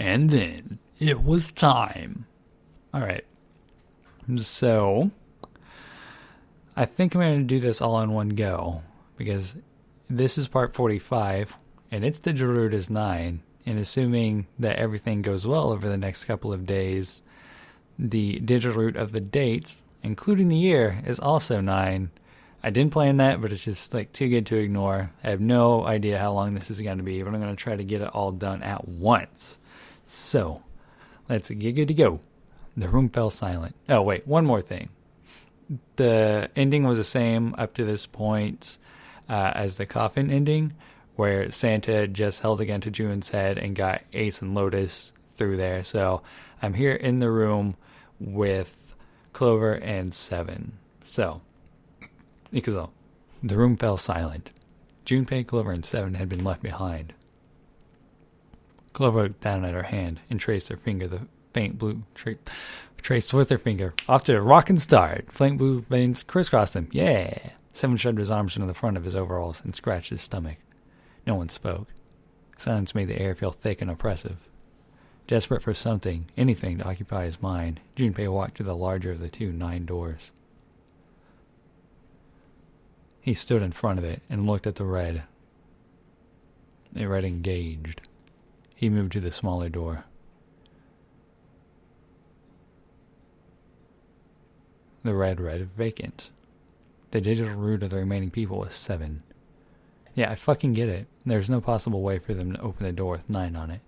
And then it was time. All right. So I think I'm going to do this all in one go because this is part 45 and its digital root is 9. And assuming that everything goes well over the next couple of days, the digital root of the dates, including the year, is also 9. I didn't plan that, but it's just like too good to ignore. I have no idea how long this is going to be, but I'm going to try to get it all done at once. So, let's get good to go. The room fell silent. Oh, wait, one more thing. The ending was the same up to this point as the coffin ending, where Santa just held a gun to June's head and got Ace and Lotus through there. So, I'm here in the room with Clover and Seven. So, because the room fell silent. Junpei, Clover, and Seven had been left behind. Clover looked down at her hand and traced her finger, the faint blue traced with her finger. Off to a rockin' start. Faint blue veins crisscrossed him. Yeah. Seven shoved his arms into the front of his overalls and scratched his stomach. No one spoke. Silence made the air feel thick and oppressive. Desperate for something, anything to occupy his mind, Junpei walked to the larger of the two 9 doors. He stood in front of it and looked at the red. It read engaged. He moved to the smaller door. The red read vacant. The digital root of the remaining people was 7. Yeah, I fucking get it. There's no possible way for them to open the door with 9 on it.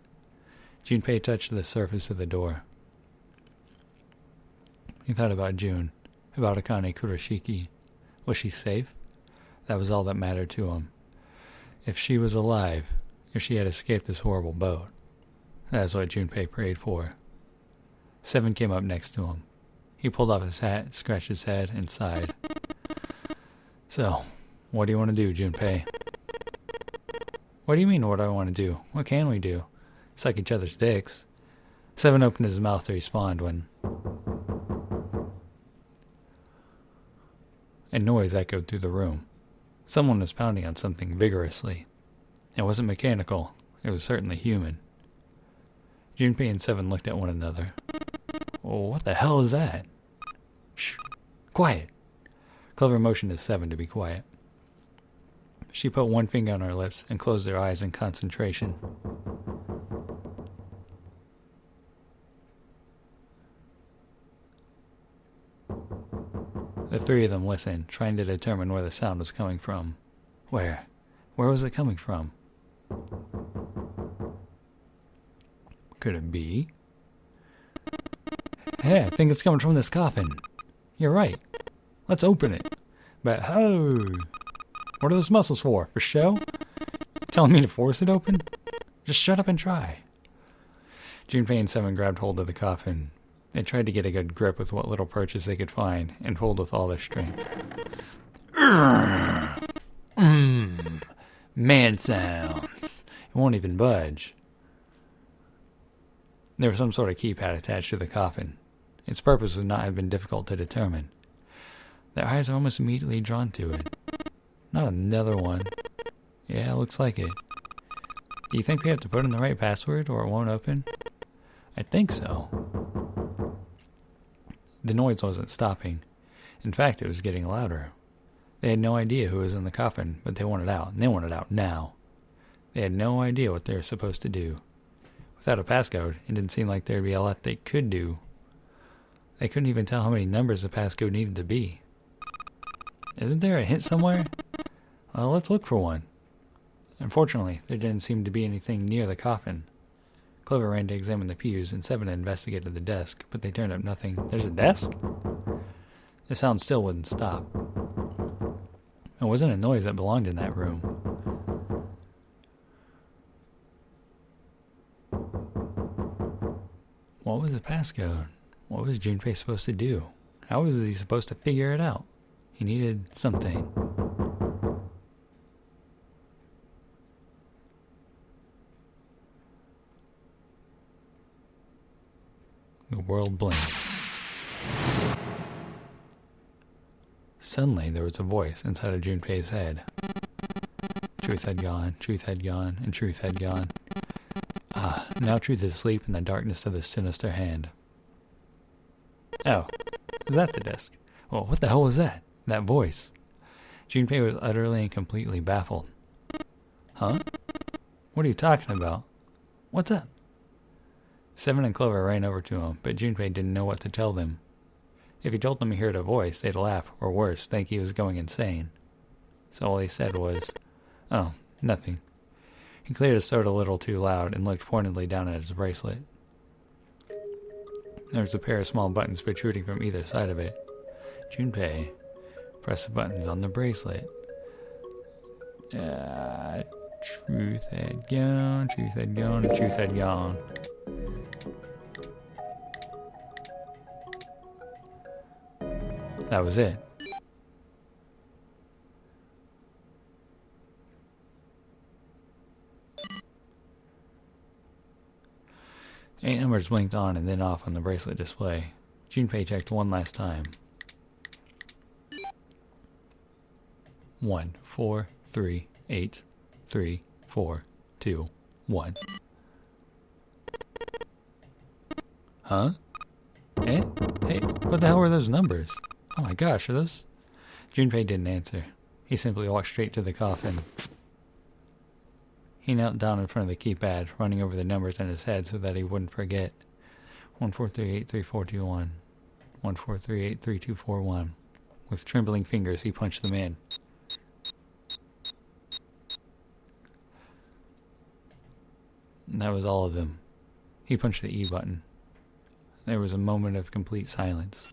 Junpei touched the surface of the door. He thought about June, about Akane Kurashiki. Was she safe? That was all that mattered to him. If she was alive, if she had escaped this horrible boat. That's what Junpei prayed for. Seven came up next to him. He pulled off his hat, scratched his head, and sighed. So, what do you want to do, Junpei? What do you mean, what do I want to do? What can we do? Suck each other's dicks. Seven opened his mouth to respond when a noise echoed through the room. Someone was pounding on something vigorously. It wasn't mechanical. It was certainly human. Junpei and Seven looked at one another. Oh, what the hell is that? Shh. Quiet. Clover motioned to Seven to be quiet. She put one finger on her lips and closed her eyes in concentration. The 3 of them listened, trying to determine where the sound was coming from. Where? Where was it coming from? Could it be? Hey, I think it's coming from this coffin. You're right. Let's open it. But how? What are those muscles for? For show? Telling me to force it open? Just shut up and try. Junpei and Seven grabbed hold of the coffin. They tried to get a good grip with what little purchase they could find and pulled with all their strength. Man sounds. It won't even budge. There was some sort of keypad attached to the coffin. Its purpose would not have been difficult to determine. Their eyes were almost immediately drawn to it. Not another one. Yeah, looks like it. Do you think we have to put in the right password or it won't open? I think so. The noise wasn't stopping. In fact, it was getting louder. They had no idea who was in the coffin, but they wanted out, and they wanted out now. They had no idea what they were supposed to do. Without a passcode, it didn't seem like there'd be a lot they could do. They couldn't even tell how many numbers the passcode needed to be. Isn't there a hint somewhere? Well, let's look for one. Unfortunately, there didn't seem to be anything near the coffin. Clover ran to examine the pews, and Seven investigated the desk, but they turned up nothing. There's a desk? The sound still wouldn't stop. It wasn't a noise that belonged in that room. What was the passcode? What was Junpei supposed to do? How was he supposed to figure it out? He needed something. The world blinked. Suddenly, there was a voice inside of Junpei's head. Truth had gone, and truth had gone. Now truth is asleep in the darkness of the sinister hand. Oh, is that the disc? Well, what the hell was that? That voice? Junpei was utterly and completely baffled. Huh? What are you talking about? What's up? Seven and Clover ran over to him, but Junpei didn't know what to tell them. If he told them he heard a voice, they'd laugh, or worse, think he was going insane. So all he said was, "Oh, nothing." He cleared his throat a little too loud and looked pointedly down at his bracelet. There was a pair of small buttons protruding from either side of it. Junpei pressed the buttons on the bracelet. Truth had gone, truth had gone, truth had gone. That was it. Eight numbers blinked on and then off on the bracelet display. Junpei checked one last time. 1, 4, 3, 8, 3, 4, 2, 1. Huh? Eh? Hey, what the hell were those numbers? Oh my gosh, are those... Junpei didn't answer. He simply walked straight to the coffin. He knelt down in front of the keypad, running over the numbers in his head so that he wouldn't forget. 1438341. 1438341. With trembling fingers, he punched them in. And that was all of them. He punched the E button. There was a moment of complete silence.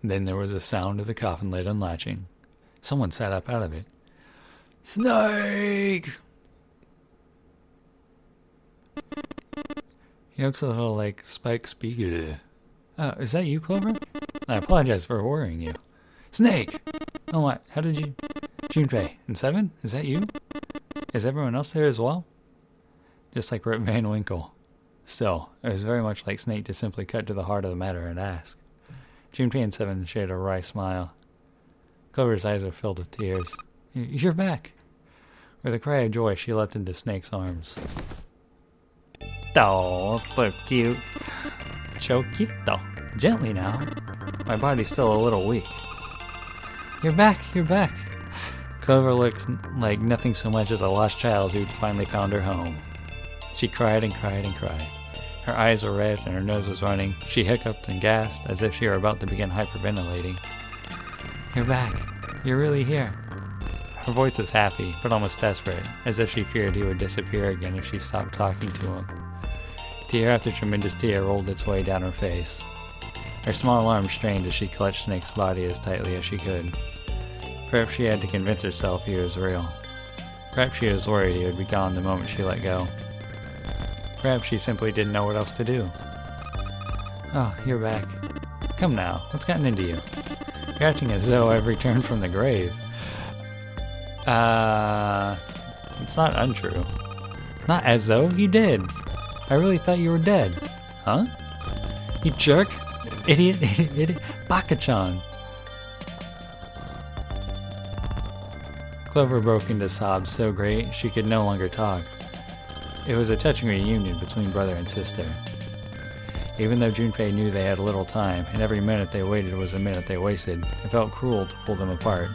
Then there was a sound of the coffin lid unlatching. Someone sat up out of it. Snake! He looks a little like Spike Spiegel. Oh, is that you, Clover? I apologize for worrying you. Snake! Oh my, how did you... Junpei, and Seven? Is that you? Is everyone else there as well? Just like Rip Van Winkle. Still, it was very much like Snake to simply cut to the heart of the matter and ask. Junpei and Seven shared a wry smile. Clover's eyes were filled with tears. You're back! With a cry of joy, she leapt into Snake's arms. Oh, so cute. Choquito. Gently now. My body's still a little weak. You're back, you're back. Clover looked like nothing so much as a lost child who'd finally found her home. She cried and cried and cried. Her eyes were red and her nose was running. She hiccuped and gasped as if she were about to begin hyperventilating. You're back. You're really here. Her voice was happy, but almost desperate, as if she feared he would disappear again if she stopped talking to him. Tear after tremendous tear rolled its way down her face. Her small arms strained as she clutched Snake's body as tightly as she could. Perhaps she had to convince herself he was real. Perhaps she was worried he would be gone the moment she let go. Perhaps she simply didn't know what else to do. Oh, you're back. Come now, what's gotten into you? You're acting as though I've returned from the grave. It's not untrue. Not as though, you did. I really thought you were dead. Huh? You jerk. Idiot, idiot. Baka-chan. Clover broke into sobs so great she could no longer talk. It was a touching reunion between brother and sister. Even though Junpei knew they had little time, and every minute they waited was a minute they wasted, it felt cruel to pull them apart.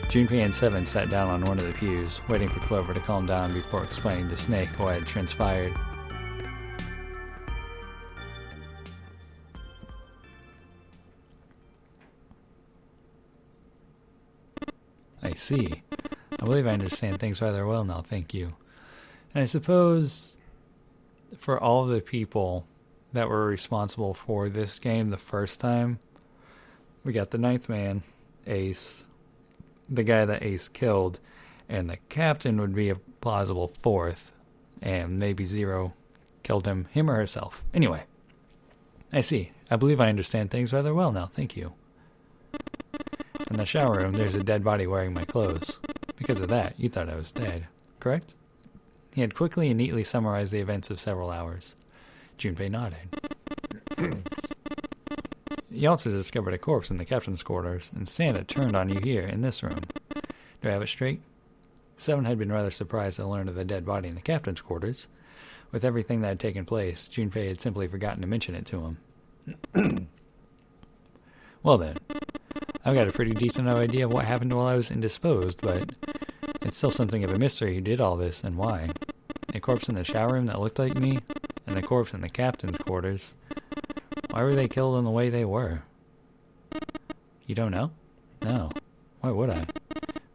Junpei and Seven sat down on one of the pews, waiting for Clover to calm down before explaining to Snake what had transpired. I see. I believe I understand things rather well now, thank you. And I suppose for all of the people that were responsible for this game the first time, we got the ninth man, Ace, the guy that Ace killed, and the captain would be a plausible fourth, and maybe Zero killed him or herself. Anyway, I see. I believe I understand things rather well now, thank you. In the shower room, there's a dead body wearing my clothes. Because of that, you thought I was dead, correct? He had quickly and neatly summarized the events of several hours. Junpei nodded. You also discovered a corpse in the captain's quarters, and Santa turned on you here, in this room. Do I have it straight? Seven had been rather surprised to learn of the dead body in the captain's quarters. With everything that had taken place, Junpei had simply forgotten to mention it to him. Well then, I've got a pretty decent idea of what happened while I was indisposed, but it's still something of a mystery who did all this and why. A corpse in the shower room that looked like me, and a corpse in the captain's quarters. Why were they killed in the way they were? You don't know? No. Why would I?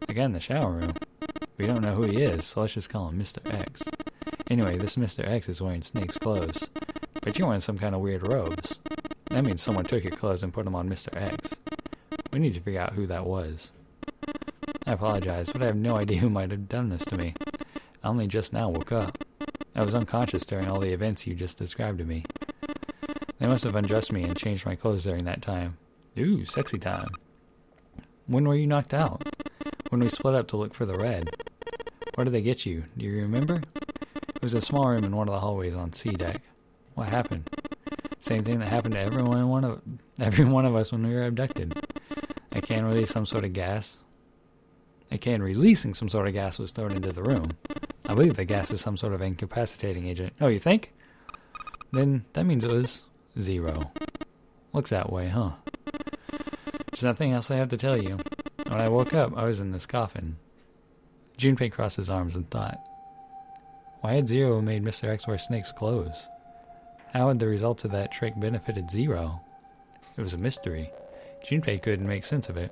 The guy in the shower room. We don't know who he is, so let's just call him Mr. X. Anyway, this Mr. X is wearing Snake's clothes. But you're wearing some kind of weird robes. That means someone took your clothes and put them on Mr. X. We need to figure out who that was. I apologize, but I have no idea who might have done this to me. I only just now woke up. I was unconscious during all the events you just described to me. They must have undressed me and changed my clothes during that time. Ooh, sexy time. When were you knocked out? When we split up to look for the red. Where did they get you? Do you remember? It was a small room in one of the hallways on C deck. What happened? Same thing that happened to every one of us when we were abducted. A can releasing some sort of gas was thrown into the room. I believe the gas is some sort of incapacitating agent. Oh, you think? Then that means it was 0. Looks that way, huh? There's nothing else I have to tell you. When I woke up, I was in this coffin. Junpei crossed his arms and thought. Why had 0 made Mr. X wear Snake's clothes? How had the results of that trick benefited 0? It was a mystery. Junpei couldn't make sense of it.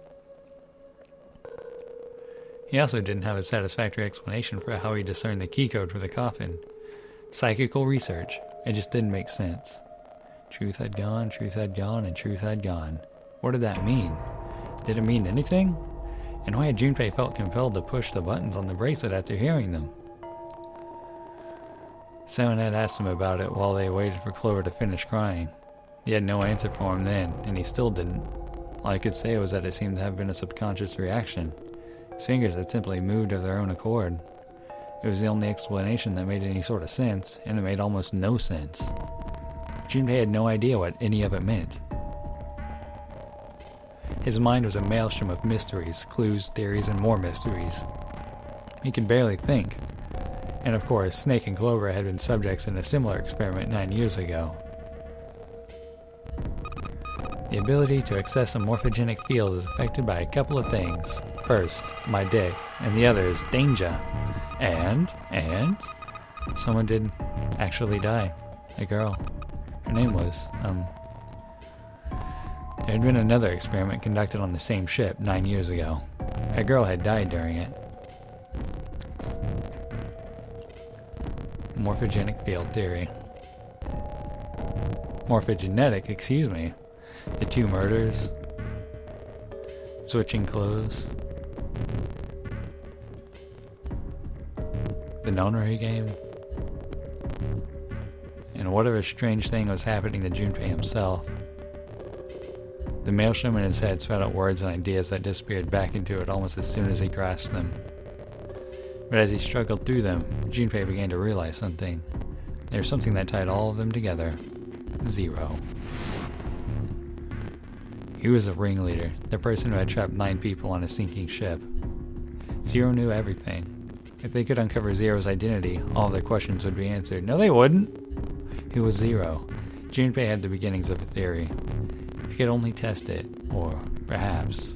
He also didn't have a satisfactory explanation for how he discerned the key code for the coffin. Psychical research. It just didn't make sense. Truth had gone, and truth had gone. What did that mean? Did it mean anything? And why had Junpei felt compelled to push the buttons on the bracelet after hearing them? Seven had asked him about it while they waited for Clover to finish crying. He had no answer for him then, and he still didn't. All I could say was that it seemed to have been a subconscious reaction. His fingers had simply moved of their own accord. It was the only explanation that made any sort of sense, and it made almost no sense. Junpei had no idea what any of it meant. His mind was a maelstrom of mysteries, clues, theories, and more mysteries. He could barely think. And of course, Snake and Clover had been subjects in a similar experiment 9 years ago. The ability to access a morphogenic field is affected by a couple of things. First, my dick, and the other is danger. And someone did actually die. A girl. Her name was, There had been another experiment conducted on the same ship 9 years ago. A girl had died during it. Morphogenic field theory. Morphogenetic, excuse me. The 2 murders. Switching clothes. The nonary game. And whatever strange thing was happening to Junpei himself. The maelstrom in his head spat out words and ideas that disappeared back into it almost as soon as he grasped them. But as he struggled through them, Junpei began to realize something. There was something that tied all of them together. 0. He was a ringleader, the person who had trapped 9 people on a sinking ship. 0 knew everything. If they could uncover 0's identity, all of their questions would be answered. No, they wouldn't! Who was 0? Junpei had the beginnings of a theory. If he could only test it, or perhaps...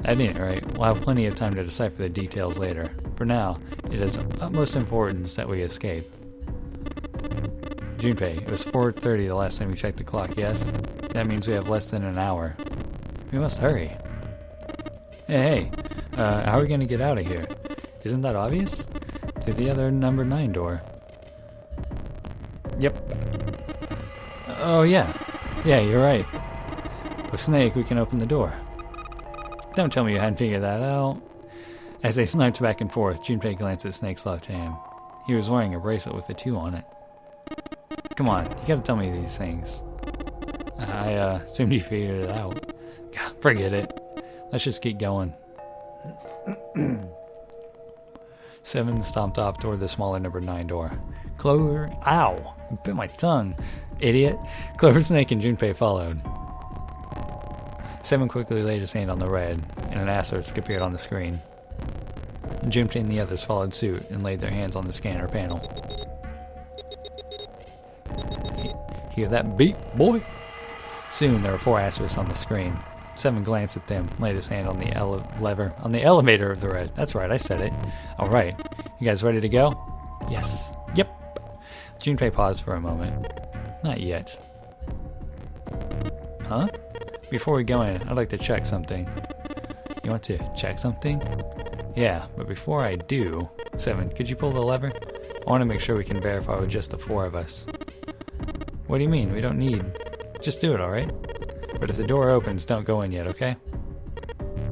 At any rate, we'll have plenty of time to decipher the details later. For now, it is of utmost importance that we escape. Junpei, it was 4:30 the last time we checked the clock, yes? That means we have less than an hour. We must hurry. Hey, how are we going to get out of here? Isn't that obvious? Through the other number 9 door. Yep. Oh, yeah. Yeah, you're right. With Snake, we can open the door. Don't tell me you hadn't figured that out. As they sniped back and forth, Junpei glanced at Snake's left hand. He was wearing a bracelet with a 2 on it. Come on, you gotta tell me these things. I assumed you figured it out. God, forget it. Let's just keep going. 7 stomped off toward the smaller number 9 door. Clover, ow! You bit my tongue, idiot. Clover, Snake, and Junpei followed. 7 quickly laid his hand on the red, and an asterisk appeared on the screen. Junpei and the others followed suit and laid their hands on the scanner panel. Hear that beep, boy? Soon there were 4 asterisks on the screen. 7 glanced at them, laid his hand on the lever on the elevator of the red. That's right, I said it. All right, you guys ready to go? Yes. Yep. Junpei paused for a moment. Not yet. Huh? Before we go in, I'd like to check something. You want to check something? Yeah, but before I do... 7, could you pull the lever? I want to make sure we can verify with just the 4 of us. What do you mean? We don't need... Just do it, alright? But if the door opens, don't go in yet, okay?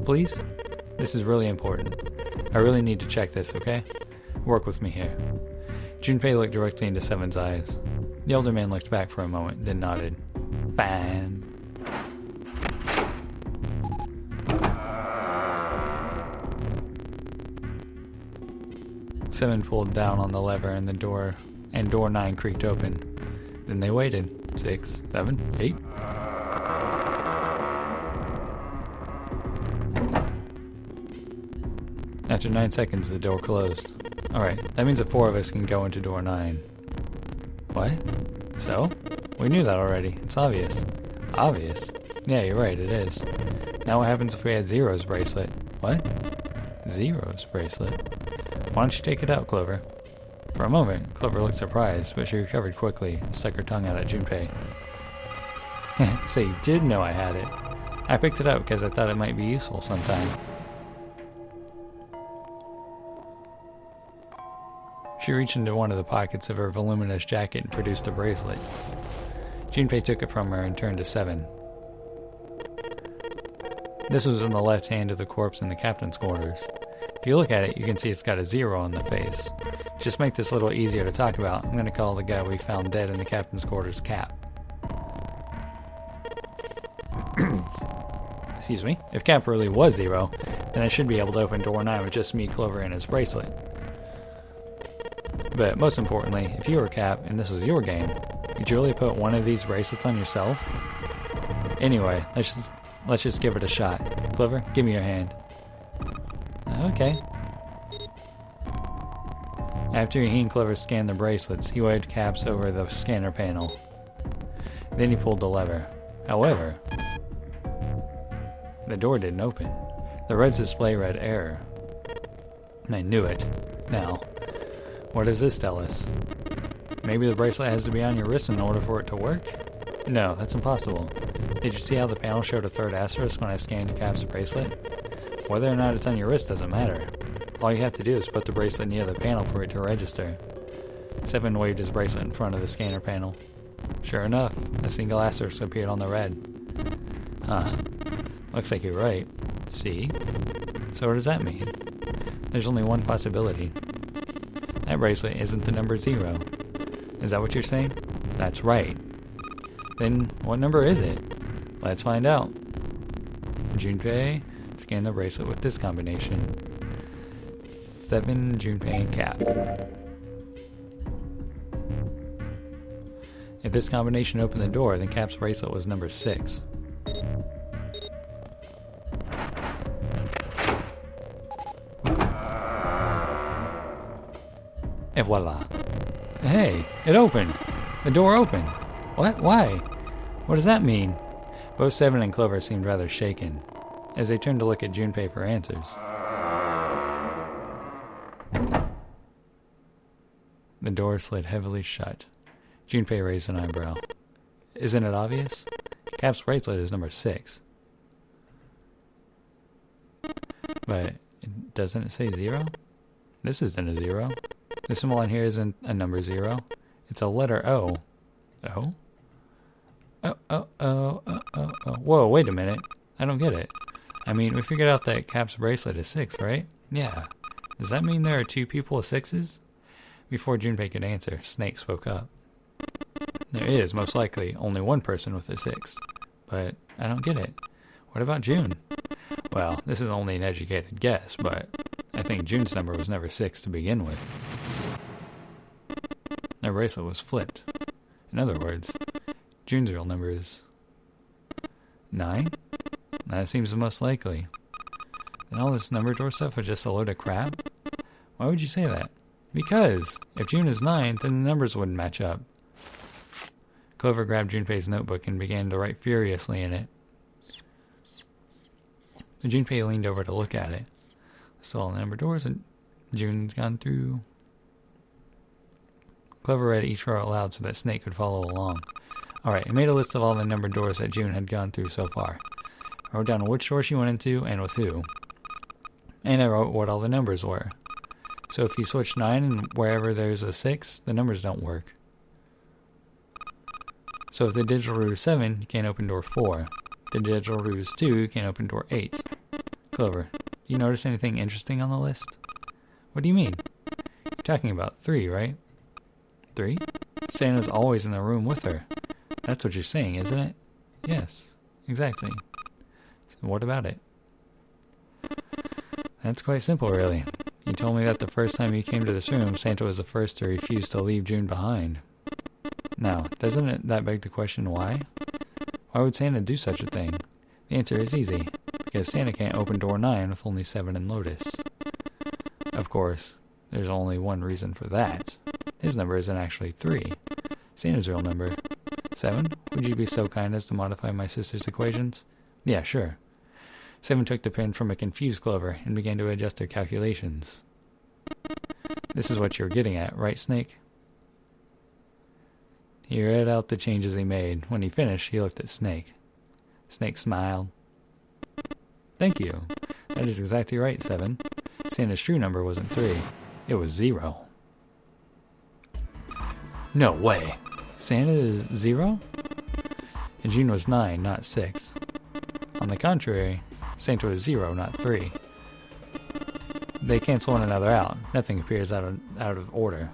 Please? This is really important. I really need to check this, okay? Work with me here. Junpei looked directly into 7's eyes. The older man looked back for a moment, then nodded. Fine. Seven pulled down on the lever and door 9 creaked open. Then they waited. 6, 7, 8. After 9 seconds, the door closed. Alright, that means the 4 of us can go into door 9. What? So? We knew that already. It's obvious. Obvious? Yeah, you're right, it is. Now what happens if we add Zero's bracelet? What? Zero's bracelet? Why don't you take it out, Clover? For a moment, Clover looked surprised, but she recovered quickly and stuck her tongue out at Junpei. So you did know I had it. I picked it up because I thought it might be useful sometime. She reached into one of the pockets of her voluminous jacket and produced a bracelet. Junpei took it from her and turned to 7. This was in the left hand of the corpse in the captain's quarters. If you look at it, you can see it's got a 0 on the face. Just make this a little easier to talk about, I'm going to call the guy we found dead in the captain's quarters Cap. Excuse me. If Cap really was 0, then I should be able to open door 9 with just me, Clover, and his bracelet. But most importantly, if you were Cap and this was your game, would you really put one of these bracelets on yourself? Anyway, let's just give it a shot. Clover, give me your hand. Okay. After he and Clover scanned the bracelets, he waved Caps over the scanner panel. Then he pulled the lever. However, the door didn't open. The red's display read error. I knew it. Now, what does this tell us? Maybe the bracelet has to be on your wrist in order for it to work? No, that's impossible. Did you see how the panel showed a 3rd asterisk when I scanned Cap's bracelet? Whether or not it's on your wrist doesn't matter. All you have to do is put the bracelet near the panel for it to register. 7 waved his bracelet in front of the scanner panel. Sure enough, a single asterisk appeared on the red. Huh. Looks like you're right. See? So what does that mean? There's only one possibility. That bracelet isn't the number 0. Is that what you're saying? That's right. Then what number is it? Let's find out. Junpei, scan the bracelet with this combination. 7, Junpei, and Cap. If this combination opened the door, then Cap's bracelet was number 6. Et voila. Hey, it opened. The door opened. What? Why? What does that mean? Both 7 and Clover seemed rather shaken, as they turned to look at Junpei for answers. The door slid heavily shut. Junpei raised an eyebrow. Isn't it obvious? Cap's bracelet is number 6. But doesn't it say 0? This isn't a 0. The symbol on here isn't a number 0. It's a letter O. O? Whoa, wait a minute. I don't get it. I mean, we figured out that Cap's bracelet is 6, right? Yeah. Does that mean there are 2 people with 6s? Before Junpei could answer, Snake spoke up. There is, most likely, only one person with a 6. But I don't get it. What about June? Well, this is only an educated guess, but I think June's number was never 6 to begin with. Their bracelet was flipped. In other words, June's real number is 9? That seems the most likely. And all this number door stuff was just a load of crap? Why would you say that? Because if June is 9, then the numbers wouldn't match up. Clover grabbed Junpei's notebook and began to write furiously in it. Junpei leaned over to look at it. Saw all the number doors and June's gone through. Clover read each row aloud so that Snake could follow along. Alright, I made a list of all the numbered doors that June had gone through so far. I wrote down which door she went into and with who. And I wrote what all the numbers were. So if you switch 9 and wherever there's a 6, the numbers don't work. So if the digital root is 7, you can't open door 4. The digital root is 2, you can't open door 8. Clover, do you notice anything interesting on the list? What do you mean? You're talking about 3, right? 3? Santa's always in the room with her. That's what you're saying, isn't it? Yes, exactly. So what about it? That's quite simple, really. You told me that the first time you came to this room, Santa was the first to refuse to leave June behind. Now, doesn't that beg the question why? Why would Santa do such a thing? The answer is easy. Because Santa can't open door 9 with only 7 in Lotus. Of course, there's only one reason for that. His number isn't actually 3. Santa's real number. 7? Would you be so kind as to modify my sister's equations? Yeah, sure. 7 took the pen from a confused Clover and began to adjust her calculations. This is what you were getting at, right, Snake? He read out the changes he made. When he finished, he looked at Snake. Snake smiled. Thank you. That is exactly right, 7. Santa's true number wasn't 3. It was 0. No way. Santa is 0? And June was 9, not 6. On the contrary, Santa was 0, not 3. They cancel one another out. Nothing appears out of order.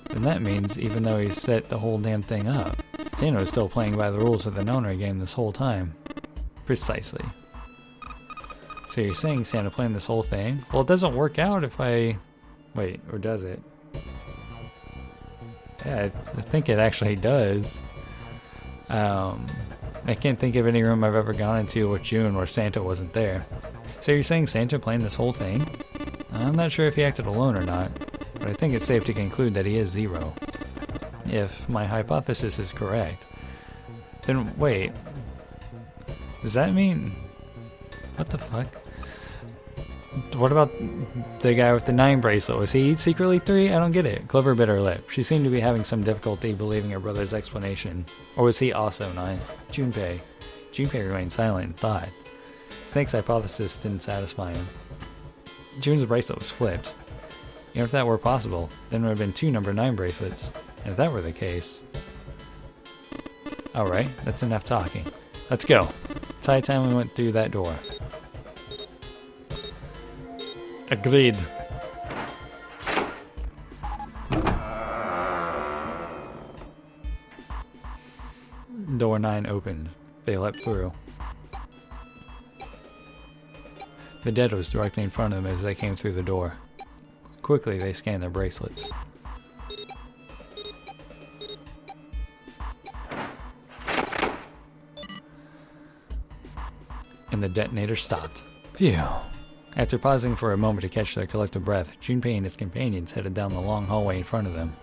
Then that means, even though he set the whole damn thing up, Santa was still playing by the rules of the Nonary game this whole time. Precisely. So you're saying Santa planned this whole thing? Well, it doesn't work out if I... Wait, or does it? Yeah, I think it actually does. I can't think of any room I've ever gone into with June where Santa wasn't there. So you're saying Santa planned this whole thing? I'm not sure if he acted alone or not, but I think it's safe to conclude that he is 0. If my hypothesis is correct. Then wait. Does that mean... What the fuck? What about the guy with the 9 bracelet? Was he secretly 3? I don't get it. Clover bit her lip. She seemed to be having some difficulty believing her brother's explanation. Or was he also 9? Junpei. Junpei remained silent in thought. Snake's hypothesis didn't satisfy him. June's bracelet was flipped. Even if that were possible, then there would have been 2 number 9 bracelets. And if that were the case... Alright, that's enough talking. Let's go. It's high time we went through that door. Agreed. Door 9 opened. They leapt through. The dead was directly in front of them as they came through the door. Quickly, they scanned their bracelets. And the detonator stopped. Phew. After pausing for a moment to catch their collective breath, Junpei and his companions headed down the long hallway in front of them.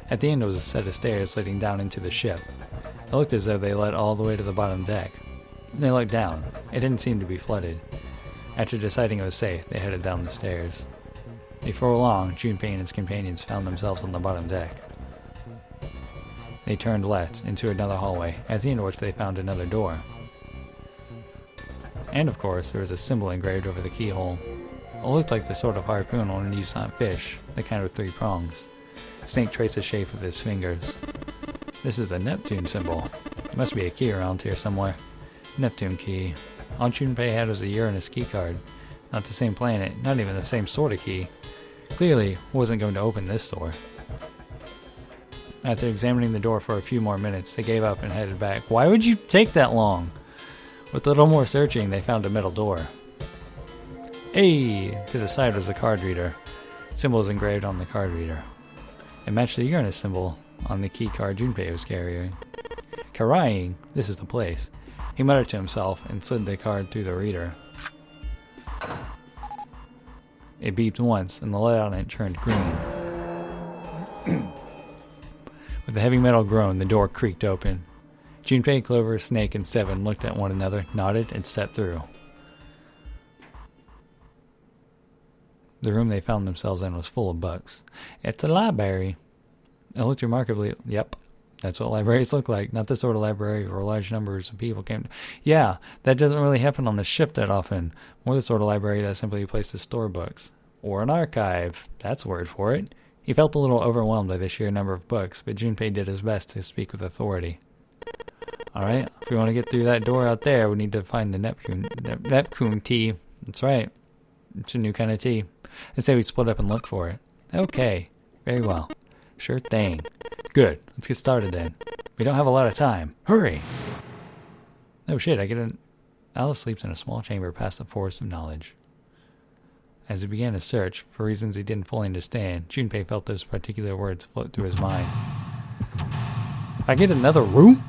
At the end was a set of stairs leading down into the ship. It looked as though they led all the way to the bottom deck. They looked down. It didn't seem to be flooded. After deciding it was safe, they headed down the stairs. Before long, Junpei and his companions found themselves on the bottom deck. They turned left into another hallway, at the end of which they found another door. And of course, there was a symbol engraved over the keyhole. It looked like the sort of harpoon one used on fish, the kind with 3 prongs. Snake traced the shape of his fingers. This is a Neptune symbol. There must be a key around here somewhere. Neptune key. All Junpei had was a Uranus key card. Not the same planet, not even the same sort of key. Clearly, wasn't going to open this door. After examining the door for a few more minutes, they gave up and headed back. Why would you take that long? With a little more searching, they found a metal door. Hey! To the side was the card reader. Symbols engraved on the card reader. It matched the Uranus symbol on the key card Junpei was carrying. Carrying, this is the place. He muttered to himself and slid the card through the reader. It beeped once, and the light on it turned green. With a heavy metal groan, the door creaked open. Junpei, Clover, Snake, and Seven looked at one another, nodded, and stepped through. The room they found themselves in was full of books. It's a library. It looked remarkably... Yep, that's what libraries look like. Not the sort of library where large numbers of people came... Yeah, that doesn't really happen on the ship that often. More the sort of library that's simply a place to store books. Or an archive. That's a word for it. He felt a little overwhelmed by the sheer number of books, but Junpei did his best to speak with authority. Alright, if we want to get through that door out there, we need to find the Neptune tea. That's right. It's a new kind of tea. I say we split up and look for it. Okay. Very well. Sure thing. Good. Let's get started then. We don't have a lot of time. Hurry! Oh shit, Alice sleeps in a small chamber past the forest of knowledge. As he began his search, for reasons he didn't fully understand, Junpei felt those particular words float through his mind. I get another room?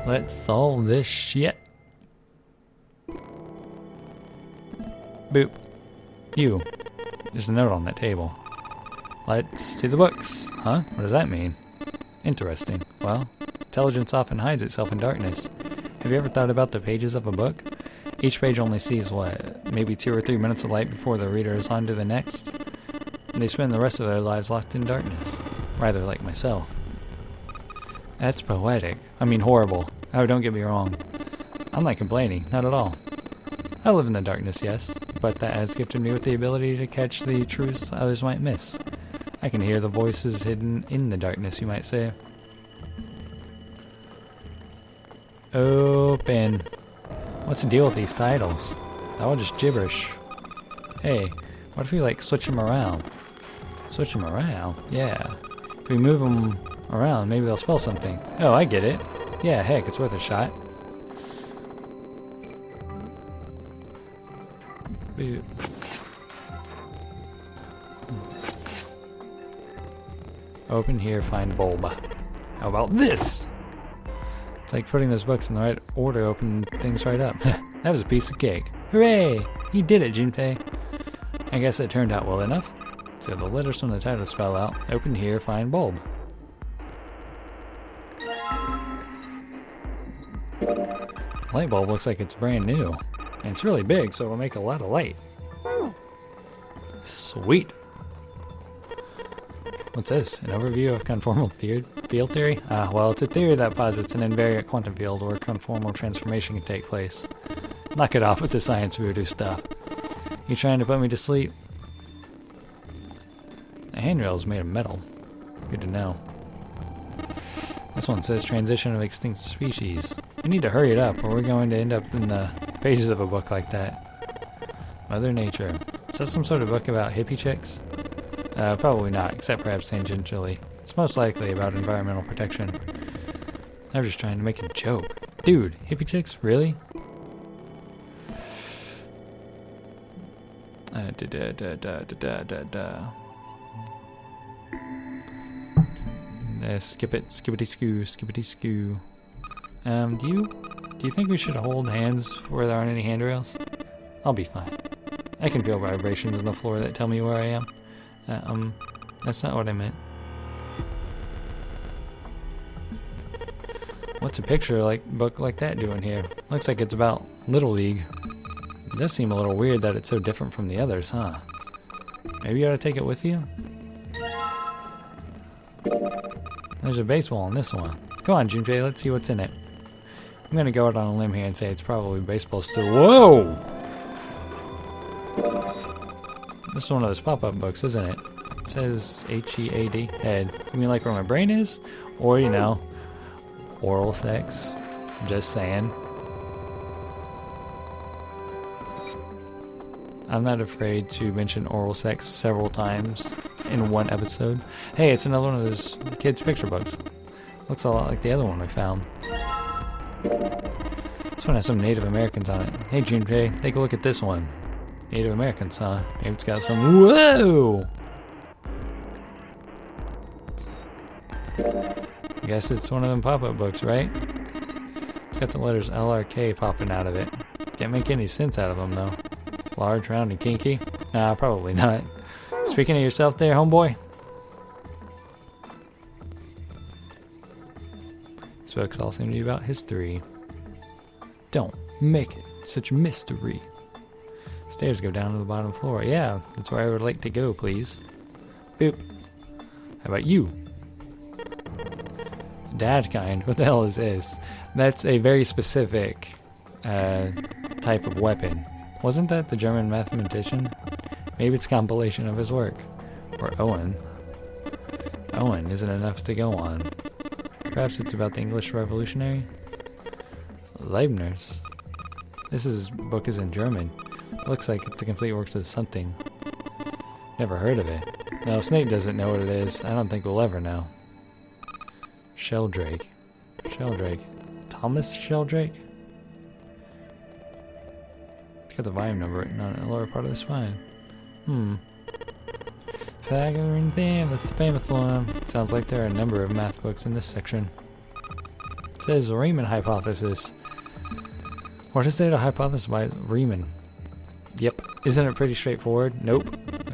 Let's solve this shit. Boop. You. There's a note on that table. Let's see the books. Huh? What does that mean? Interesting. Well, intelligence often hides itself in darkness. Have you ever thought about the pages of a book? Each page only sees, maybe 2 or 3 minutes of light before the reader is on to the next? And they spend the rest of their lives locked in darkness. Rather like myself. That's poetic. I mean horrible. Oh, don't get me wrong. I'm not complaining, not at all. I live in the darkness, yes, but that has gifted me with the ability to catch the truths others might miss. I can hear the voices hidden in the darkness, you might say. Open. What's the deal with these titles? They're all just gibberish. Hey, what if we switch them around? Switch them around? Yeah. If we move them around, maybe they'll spell something. Oh, I get it. Yeah, heck, it's worth a shot. Boop. Open here, find bulb. How about this? It's like putting those books in the right order opened things right up. That was a piece of cake. Hooray! You did it, Junpei. I guess it turned out well enough. So the letters from the title spell out. Open here, find bulb. Light bulb looks like it's brand new. And it's really big, so it'll make a lot of light. Sweet. What's this? An overview of conformal field theory? Well, it's a theory that posits an invariant quantum field where conformal transformation can take place. Knock it off with the science voodoo stuff. You trying to put me to sleep? The handrail is made of metal. Good to know. This one says transition of extinct species. We need to hurry it up or we're going to end up in the pages of a book like that. Mother Nature. Is that some sort of book about hippie chicks? Probably not, except perhaps tangentially. It's most likely about environmental protection. They're just trying to make a joke. Dude, hippie chicks? Really? Skip it. Skippity skoo. Do you think we should hold hands where there aren't any handrails? I'll be fine. I can feel vibrations in the floor that tell me where I am. That's not what I meant. What's a picture book like that doing here? Looks like it's about Little League. It does seem a little weird that it's so different from the others, huh? Maybe you ought to take it with you? There's a baseball in this one. Come on, Junpei, let's see what's in it. I'm gonna go out on a limb here and say it's probably baseball still. Whoa! This is one of those pop-up books, isn't it? It says H-E-A-D, head. You mean like where my brain is? Or, oral sex. Just saying. I'm not afraid to mention oral sex several times in one episode. Hey, it's another one of those kids' picture books. Looks a lot like the other one we found. This one has some Native Americans on it. Hey, Junpei, take a look at this one. Native Americans, huh? Maybe it's got some... Whoa! I guess it's one of them pop-up books, right? It's got the letters LRK popping out of it. Can't make any sense out of them, though. Large, round, and kinky? Nah, probably not. Speaking of yourself there, homeboy. These books all seem to be about history. Don't make it such a mystery. Stairs go down to the bottom floor. Yeah, that's where I would like to go, please. Boop. How about you? Dad kind. What the hell is this? That's a very specific type of weapon. Wasn't that the German mathematician? Maybe it's a compilation of his work. Or Owen. Owen isn't enough to go on. Perhaps it's about the English Revolutionary? Leibniz. This book is in German. Looks like it's the complete works of something. Never heard of it. No, Snape doesn't know what it is. I don't think we'll ever know. Sheldrake. Sheldrake. Thomas Sheldrake? It's got the volume number written on it in the lower part of the spine. Pythagorean theorem, that's the famous one. Sounds like there are a number of math books in this section. It says Riemann hypothesis. What is there to hypothesize by Riemann? Yep. Isn't it pretty straightforward? Nope.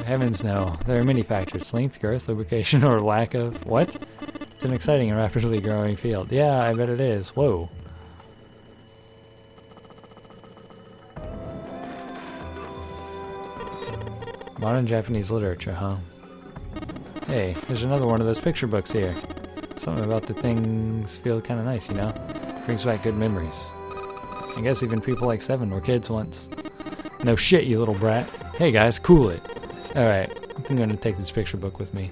Heavens no. There are many factors. Length, girth, lubrication, or lack of... What? It's an exciting and rapidly growing field. Yeah, I bet it is. Whoa. Modern Japanese literature, huh? Hey, there's another one of those picture books here. Something about the things feel kind of nice, you know? Brings back good memories. I guess even people like Seven were kids once. No shit, you little brat. Hey guys, cool it. Alright, I'm gonna take this picture book with me.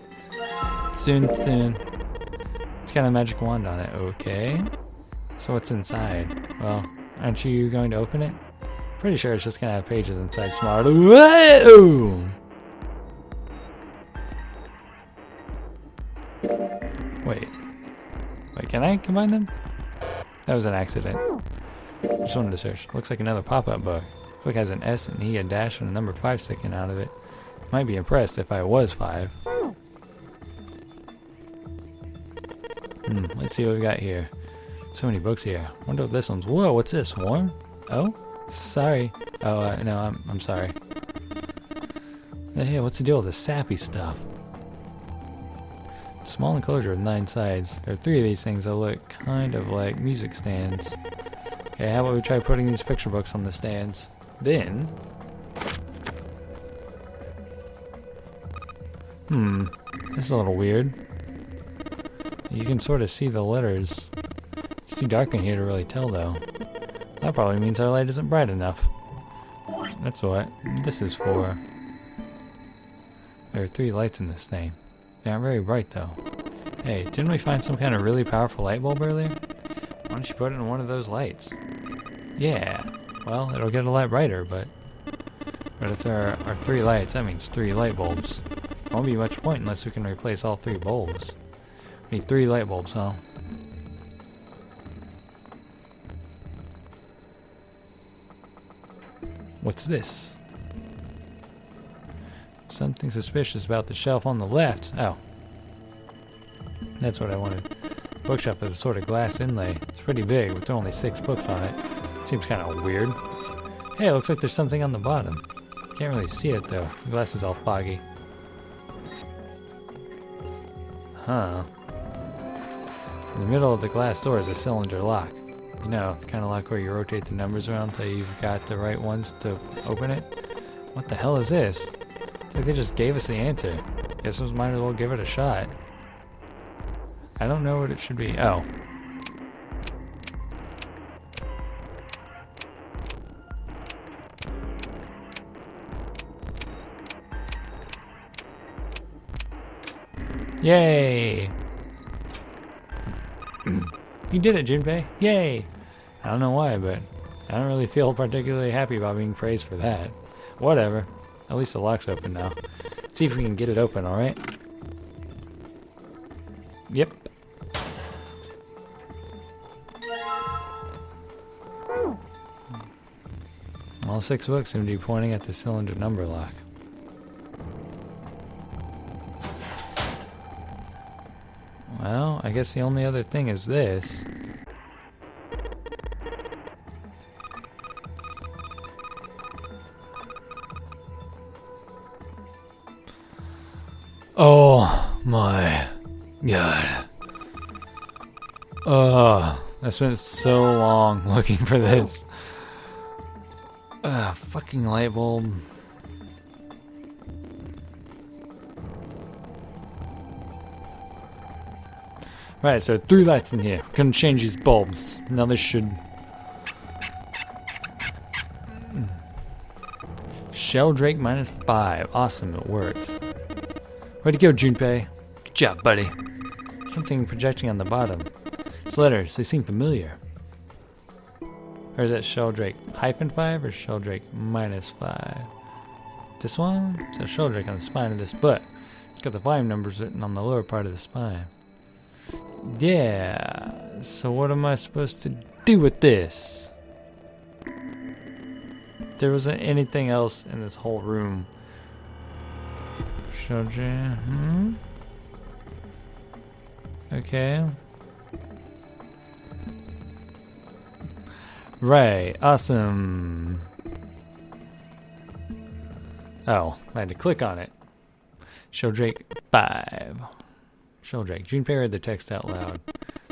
Soon. It's got a magic wand on it. Okay. So what's inside? Well, aren't you going to open it? Pretty sure it's just gonna have pages inside. Smart. Whoa! Wait, can I combine them? That was an accident. Just wanted to search. Looks like another pop-up book. Book has an S, an E, a dash, and a number 5 sticking out of it. Might be impressed if I was 5. Let's see what we got here. So many books here. Wonder if this one's... Whoa, what's this? Warm? Oh? Sorry. Oh, no, I'm sorry. Hey, what's the deal with the sappy stuff? Small enclosure with 9 sides. There are 3 of these things that look kind of like music stands. Okay, how about we try putting these picture books on the stands? Then... this is a little weird. You can sort of see the letters. It's too dark in here to really tell, though. That probably means our light isn't bright enough. That's what this is for. There are 3 lights in this thing. They aren't very bright, though. Hey, didn't we find some kind of really powerful light bulb earlier? Why don't you put it in one of those lights? Yeah. Well, it'll get a lot brighter, but if there are 3 lights, that means 3 light bulbs. Won't be much point unless we can replace all 3 bulbs. We need 3 light bulbs, huh? What's this? Something suspicious about the shelf on the left. Oh. That's what I wanted. Bookshelf has a sort of glass inlay. It's pretty big, with only 6 books on it. Seems kind of weird. Hey, it looks like there's something on the bottom. Can't really see it, though. The glass is all foggy. Huh. In the middle of the glass door is a cylinder lock. You know, the kind of lock where you rotate the numbers around until you've got the right ones to open it. What the hell is this? It's like they just gave us the answer. Guess we might as well give it a shot. I don't know what it should be. Oh. Yay! You did it, Junpei! Yay! I don't know why, but I don't really feel particularly happy about being praised for that. Whatever. At least the lock's open now. Let's see if we can get it open, alright? Yep. All 6 books seem to be pointing at the cylinder number lock. Well, I guess the only other thing is this. Oh my god. I spent so long looking for this. Fucking light bulb. Right, so 3 lights in here. Couldn't change these bulbs. Now this should... Sheldrake -5. Awesome, it worked. Way to go, Junpei. Good job, buddy. Something projecting on the bottom. These letters, they seem familiar. Or is that Sheldrake -5 or Sheldrake -5? This one? So Sheldrake on the spine of this, but it's got the volume numbers written on the lower part of the spine. Yeah, so what am I supposed to do with this? There wasn't anything else in this whole room. Sheldrake, Okay. Right, awesome. Oh, I had to click on it. Sheldrake 5. Sheldrake. Junpei read the text out loud.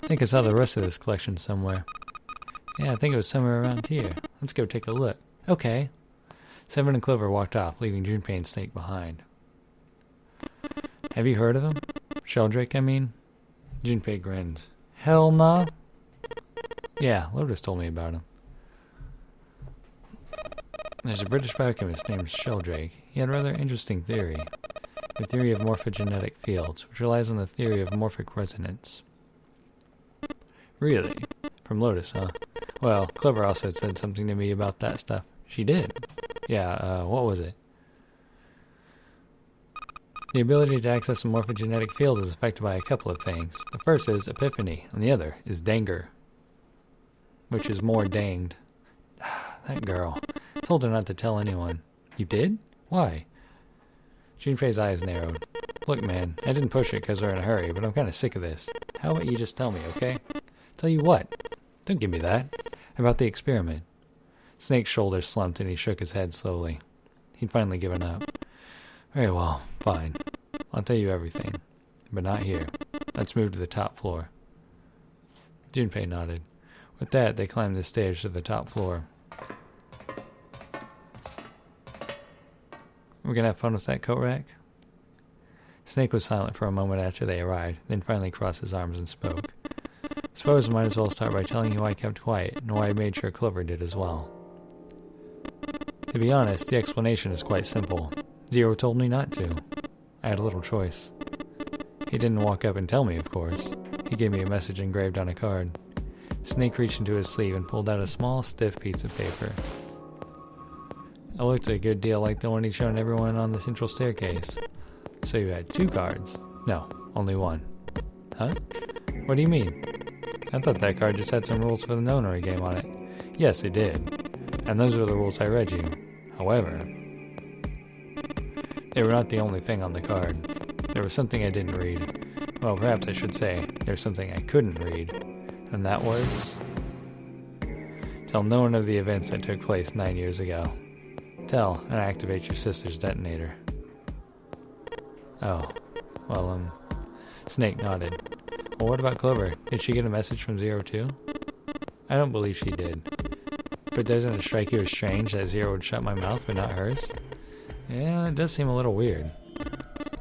I think I saw the rest of this collection somewhere. Yeah, I think it was somewhere around here. Let's go take a look. Okay. Seven and Clover walked off, leaving Junpei and Snake behind. Have you heard of him? Sheldrake, I mean? Junpei grinned. Hell nah. Yeah, Lotus told me about him. There's a British biochemist named Sheldrake. He had a rather interesting theory. The theory of morphogenetic fields, which relies on the theory of morphic resonance. Really? From Lotus, huh? Well, Clover also said something to me about that stuff. She did? Yeah, what was it? The ability to access a morphogenetic field is affected by a couple of things. The first is epiphany, and the other is danger. Which is more danged. That girl. I told her not to tell anyone. You did? Why? Junpei's eyes narrowed. Look, man, I didn't push it because we're in a hurry, but I'm kind of sick of this. How about you just tell me, okay? Tell you what? Don't give me that. About the experiment. Snake's shoulders slumped and he shook his head slowly. He'd finally given up. Very well, fine. I'll tell you everything. But not here. Let's move to the top floor. Junpei nodded. With that, they climbed the stairs to the top floor. We're gonna have fun with that coat rack? Snake was silent for a moment after they arrived, then finally crossed his arms and spoke. Suppose I might as well start by telling you why I kept quiet, and why I made sure Clover did as well. To be honest, the explanation is quite simple. Zero told me not to. I had a little choice. He didn't walk up and tell me, of course. He gave me a message engraved on a card. Snake reached into his sleeve and pulled out a small, stiff piece of paper. It looked a good deal like the one he'd shown everyone on the central staircase. So you had 2 cards? No, only 1. Huh? What do you mean? I thought that card just had some rules for the Nonary game on it. Yes, it did. And those were the rules I read you. However, they were not the only thing on the card. There was something I didn't read. Well, perhaps I should say, there's something I couldn't read. And that was... Tell no one of the events that took place 9 years ago. Tell and activate your sister's detonator. Oh, well, Snake nodded. Well, what about Clover? Did she get a message from Zero too? I don't believe she did. But doesn't it strike you as strange that Zero would shut my mouth but not hers? Yeah, it does seem a little weird.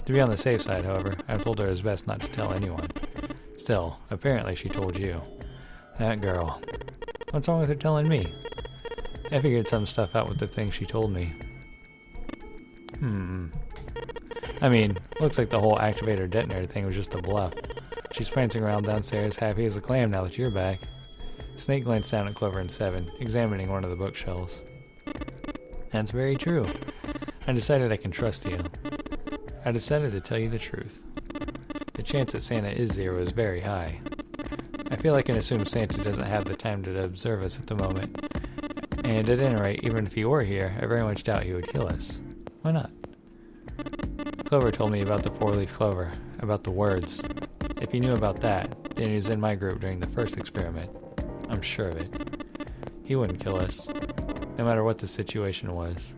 To be on the safe side, however, I've told her it is best not to tell anyone. Still, apparently she told you. That girl. What's wrong with her telling me? I figured some stuff out with the things she told me. I mean, looks like the whole activator detonator thing was just a bluff. She's prancing around downstairs happy as a clam now that you're back. Snake glanced down at Clover and Seven, examining one of the bookshelves. That's very true. I decided I can trust you. I decided to tell you the truth. The chance that Santa is Zero is very high. I feel I can assume Santa doesn't have the time to observe us at the moment. And at any rate, even if he were here, I very much doubt he would kill us. Why not? Clover told me about the 4-leaf clover, about the words. If he knew about that, then he was in my group during the first experiment. I'm sure of it. He wouldn't kill us, no matter what the situation was.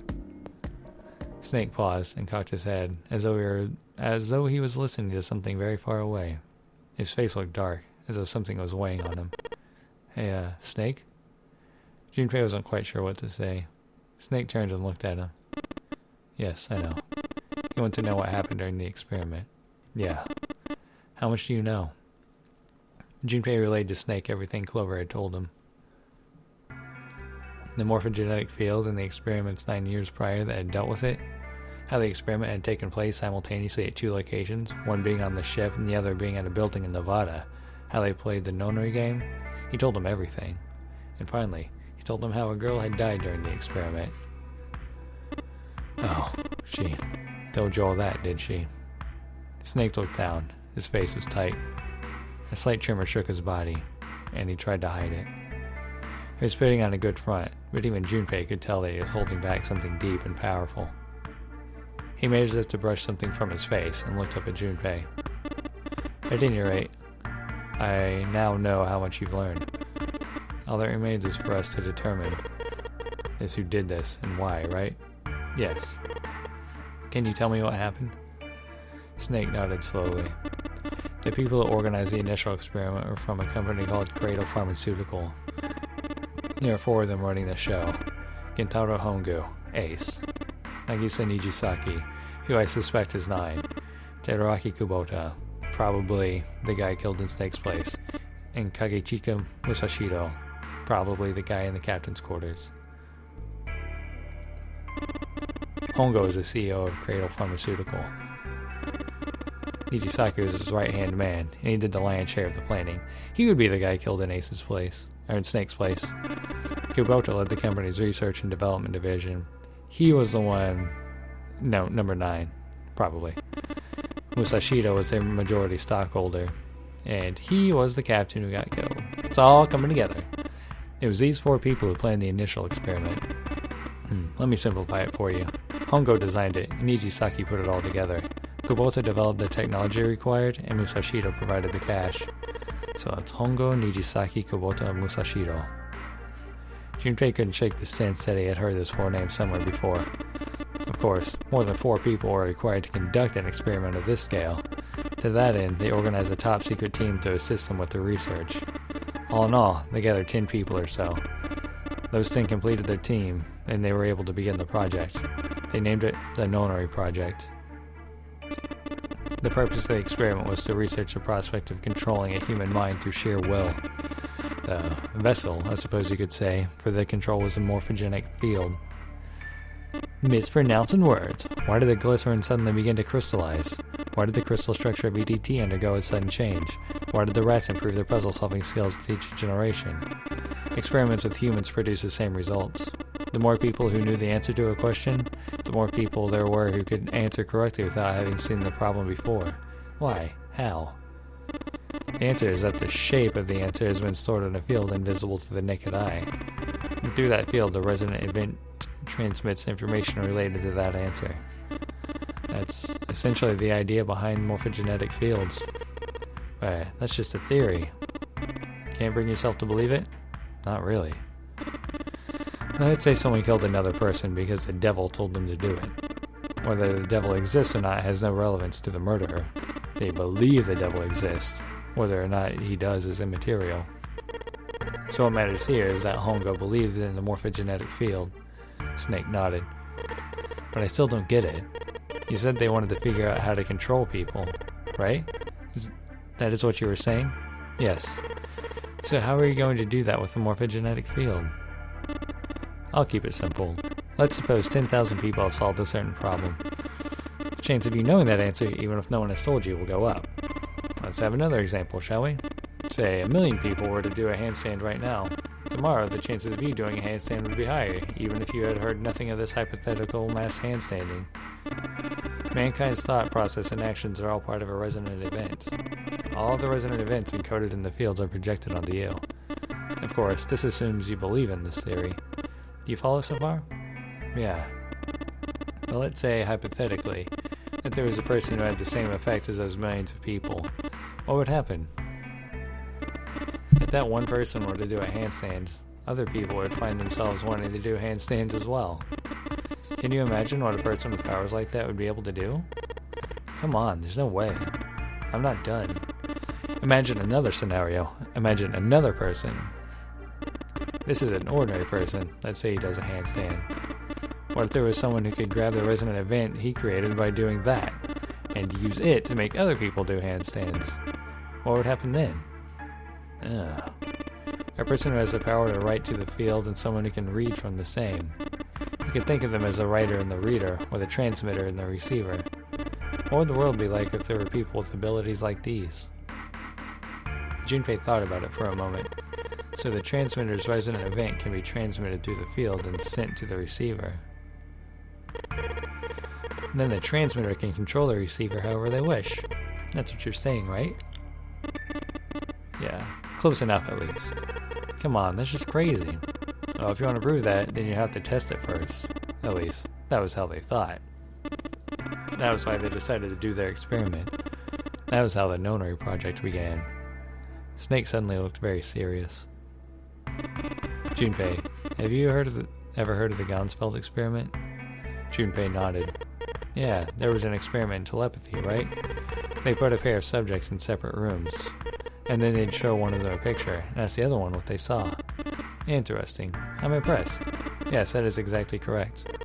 Snake paused and cocked his head, as though he was listening to something very far away. His face looked dark, as though something was weighing on him. Hey, Snake? Junpei wasn't quite sure what to say. Snake turned and looked at him. Yes, I know. You want to know what happened during the experiment? Yeah. How much do you know? Junpei relayed to Snake everything Clover had told him. The morphogenetic field and the experiments 9 years prior that had dealt with it, how the experiment had taken place simultaneously at 2 locations, one being on the ship and the other being at a building in Nevada, how they played the Nonary game. He told him everything. And finally, he told him how a girl had died during the experiment. Oh, she told you all that, did she? Snake looked down. His face was tight. A slight tremor shook his body, and he tried to hide it. He was putting on a good front, but even Junpei could tell that he was holding back something deep and powerful. He made as if to brush something from his face and looked up at Junpei. At any rate, I now know how much you've learned. All that remains is for us to determine is who did this and why, right? Yes. Can you tell me what happened? Snake nodded slowly. The people that organized the initial experiment were from a company called Cradle Pharmaceutical. There are 4 of them running the show. Gentaro Hongo, Ace. Nagisa Nijisaki, who I suspect is 9. Teraaki Kubota, probably the guy killed in Snake's place. And Kagechika Musashiro, probably the guy in the captain's quarters. Hongo is the CEO of Cradle Pharmaceutical. Nijisaki was his right-hand man, and he did the lion's share of the planning. He would be the guy killed in Ace's place, or in Snake's place. Kubota led the company's research and development division. He was the one... No, number 9, probably. Musashiro was their majority stockholder, and he was the captain who got killed. It's all coming together. It was these 4 people who planned the initial experiment. Let me simplify it for you. Hongo designed it, and Nijisaki put it all together. Kubota developed the technology required, and Musashiro provided the cash. So it's Hongo, Nijisaki, Kubota, and Musashiro. Junpei couldn't shake the sense that he had heard those 4 names somewhere before. Of course, more than 4 people were required to conduct an experiment of this scale. To that end, they organized a top-secret team to assist them with the research. All in all, they gathered 10 people or so. Those 10 completed their team, and they were able to begin the project. They named it the Nonary Project. The purpose of the experiment was to research the prospect of controlling a human mind through sheer will. The vessel, I suppose you could say, for the control was a morphogenic field. Mispronouncing words. Why did the glycerin suddenly begin to crystallize? Why did the crystal structure of EDT undergo a sudden change? Why did the rats improve their puzzle-solving skills with each generation? Experiments with humans produce the same results. The more people who knew the answer to a question, the more people there were who could answer correctly without having seen the problem before. Why? How? The answer is that the shape of the answer has been stored in a field invisible to the naked eye. And through that field, the resonant event transmits information related to that answer. That's essentially the idea behind morphogenetic fields. But that's just a theory. Can't bring yourself to believe it? Not really. Let's say someone killed another person because the devil told them to do it. Whether the devil exists or not has no relevance to the murderer. They believe the devil exists. Whether or not he does is immaterial. So what matters here is that Hongo believed in the morphogenetic field. Snake nodded. But I still don't get it. You said they wanted to figure out how to control people, right? That is what you were saying? Yes. So how are you going to do that with the morphogenetic field? I'll keep it simple. Let's suppose 10,000 people have solved a certain problem. The chance of you knowing that answer, even if no one has told you, will go up. Let's have another example, shall we? Say 1,000,000 people were to do a handstand right now. Tomorrow, the chances of you doing a handstand would be higher, even if you had heard nothing of this hypothetical mass handstanding. Mankind's thought process and actions are all part of a resonant event. All of the resonant events encoded in the fields are projected onto you. Of course, this assumes you believe in this theory. Do you follow so far? Yeah. But let's say, hypothetically, that there was a person who had the same effect as those millions of people. What would happen? If that one person were to do a handstand, other people would find themselves wanting to do handstands as well. Can you imagine what a person with powers like that would be able to do? Come on, there's no way. I'm not done. Imagine another scenario. Imagine another person. This is an ordinary person. Let's say he does a handstand. What if there was someone who could grab the resonant event he created by doing that, and use it to make other people do handstands? What would happen then? A person who has the power to write to the field and someone who can read from the same. You could think of them as a writer and the reader, or the transmitter and the receiver. What would the world be like if there were people with abilities like these? Junpei thought about it for a moment. So the transmitter's resonant event can be transmitted through the field and sent to the receiver. And then the transmitter can control the receiver however they wish. That's what you're saying, right? Yeah, close enough at least. Come on, that's just crazy. Well, if you want to prove that, then you have to test it first. At least, that was how they thought. That was why they decided to do their experiment. That was how the Nonary project began. Snake suddenly looked very serious. Junpei, have you ever heard of the Gansfeld experiment? Junpei nodded. Yeah, there was an experiment in telepathy, right? They put a pair of subjects in separate rooms, and then they'd show one of them a picture, and ask the other one what they saw. Interesting. I'm impressed. Yes, that is exactly correct.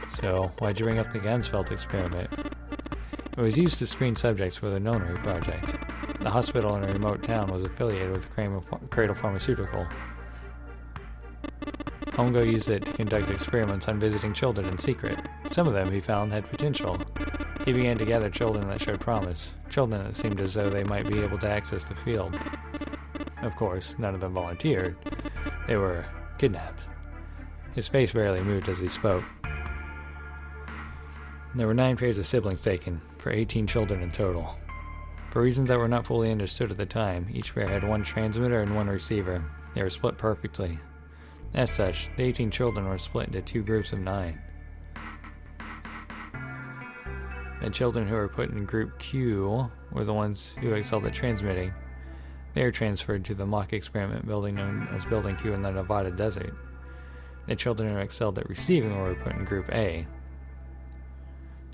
So, why'd you bring up the Gansfeld experiment? It was used to screen subjects for the Nonary project. The hospital in a remote town was affiliated with Cradle Pharmaceutical. Hongo used it to conduct experiments on visiting children in secret. Some of them, he found, had potential. He began to gather children that showed promise, children that seemed as though they might be able to access the field. Of course, none of them volunteered. They were kidnapped. His face barely moved as he spoke. There were 9 pairs of siblings taken, for 18 children in total. For reasons that were not fully understood at the time, each pair had 1 transmitter and 1 receiver. They were split perfectly. As such, the 18 children were split into 2 groups of 9. The children who were put in Group Q were the ones who excelled at transmitting. They were transferred to the mock experiment building known as Building Q in the Nevada desert. The children who excelled at receiving were put in Group A.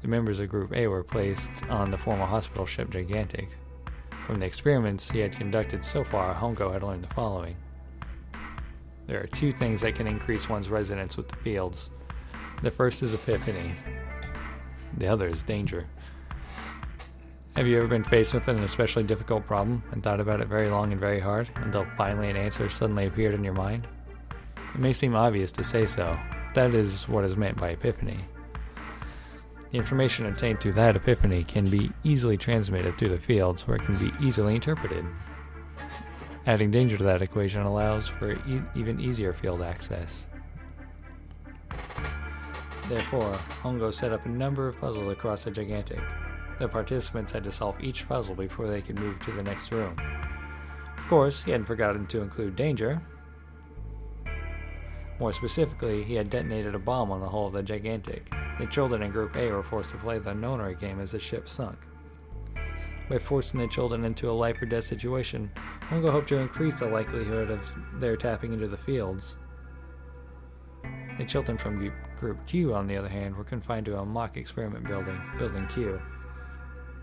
The members of Group A were placed on the former hospital ship Gigantic. From the experiments he had conducted so far, Hongo had learned the following. There are 2 things that can increase one's resonance with the fields. The first is epiphany. The other is danger. Have you ever been faced with an especially difficult problem and thought about it very long and very hard until finally an answer suddenly appeared in your mind? It may seem obvious to say so. That is what is meant by epiphany. The information obtained through that epiphany can be easily transmitted through the fields where it can be easily interpreted. Adding danger to that equation allows for even easier field access. Therefore, Hongo set up a number of puzzles across the Gigantic. The participants had to solve each puzzle before they could move to the next room. Of course, he hadn't forgotten to include danger. More specifically, he had detonated a bomb on the hull of the Gigantic. The children in Group A were forced to play the Nonary game as the ship sunk. By forcing the children into a life or death situation, Hongo hoped to increase the likelihood of their tapping into the fields. The children from Group Q, on the other hand, were confined to a mock experiment building, Building Q.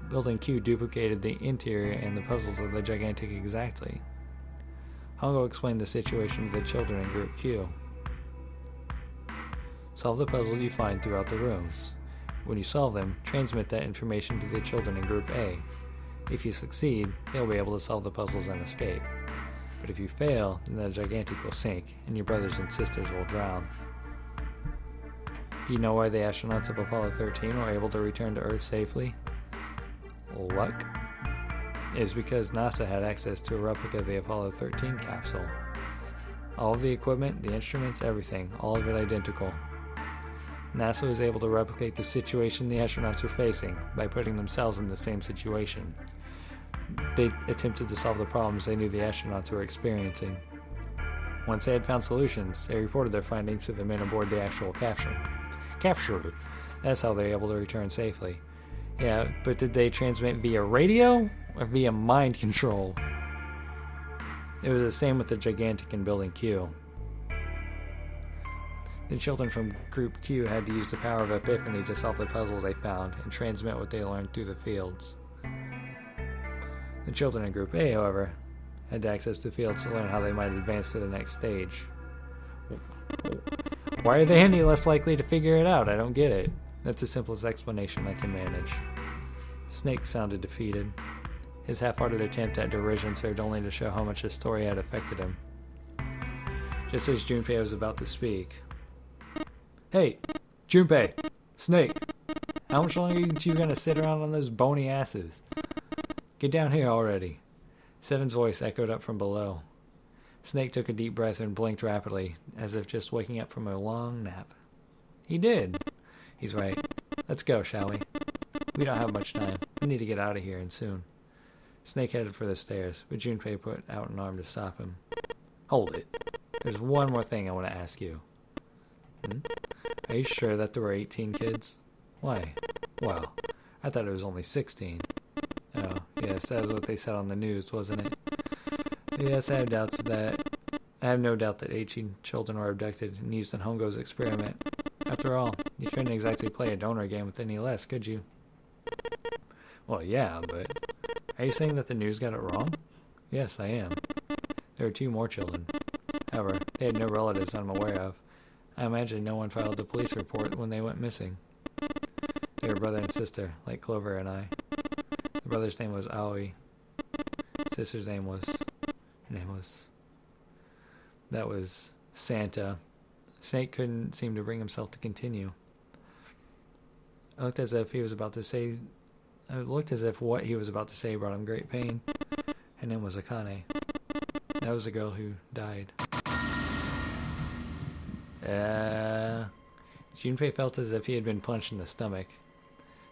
Building Q duplicated the interior and the puzzles of the Gigantic exactly. Hongo explained the situation to the children in Group Q. Solve the puzzle you find throughout the rooms. When you solve them, transmit that information to the children in Group A. If you succeed, they'll be able to solve the puzzles and escape. But if you fail, then the Gigantic will sink, and your brothers and sisters will drown. Do you know why the astronauts of Apollo 13 were able to return to Earth safely? Luck? It is because NASA had access to a replica of the Apollo 13 capsule. All of the equipment, the instruments, everything, all of it identical. NASA was able to replicate the situation the astronauts were facing by putting themselves in the same situation. They attempted to solve the problems they knew the astronauts were experiencing. Once they had found solutions, they reported their findings to the men aboard the actual capsule. That's how they were able to return safely. Yeah, but did they transmit via radio or via mind control? It was the same with the Gigantic in Building Q. The children from Group Q had to use the power of Epiphany to solve the puzzles they found and transmit what they learned through the fields. The children in Group A, however, had access to the fields to learn how they might advance to the next stage. Why are they any less likely to figure it out? I don't get it. That's the simplest explanation I can manage. Snake sounded defeated. His half-hearted attempt at derision served only to show how much the story had affected him. Just as Junpei was about to speak. Hey, Junpei! Snake! How much longer are you gonna sit around on those bony asses? Get down here already. Seven's voice echoed up from below. Snake took a deep breath and blinked rapidly, as if just waking up from a long nap. He did. He's right. Let's go, shall we? We don't have much time. We need to get out of here, and soon. Snake headed for the stairs, but Junpei put out an arm to stop him. Hold it. There's one more thing I want to ask you. Are you sure that there were 18 kids? Why? Well, I thought it was only 16. Oh, yes, that was what they said on the news, wasn't it? Yes, I have no doubt that 18 children were abducted and used in Hongo's experiment. After all, you couldn't exactly play a donor game with any less, could you? Well, yeah, but... Are you saying that the news got it wrong? Yes, I am. There were 2 more children. However, they had no relatives I'm aware of. I imagine no one filed a police report when they went missing. They were brother and sister, like Clover and I. The brother's name was Aoi. Sister's name was... That was Santa. Snake couldn't seem to bring himself to continue. It looked as if what he was about to say brought him great pain. Her name was Akane. That was the girl who died. Junpei felt as if he had been punched in the stomach.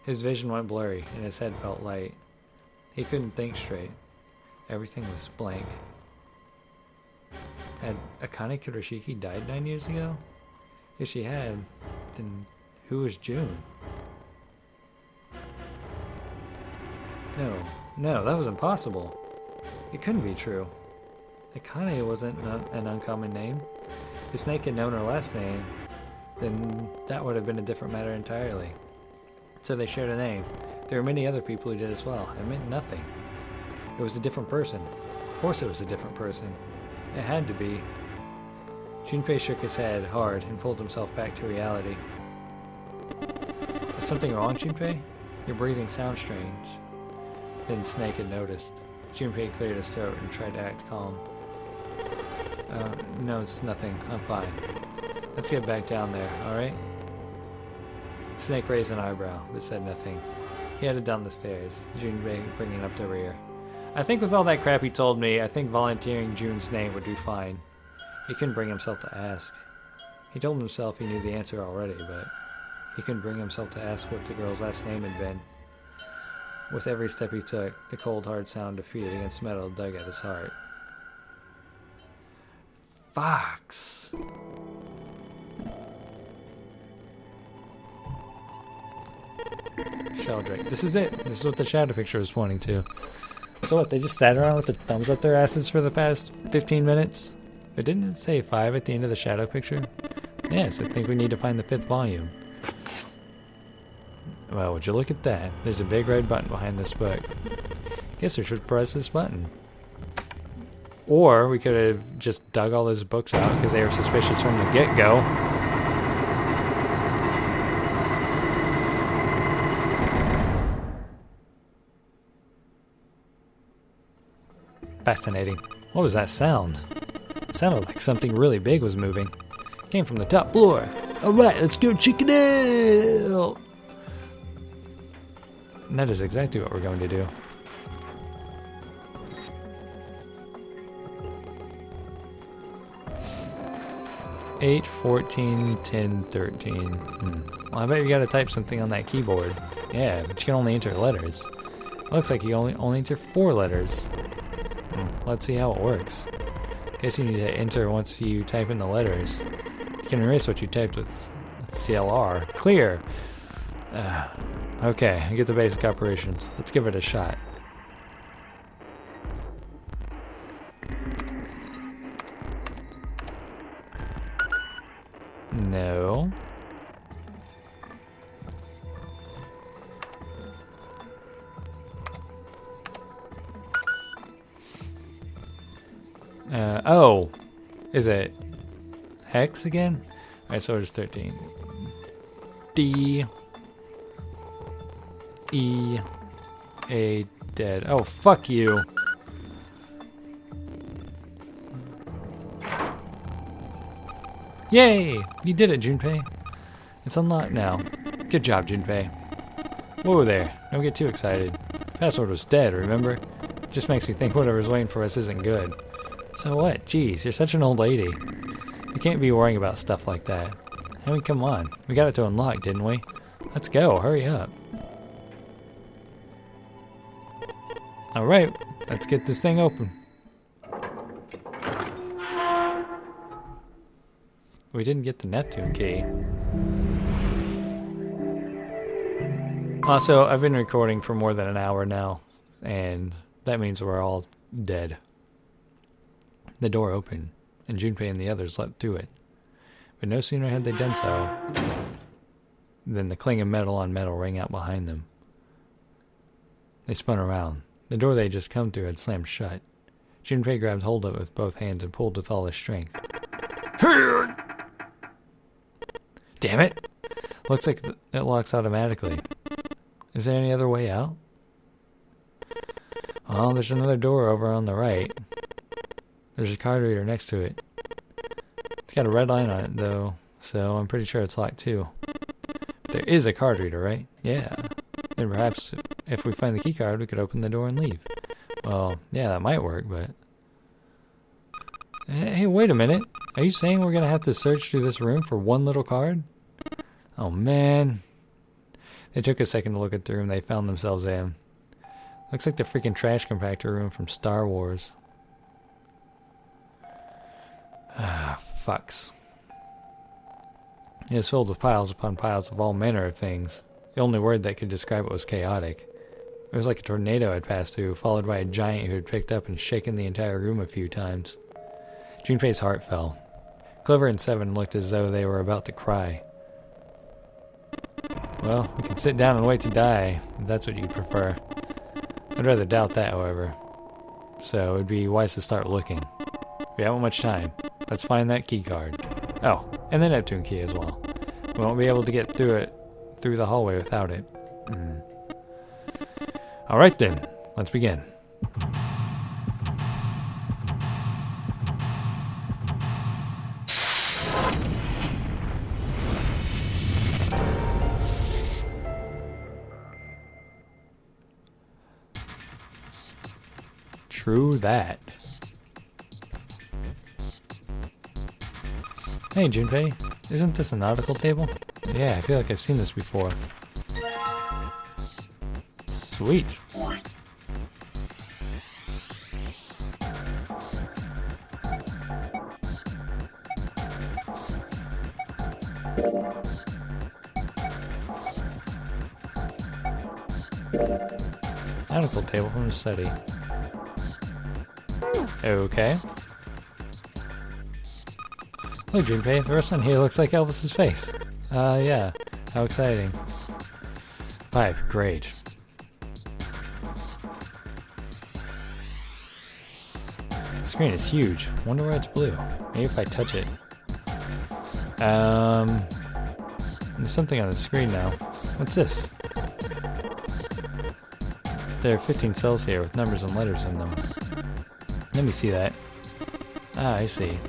His vision went blurry, and his head felt light. He couldn't think straight. Everything was blank. Had Akane Kurashiki died 9 years ago? If she had, then who was June? No, that was impossible. It couldn't be true. Akane wasn't an uncommon name. If Snake had known her last name, then that would have been a different matter entirely. So they shared a name. There were many other people who did as well. It meant nothing. It was a different person. Of course it was a different person. It had to be. Junpei shook his head hard and pulled himself back to reality. Is something wrong, Junpei? Your breathing sounds strange. Then Snake had noticed. Junpei cleared his throat and tried to act calm. No, it's nothing. I'm fine. Let's get back down there, alright? Snake raised an eyebrow, but said nothing. He headed down the stairs, Junpei bringing up the rear. I think with all that crap he told me, I think volunteering June's name would do fine. He couldn't bring himself to ask. He told himself he knew the answer already, but he couldn't bring himself to ask what the girl's last name had been. With every step he took, the cold, hard sound of feet against metal dug at his heart. Fox! Sheldrake. This is it. This is what the shadow picture was pointing to. So what, they just sat around with their thumbs up their asses for the past 15 minutes? But didn't it say 5 at the end of the shadow picture? Yes, I think we need to find the 5th volume. Well, would you look at that? There's a big red button behind this book. Guess we should press this button. Or we could have just dug all those books out because they were suspicious from the get-go. Fascinating. What was that sound? It sounded like something really big was moving. It came from the top floor. Alright, let's go check it out! And that is exactly what we're going to do. 8, 14, 10, 13. Well, I bet you gotta type something on that keyboard. Yeah, but you can only enter letters. Looks like you only enter 4 letters. Let's see how it works. Guess you need to enter once you type in the letters. You can erase what you typed with CLR. Clear! Okay, I get the basic operations. Let's give it a shot. No. Oh. Is it hex again? Alright, so it's 13. D. E. A. Dead. Oh, fuck you. Yay! You did it, Junpei. It's unlocked now. Good job, Junpei. Whoa there. Don't get too excited. Password was dead, remember? Just makes me think whatever's waiting for us isn't good. So what? Jeez, you're such an old lady. You can't be worrying about stuff like that. I mean, come on. We got it to unlock, didn't we? Let's go. Hurry up. Alright, let's get this thing open. We didn't get the Neptune key. Also, I've been recording for more than an hour now, and that means we're all dead. The door opened, and Junpei and the others leapt through it. But no sooner had they done so than the cling of metal on metal rang out behind them. They spun around. The door they had just come through had slammed shut. Junpei grabbed hold of it with both hands and pulled with all his strength. Damn it! Looks like it locks automatically. Is there any other way out? Oh, there's another door over on the right. There's a card reader next to it. It's got a red line on it, though, so I'm pretty sure it's locked, too. There is a card reader, right? Yeah. Then perhaps if we find the key card, we could open the door and leave. Well, yeah, that might work, but... Hey, wait a minute. Are you saying we're going to have to search through this room for one little card? Oh, man. They took a second to look at the room they found themselves in. Looks like the freaking trash compactor room from Star Wars. Ah, fucks. It was filled with piles upon piles of all manner of things. The only word that could describe it was chaotic. It was like a tornado had passed through, followed by a giant who had picked up and shaken the entire room a few times. Junpei's heart fell. Clover and Seven looked as though they were about to cry. Well, we can sit down and wait to die, if that's what you prefer. I'd rather doubt that, however. So it'd be wise to start looking. We haven't much time. Let's find that key card. Oh, and the Neptune key as well. We won't be able to get through the hallway without it. Alright then, let's begin. True that. Hey, Junpei, isn't this a nautical table? Yeah, I feel like I've seen this before. Sweet. Nautical table from the study. Okay. Look, Junpei, the rest on here looks like Elvis's face. Yeah. How exciting. Pipe, great. The screen is huge. Wonder why it's blue. Maybe if I touch it. There's something on the screen now. What's this? There are 15 cells here with numbers and letters in them. Let me see that. Ah, I see.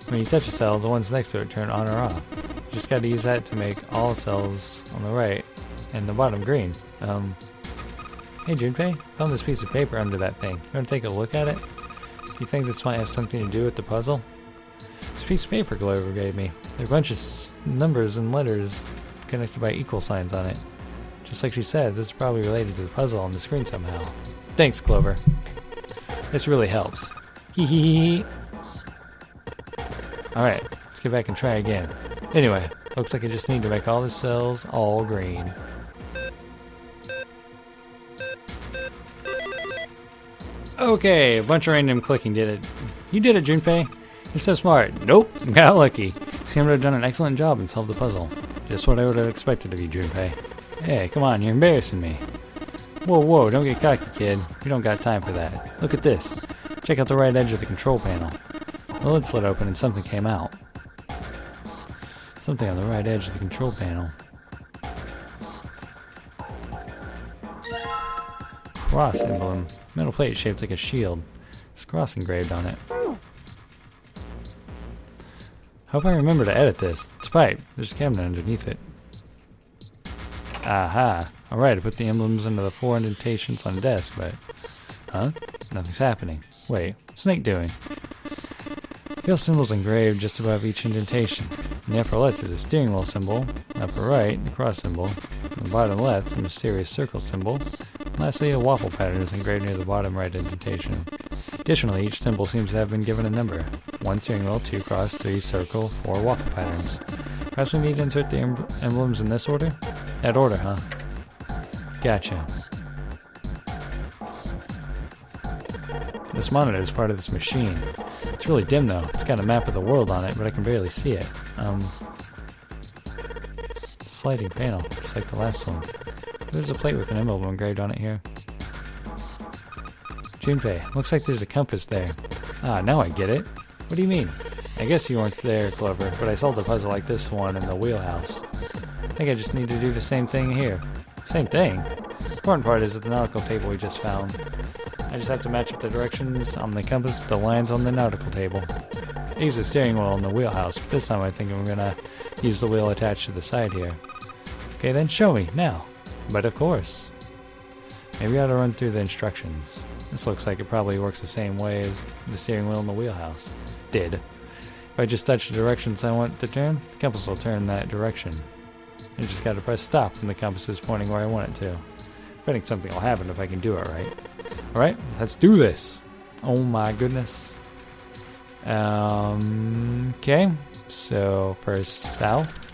When you touch a cell, the ones next to it turn on or off. You just gotta use that to make all cells on the right and the bottom green. Hey Junpei, found this piece of paper under that thing. You wanna take a look at it? You think this might have something to do with the puzzle? This piece of paper Clover gave me. There are a bunch of numbers and letters connected by equal signs on it. Just like she said, this is probably related to the puzzle on the screen somehow. Thanks, Clover. This really helps. Hee hee hee. Alright, let's get back and try again. Anyway, looks like I just need to make all the cells all green. Okay, a bunch of random clicking did it. You did it, Junpei. You're so smart. Nope, got lucky. seem to have done an excellent job and solved the puzzle. Just what I would have expected of you, Junpei. Hey, come on, you're embarrassing me. Whoa, don't get cocky, kid. We don't got time for that. Look at this. Check out the right edge of the control panel. The lid slid open and something came out. Something on the right edge of the control panel. Cross emblem. Metal plate shaped like a shield. There's a cross engraved on it. Hope I remember to edit this. It's a pipe. There's a cabinet underneath it. Aha. Alright, I put the emblems into the 4 indentations on the desk, but... Huh? Nothing's happening. Wait, what's Snake doing? Feel symbols engraved just above each indentation. In the upper left is a steering wheel symbol. In the upper right, the cross symbol. In the bottom left, a mysterious circle symbol. And lastly, a waffle pattern is engraved near the bottom right indentation. Additionally, each symbol seems to have been given a number. 1 steering wheel, 2 cross, 3 circle, 4 waffle patterns. Perhaps we need to insert the emblems in this order? That order, huh? Gotcha. This monitor is part of this machine. It's really dim though. It's got a map of the world on it, but I can barely see it. Sliding panel, just like the last one. There's a plate with an emblem engraved on it here. Junpei, looks like there's a compass there. Ah, now I get it. What do you mean? I guess you weren't there, Clover, but I solved a puzzle like this one in the wheelhouse. I think I just need to do the same thing here. Same thing? The important part is that the nautical table we just found. I just have to match up the directions on the compass with the lines on the nautical table. I used the steering wheel in the wheelhouse, but this time I think I'm gonna use the wheel attached to the side here. Okay, then show me, now. But of course. Maybe I ought to run through the instructions. This looks like it probably works the same way as the steering wheel in the wheelhouse did. If I just touch the directions I want to turn, the compass will turn that direction. I just gotta press stop when the compass is pointing where I want it to. I think something will happen if I can do it right. Alright, let's do this. Oh my goodness. Okay, so first south.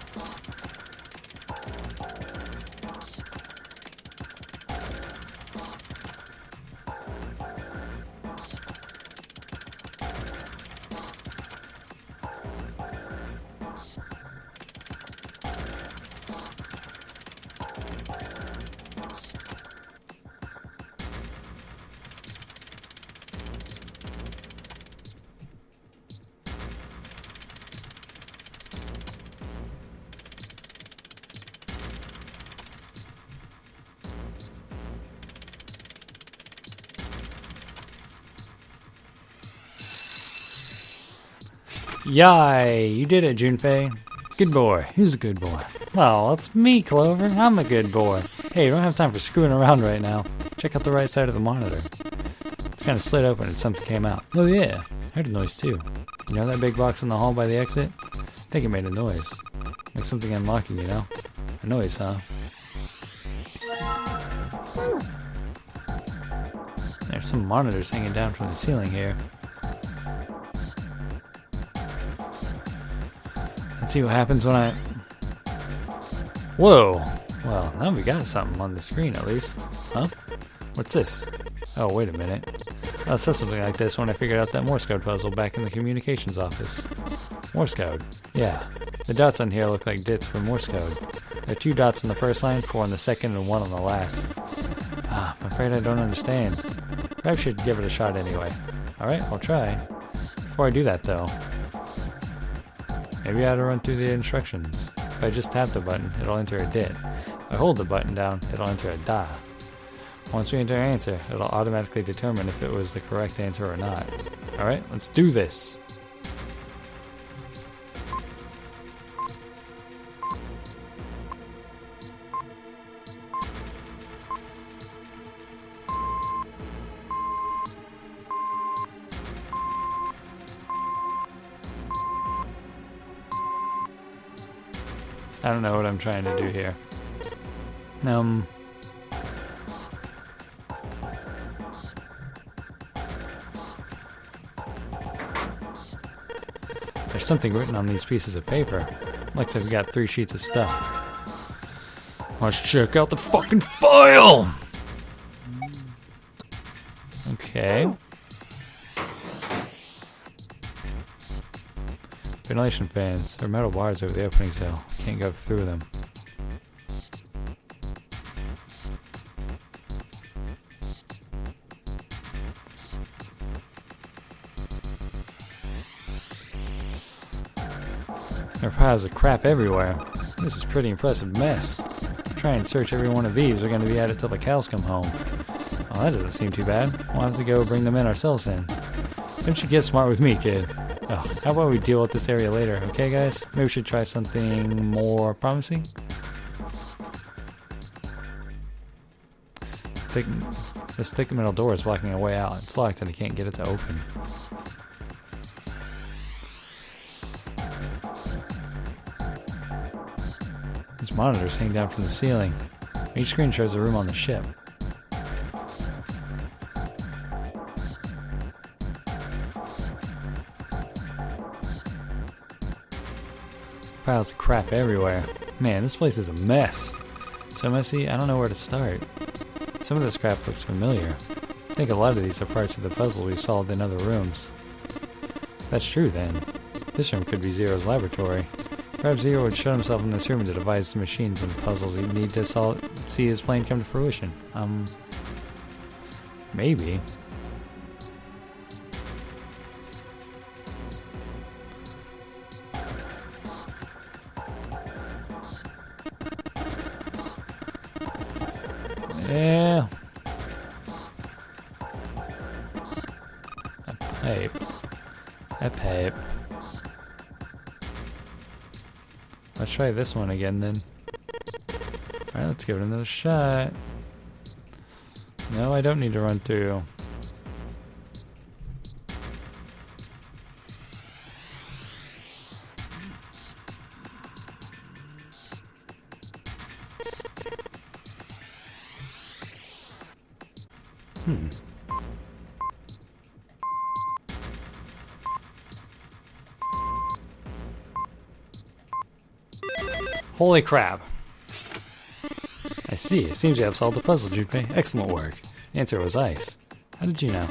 Yay! You did it, Junpei. Good boy. Who's a good boy? Well, it's me, Clover. I'm a good boy. Hey, you don't have time for screwing around right now. Check out the right side of the monitor. It's kind of slid open and something came out. Oh yeah, I heard a noise too. You know that big box in the hall by the exit? I think it made a noise. Like something unlocking, you know? A noise, huh? There's some monitors hanging down from the ceiling here. Let's see what happens when I... Whoa! Well, now we got something on the screen at least. Huh? What's this? Oh, wait a minute. I saw something like this when I figured out that Morse code puzzle back in the communications office. Morse code. Yeah. The dots on here look like dits for Morse code. There are 2 dots on the first line, 4 on the second, and 1 on the last. Ah, I'm afraid I don't understand. Perhaps I should give it a shot anyway. Alright, I'll try. Before I do that though, maybe I ought to run through the instructions. If I just tap the button, it'll enter a dit. If I hold the button down, it'll enter a da. Once we enter our answer, it'll automatically determine if it was the correct answer or not. Alright, let's do this! I don't know what I'm trying to do here. There's something written on these pieces of paper. Looks like we got 3 sheets of stuff. Let's check out the fucking file! Okay. Ventilation fans. There are metal bars over the opening cell. Can't go through them. There are piles of crap everywhere. This is a pretty impressive mess. Try and search every one of these. We're going to be at it till the cows come home. Well, that doesn't seem too bad. We'll have to go bring them in ourselves then. Don't you get smart with me, kid. Oh, how about we deal with this area later, okay guys? Maybe we should try something more promising? This thick metal door is blocking a way out. It's locked and I can't get it to open. These monitors hang down from the ceiling. Each screen shows a room on the ship. Piles of crap everywhere. Man, this place is a mess. So messy, I don't know where to start. Some of this crap looks familiar. I think a lot of these are parts of the puzzle we solved in other rooms. That's true then. This room could be Zero's laboratory. Perhaps Zero would shut himself in this room to devise the machines and puzzles he'd need to see his plan come to fruition. Maybe. Yeah. A pipe. Let's try this one again then. Alright, let's give it another shot. No, I don't need to run through. Holy crap. I see. It seems you have solved the puzzle, Junpei. Excellent work. The answer was ice. How did you know?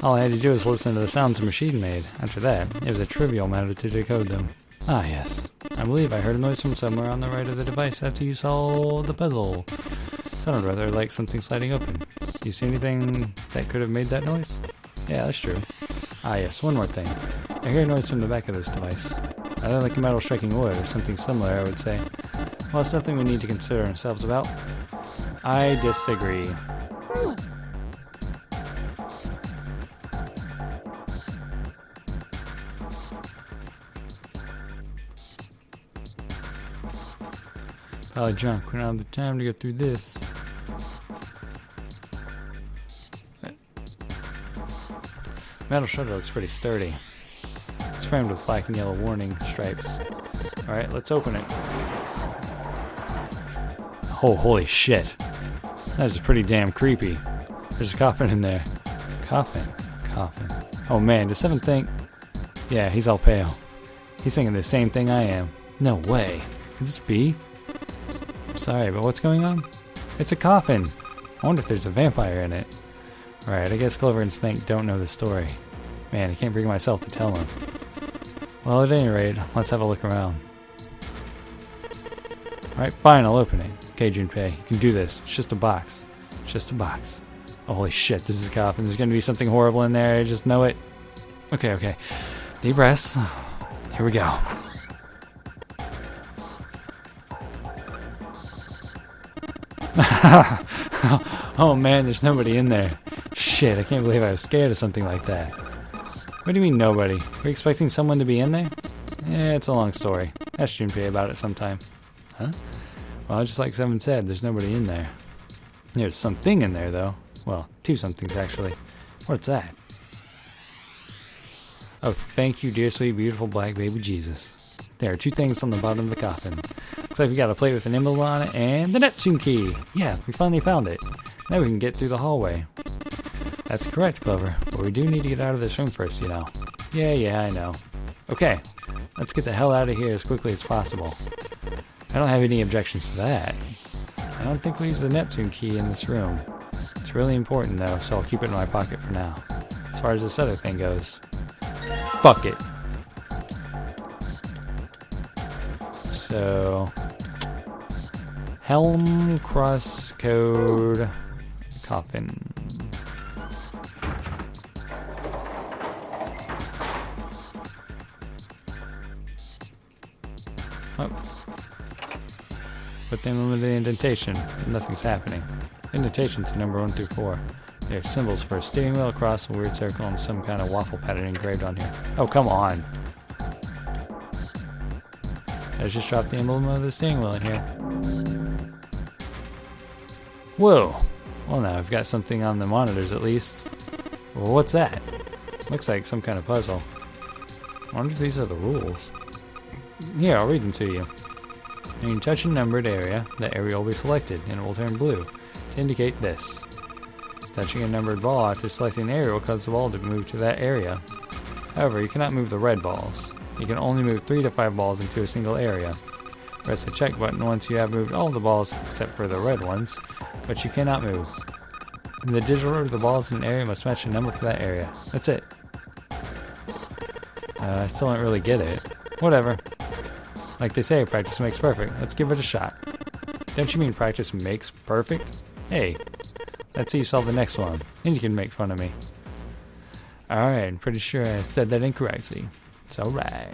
All I had to do was listen to the sounds the machine made. After that, it was a trivial matter to decode them. Ah, yes. I believe I heard a noise from somewhere on the right of the device after you solved the puzzle. It sounded rather like something sliding open. You see anything that could have made that noise? Yeah, that's true. Ah, yes. One more thing. I hear a noise from the back of this device. Rather like a metal striking wood or something similar, I would say. Well, it's something we need to consider ourselves about. I disagree. Probably drunk. We don't have the time to go through this. Metal shutter looks pretty sturdy. It's framed with black and yellow warning stripes. Alright, let's open it. Oh, holy shit. That is pretty damn creepy. There's a coffin in there. Coffin. Oh man, does Seven think... Yeah, he's all pale. He's thinking the same thing I am. No way. Could this be? I'm sorry, but what's going on? It's a coffin. I wonder if there's a vampire in it. Alright, I guess Clover and Snake don't know the story. Man, I can't bring myself to tell them. Well, at any rate, let's have a look around. Alright, fine, I'll open it. Okay, Junpei, you can do this. It's just a box. It's just a box. Oh, holy shit, this is a coffin. There's gonna be something horrible in there, I just know it. Okay. Deep breaths. Here we go. Oh man, there's nobody in there. Shit, I can't believe I was scared of something like that. What do you mean nobody? Were you expecting someone to be in there? It's a long story. Ask Junpei about it sometime. Huh? Well, just like Seven said, there's nobody in there. There's something in there, though. Well, two somethings, actually. What's that? Oh, thank you, dear, sweet, beautiful black baby Jesus. There are two things on the bottom of the coffin. Looks like we got a plate with an emblem on it and the Neptune key. Yeah, we finally found it. Now we can get through the hallway. That's correct, Clover, but we do need to get out of this room first, you know. Yeah, I know. Okay, let's get the hell out of here as quickly as possible. I don't have any objections to that. I don't think we use the Neptune key in this room. It's really important, though, so I'll keep it in my pocket for now. As far as this other thing goes, fuck it. So helm, cross code, coffin. Oh. Put the emblem in the indentation. Nothing's happening. Indentations are number 1 through 4. They are symbols for a steering wheel, a cross, a weird circle, and some kind of waffle pattern engraved on here. Oh, come on. I just dropped the emblem of the steering wheel in here. Whoa. Well, now I've got something on the monitors at least. Well, what's that? Looks like some kind of puzzle. I wonder if these are the rules. Here, I'll read them to you. When you touch a numbered area, that area will be selected, and it will turn blue to indicate this. Touching a numbered ball after selecting an area will cause the ball to move to that area. However, you cannot move the red balls. You can only move 3 to 5 balls into a single area. Press the check button once you have moved all the balls except for the red ones, but you cannot move. In the digital order, the balls in an area must match a number for that area. That's it. I still don't really get it. Whatever. Like they say, practice makes perfect. Let's give it a shot. Don't you mean practice makes perfect? Hey, let's see you solve the next one. Then you can make fun of me. Alright, I'm pretty sure I said that incorrectly. It's alright.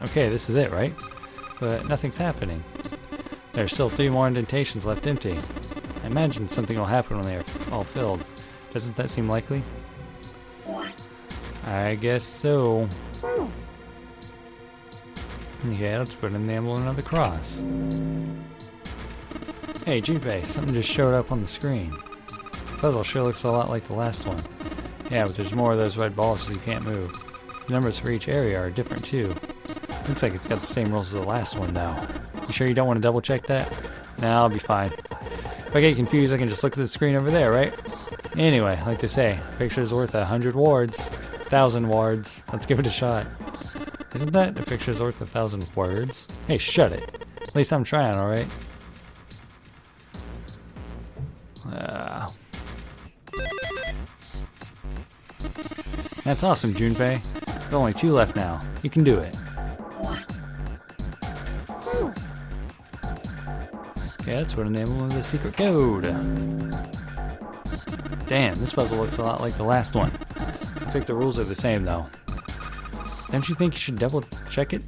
Okay, this is it, right? But nothing's happening. There are still 3 more indentations left empty. I imagine something will happen when they are all filled. Doesn't that seem likely? I guess so. Okay, let's put in the emblem of the cross. Hey, Junpei, something just showed up on the screen. The puzzle sure looks a lot like the last one. Yeah, but there's more of those red balls so you can't move. The numbers for each area are different too. Looks like it's got the same rules as the last one though. You sure you don't want to double check that? Nah, I'll be fine. If I get confused, I can just look at the screen over there, right? Anyway, like they say, a picture's worth 100 words. 1,000 words. Let's give it a shot. Isn't that a picture's worth 1,000 words? Hey, shut it. At least I'm trying, alright? That's awesome, Junpei. There's only 2 left now. You can do it. Okay, that's what an emblem of the secret code. Damn, this puzzle looks a lot like the last one. Looks like the rules are the same, though. Don't you think you should double check it?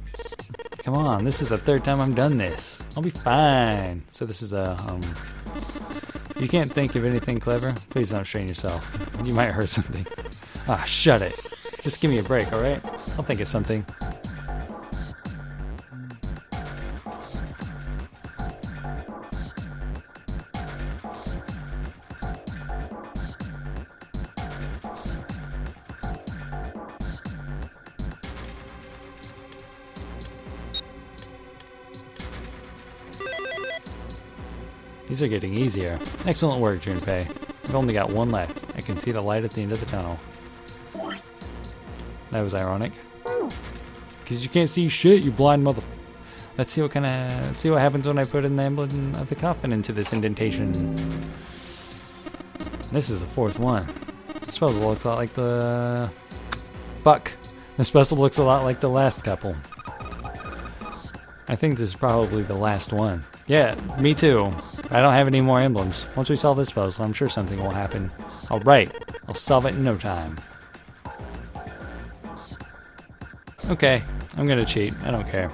Come on, this is the 3rd time I've done this. I'll be fine. So this is a, You can't think of anything clever? Please don't strain yourself. You might hurt something. Ah, shut it. Just give me a break, alright? I'll think of something. These are getting easier. Excellent work, Junpei. I've only got 1 left. I can see the light at the end of the tunnel. That was ironic. Because you can't see shit, you blind mother... Let's see what happens when I put in the emblem of the coffin into this indentation. This is the 4th one. This puzzle looks a lot like the... Fuck. This puzzle looks a lot like the last couple. I think this is probably the last one. Yeah, me too. I don't have any more emblems. Once we solve this puzzle, I'm sure something will happen. Alright, I'll solve it in no time. Okay, I'm gonna cheat. I don't care.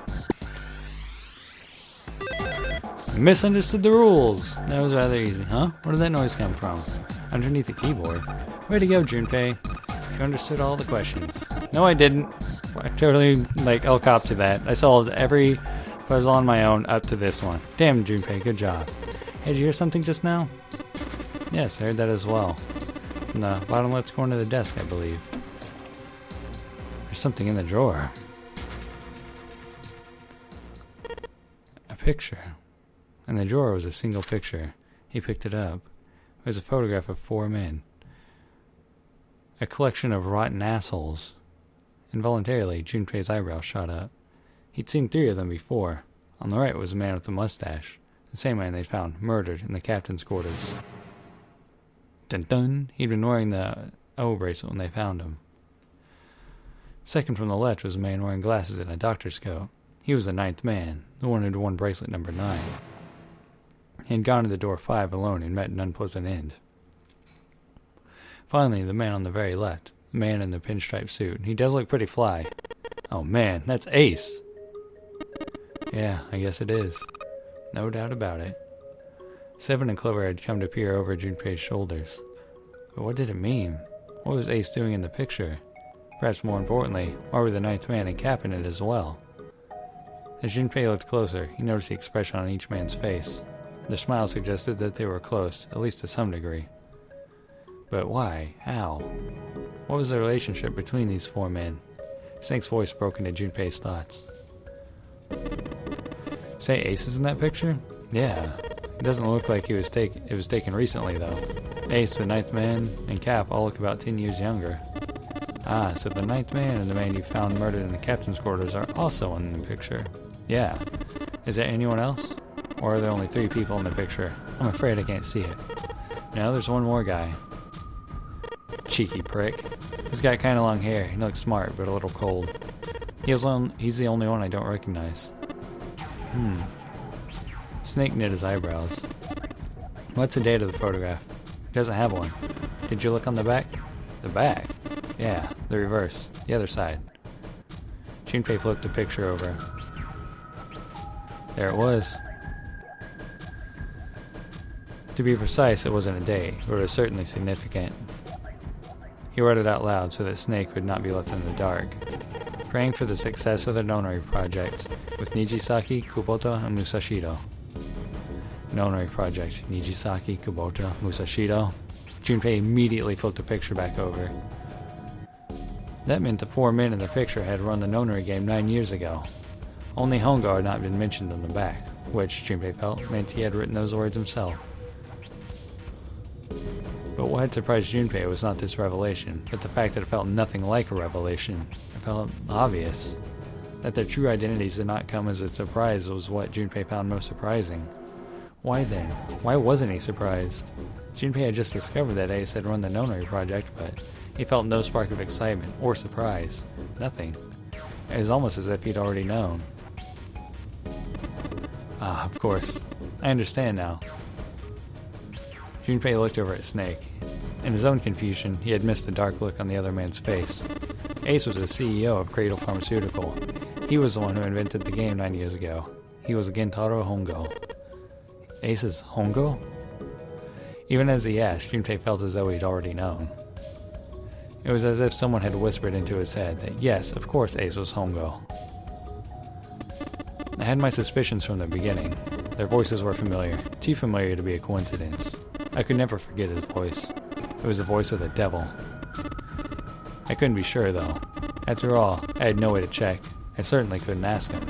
I misunderstood the rules. That was rather easy, huh? Where did that noise come from? Underneath the keyboard. Way to go, Junpei. You understood all the questions. No, I didn't. I totally, I'll cop to that. I solved every puzzle on my own up to this one. Damn, Junpei, good job. Hey, did you hear something just now? Yes, I heard that as well. From the bottom left corner of the desk, I believe. There's something in the drawer. A picture. In the drawer was a single picture. He picked it up. It was a photograph of 4 men. A collection of rotten assholes. Involuntarily, Junpei's eyebrows shot up. He'd seen 3 of them before. On the right was a man with a mustache. The same man they'd found murdered in the captain's quarters. Dun dun! He'd been wearing the O bracelet when they found him. Second from the left was a man wearing glasses and a doctor's coat. He was the ninth man, the one who'd worn bracelet number 9. He had gone to the door 5 alone and met an unpleasant end. Finally, the man on the very left, the man in the pinstripe suit. He does look pretty fly. Oh man, that's Ace! Yeah, I guess it is. No doubt about it. Seven and Clover had come to peer over Junpei's shoulders. But what did it mean? What was Ace doing in the picture? Perhaps more importantly, why were the ninth man and Cap in it as well? As Junpei looked closer, he noticed the expression on each man's face. Their smile suggested that they were close, at least to some degree. But why? How? What was the relationship between these 4 men? Snake's voice broke into Junpei's thoughts. Say Ace is in that picture? Yeah. It doesn't look like it was taken recently, though. Ace, the ninth man, and Cap all look about 10 years younger. Ah, so the ninth man and the man you found murdered in the captain's quarters are also in the picture. Yeah. Is there anyone else? Or are there only 3 people in the picture? I'm afraid I can't see it. No, there's one more guy. Cheeky prick. He's got kind of long hair. He looks smart, but a little cold. He's the only one I don't recognize. Snake knit his eyebrows. What's the date of the photograph? He doesn't have one. Did you look on the back? The back? Yeah, the reverse. The other side. Junpei flipped the picture over. There it was. To be precise, it wasn't a date, but it was certainly significant. He read it out loud so that Snake would not be left in the dark. Praying for the success of the Nonori project with Nijisaki, Kubota, and Musashido. Nonori project, Nijisaki, Kubota, Musashido. Junpei immediately flipped the picture back over. That meant the 4 men in the picture had run the Nonori game 9 years ago. Only Hongo had not been mentioned on the back, which, Junpei felt, meant he had written those words himself. But what had surprised Junpei was not this revelation, but the fact that it felt nothing like a revelation. It felt obvious. That their true identities did not come as a surprise was what Junpei found most surprising. Why then? Why wasn't he surprised? Junpei had just discovered that Ace had run the Nonori project, but he felt no spark of excitement or surprise. Nothing. It was almost as if he'd already known. Ah, of course. I understand now. Junpei looked over at Snake. In his own confusion, he had missed the dark look on the other man's face. Ace was the CEO of Cradle Pharmaceutical. He was the one who invented the game 9 years ago. He was Gentaro Hongo. Ace's Hongo? Even as he asked, Junpei felt as though he'd already known. It was as if someone had whispered into his head that yes, of course Ace was Hongo. I had my suspicions from the beginning. Their voices were familiar, too familiar to be a coincidence. I could never forget his voice. It was the voice of the devil. I couldn't be sure, though. After all, I had no way to check. I certainly couldn't ask him.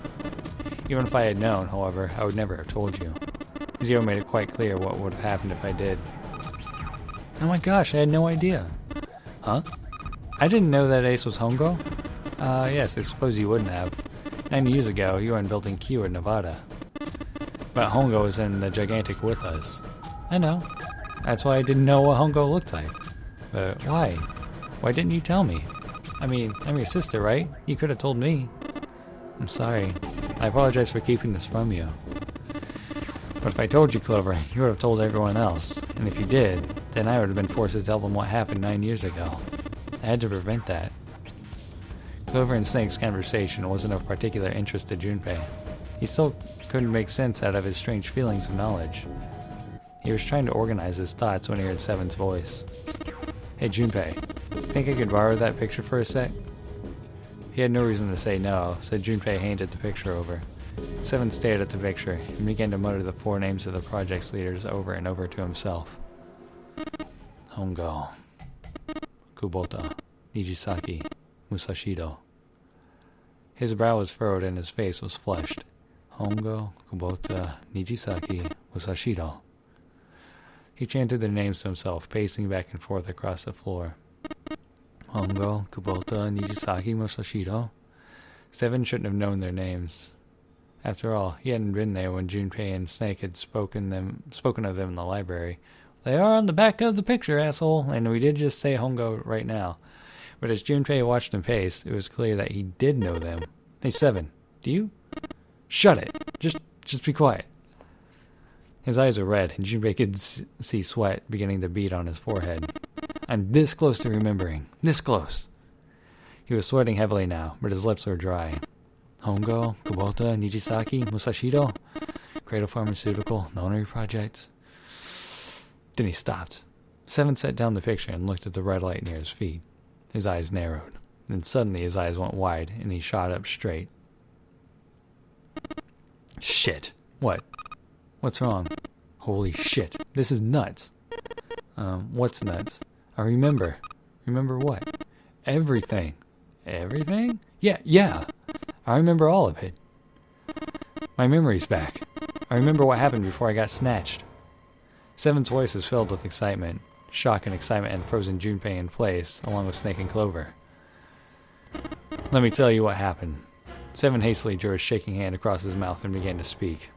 Even if I had known, however, I would never have told you. Zero made it quite clear what would have happened if I did. Oh my gosh, I had no idea. Huh? I didn't know that Ace was Hongo? Yes, I suppose you wouldn't have. 9 years ago, you were in Building Q in Nevada. But Hongo is in the Gigantic with us. I know. That's why I didn't know what Hongo looked like. But why? Why didn't you tell me? I mean, I'm your sister, right? You could have told me. I'm sorry. I apologize for keeping this from you. But if I told you, Clover, you would have told everyone else. And if you did, then I would have been forced to tell them what happened 9 years ago. I had to prevent that. Clover and Snake's conversation wasn't of particular interest to Junpei. He still couldn't make sense out of his strange feelings of knowledge. He was trying to organize his thoughts when he heard Seven's voice. Hey Junpei, think I could borrow that picture for a sec? He had no reason to say no, so Junpei handed the picture over. Seven stared at the picture and began to mutter the 4 names of the project's leaders over and over to himself. Hongo, Kubota, Nijisaki, Musashido. His brow was furrowed and his face was flushed. Hongo, Kubota, Nijisaki, Musashido. He chanted their names to himself, pacing back and forth across the floor. Hongo, Kubota, Nijisaki, Musashido. Seven shouldn't have known their names. After all, he hadn't been there when Junpei and Snake had spoken of them in the library. They are on the back of the picture, asshole, and we did just say Hongo right now. But as Junpei watched him pace, it was clear that he did know them. Hey, Seven, do you? Shut it. Just be quiet. His eyes were red, and Junpei could see sweat beginning to bead on his forehead. I'm this close to remembering. This close. He was sweating heavily now, but his lips were dry. Hongo, Kubota, Nijisaki, Musashido, Cradle Pharmaceutical, Nonary Projects. Then he stopped. Seven set down the picture and looked at the red light near his feet. His eyes narrowed. Then suddenly his eyes went wide, and he shot up straight. Shit. What? What's wrong? Holy shit. This is nuts. What's nuts? I remember. Remember what? Everything. Everything? Yeah. I remember all of it. My memory's back. I remember what happened before I got snatched. Seven's voice was filled with excitement. Shock and excitement had frozen Junpei in place, along with Snake and Clover. Let me tell you what happened. Seven hastily drew a shaking hand across his mouth and began to speak.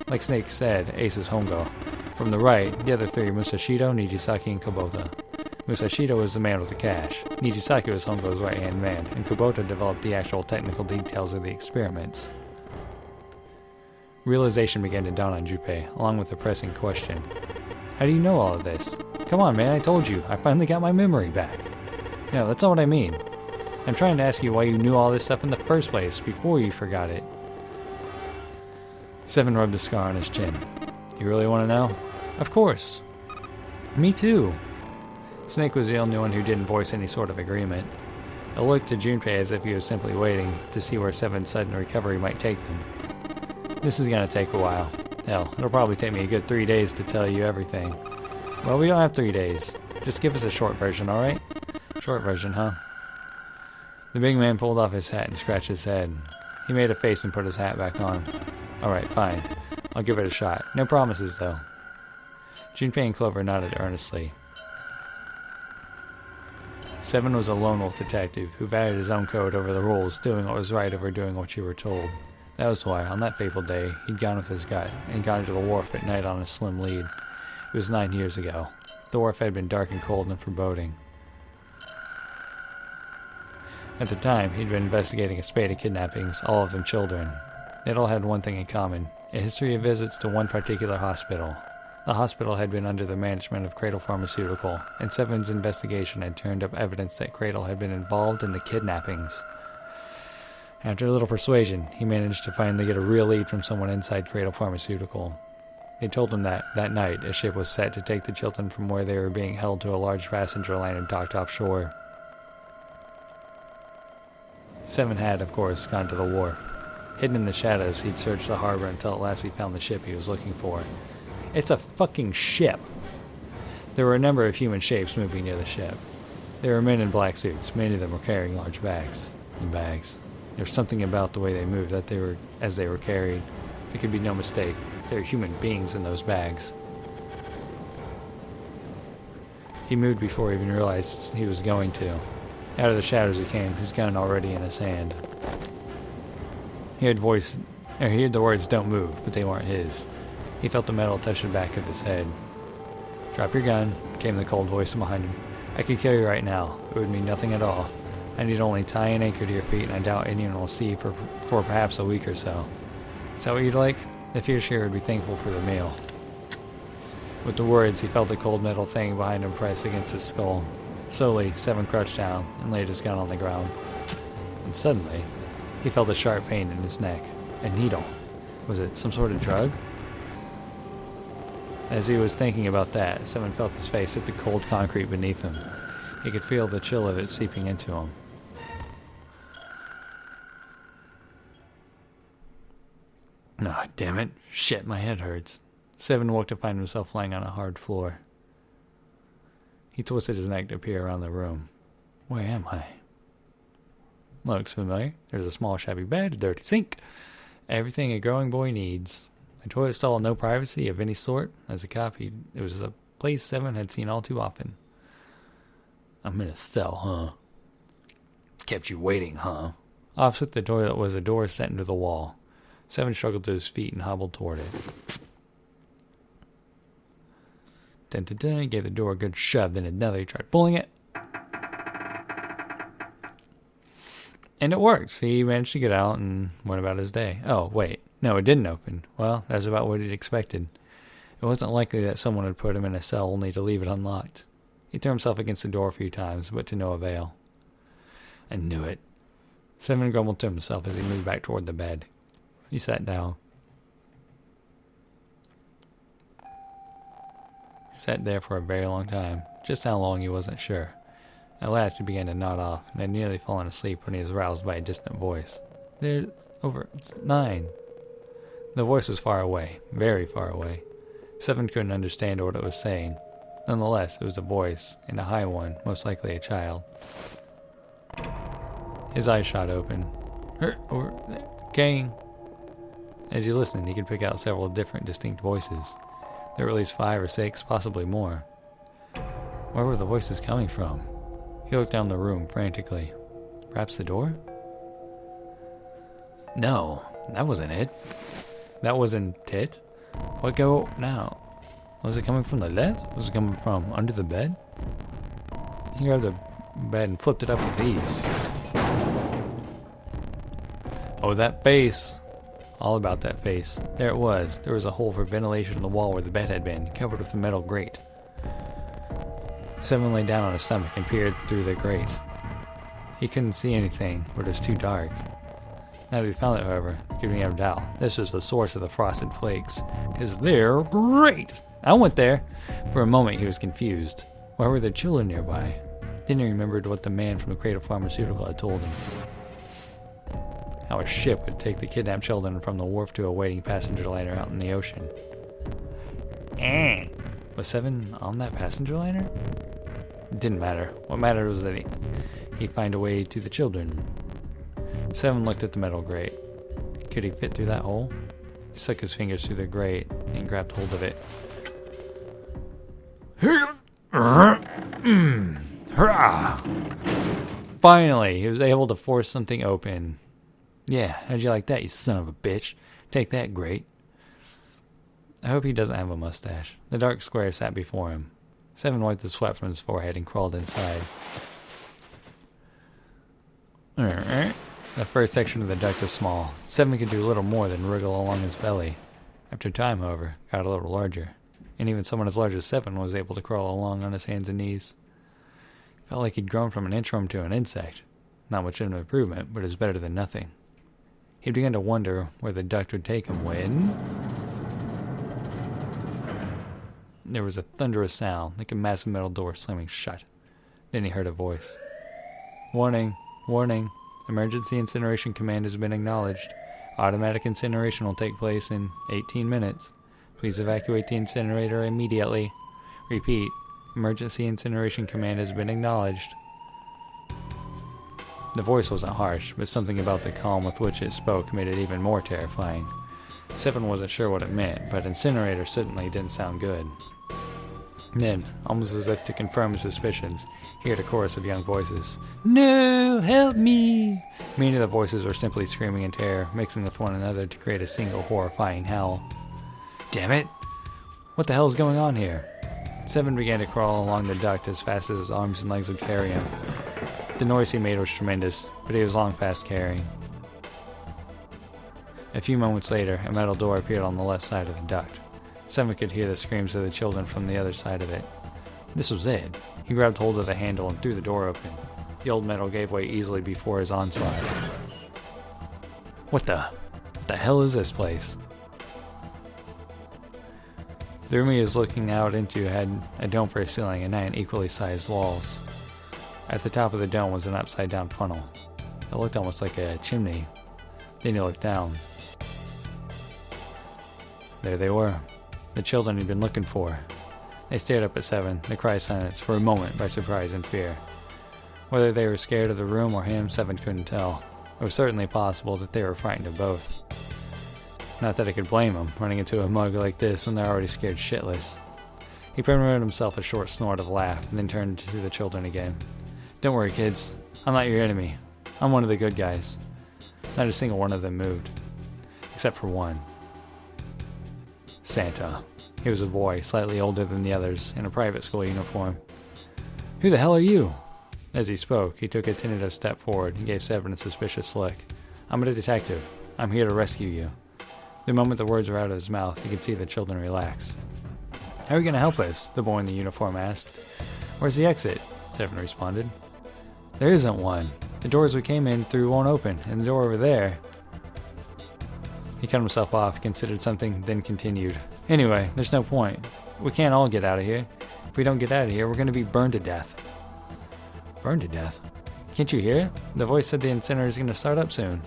Like Snake said, Ace is Hongo. From the right, the other three, Musashido, Nijisaki, and Kubota. Musashido was the man with the cash. Nijisaki was Hongo's right-hand man, and Kubota developed the actual technical details of the experiments. Realization began to dawn on Junpei, along with a pressing question. How do you know all of this? Come on, man, I told you. I finally got my memory back. No, that's not what I mean. I'm trying to ask you why you knew all this stuff in the first place, before you forgot it. Seven rubbed a scar on his chin. You really want to know? Of course. Me too. Snake was the only one who didn't voice any sort of agreement. It looked to Junpei as if he was simply waiting to see where Seven's sudden recovery might take them. This is going to take a while. Hell, it'll probably take me a good 3 days to tell you everything. Well, we don't have 3 days. Just give us a short version, alright? Short version, huh? The big man pulled off his hat and scratched his head. He made a face and put his hat back on. Alright, fine. I'll give it a shot. No promises, though. Junpei and Clover nodded earnestly. Seven was a lone wolf detective who valued his own code over the rules, doing what was right over doing what you were told. That was why, on that fateful day, he'd gone with his gut and gone to the wharf at night on a slim lead. It was 9 years ago. The wharf had been dark and cold and foreboding. At the time, he'd been investigating a spate of kidnappings, all of them children. They'd all had one thing in common, a history of visits to one particular hospital. The hospital had been under the management of Cradle Pharmaceutical, and Seven's investigation had turned up evidence that Cradle had been involved in the kidnappings. After a little persuasion, he managed to finally get a real lead from someone inside Cradle Pharmaceutical. They told him that night, a ship was set to take the children from where they were being held to a large passenger liner docked offshore. Seven had, of course, gone to the wharf. Hidden in the shadows, he'd searched the harbor until at last he found the ship he was looking for. It's a fucking ship! There were a number of human shapes moving near the ship. There were men in black suits. Many of them were carrying large bags. The bags. There was something about the way they moved that as they were carried. There could be no mistake. There were human beings in those bags. He moved before he even realized he was going to. Out of the shadows he came, his gun already in his hand. He heard the words, "Don't move," but they weren't his. He felt the metal touch the back of his head. "Drop your gun," came the cold voice behind him. "I could kill you right now. It would mean nothing at all. I need only tie an anchor to your feet, and I doubt anyone will see you for perhaps a week or so. Is that what you'd like? The fierce here would be thankful for the meal." With the words, he felt the cold metal thing behind him press against his skull. Slowly, Seven crouched down and laid his gun on the ground. And suddenly, he felt a sharp pain in his neck. A needle. Was it some sort of drug? As he was thinking about that, Seven felt his face hit the cold concrete beneath him. He could feel the chill of it seeping into him. Ah, damn it. Shit, my head hurts. Seven woke to find himself lying on a hard floor. He twisted his neck to peer around the room. Where am I? Looks familiar. There's a small shabby bed, a dirty sink. Everything a growing boy needs. A toilet stall, no privacy of any sort. As a cop, it was a place Seven had seen all too often. I'm in a cell, huh? Kept you waiting, huh? Opposite the toilet was a door set into the wall. Seven struggled to his feet and hobbled toward it. Dun-dun-dun, gave the door a good shove, then another. He tried pulling it. And it worked. He managed to get out and went about his day. Oh, wait. No, it didn't open. Well, that's about what he'd expected. It wasn't likely that someone would put him in a cell only to leave it unlocked. He threw himself against the door a few times, but to no avail. I knew it. Seven grumbled to himself as he moved back toward the bed. He sat down. He sat there for a very long time. Just how long he wasn't sure. At last he began to nod off, and had nearly fallen asleep when he was roused by a distant voice. It's 9. The voice was far away, very far away. Seven couldn't understand what it was saying. Nonetheless, it was a voice, and a high one, most likely a child. His eyes shot open. Over there, gang. As he listened, he could pick out several different distinct voices. There were at least 5 or 6, possibly more. Where were the voices coming from? He looked down the room frantically. Perhaps the door? No, that wasn't it. That wasn't it? What go now? Was it coming from the left? Was it coming from under the bed? He grabbed the bed and flipped it up with ease. Oh, that face. All about that face. There it was. There was a hole for ventilation in the wall where the bed had been, covered with a metal grate. Seven lay down on his stomach and peered through the grate. He couldn't see anything, but it was too dark. Now that he found it, however, there could be no doubt. This was the source of the frosted flakes. Because they're great! I went there. For a moment he was confused. Why were there children nearby? Then he remembered what the man from the Cradle Pharmaceutical had told him. How a ship would take the kidnapped children from the wharf to a waiting passenger liner out in the ocean. Was Seven on that passenger liner? It didn't matter. What mattered was that he'd find a way to the children. Seven looked at the metal grate. Could he fit through that hole? He stuck his fingers through the grate and grabbed hold of it. Finally, he was able to force something open. Yeah, how'd you like that, you son of a bitch? Take that, grate. I hope he doesn't have a mustache. The dark square sat before him. Seven wiped the sweat from his forehead and crawled inside. The first section of the duct was small. Seven could do little more than wriggle along his belly. After time, however, it got a little larger, and even someone as large as Seven was able to crawl along on his hands and knees. It felt like he'd grown from an inchworm to an insect. Not much of an improvement, but it was better than nothing. He began to wonder where the duct would take him when... There was a thunderous sound, like a massive metal door slamming shut. Then he heard a voice. Warning, warning. Emergency incineration command has been acknowledged. Automatic incineration will take place in 18 minutes. Please evacuate the incinerator immediately. Repeat, emergency incineration command has been acknowledged. The voice wasn't harsh, but something about the calm with which it spoke made it even more terrifying. Seven wasn't sure what it meant, but incinerator certainly didn't sound good. Then, almost as if to confirm his suspicions, he heard a chorus of young voices. No, help me! Many of the voices were simply screaming in terror, mixing with one another to create a single horrifying howl. Damn it! What the hell is going on here? Seven began to crawl along the duct as fast as his arms and legs would carry him. The noise he made was tremendous, but he was long past caring. A few moments later, a metal door appeared on the left side of the duct. Seven could hear the screams of the children from the other side of it. This was it. He grabbed hold of the handle and threw the door open. The old metal gave way easily before his onslaught. What the hell is this place? The room he was looking out into had a dome for a ceiling and 9 equally sized walls. At the top of the dome was an upside-down funnel. It looked almost like a chimney. Then he looked down. There they were. The children he'd been looking for. They stared up at Seven, the cry silenced for a moment by surprise and fear. Whether they were scared of the room or him, Seven couldn't tell. It was certainly possible that they were frightened of both. Not that I could blame them, running into a mug like this when they're already scared shitless. He permitted himself a short snort of laugh, and then turned to the children again. Don't worry, kids. I'm not your enemy. I'm one of the good guys. Not a single one of them moved. Except for one. Santa. He was a boy, slightly older than the others, in a private school uniform. Who the hell are you? As he spoke, he took a tentative step forward and gave Seven a suspicious look. I'm a detective. I'm here to rescue you. The moment the words were out of his mouth, he could see the children relax. How are you going to help us? The boy in the uniform asked. Where's the exit? Seven responded. There isn't one. The doors we came in through won't open, and the door over there... He cut himself off, considered something, then continued. Anyway, there's no point. We can't all get out of here. If we don't get out of here, we're going to be burned to death. Burned to death? Can't you hear it? The voice said the incinerator is going to start up soon.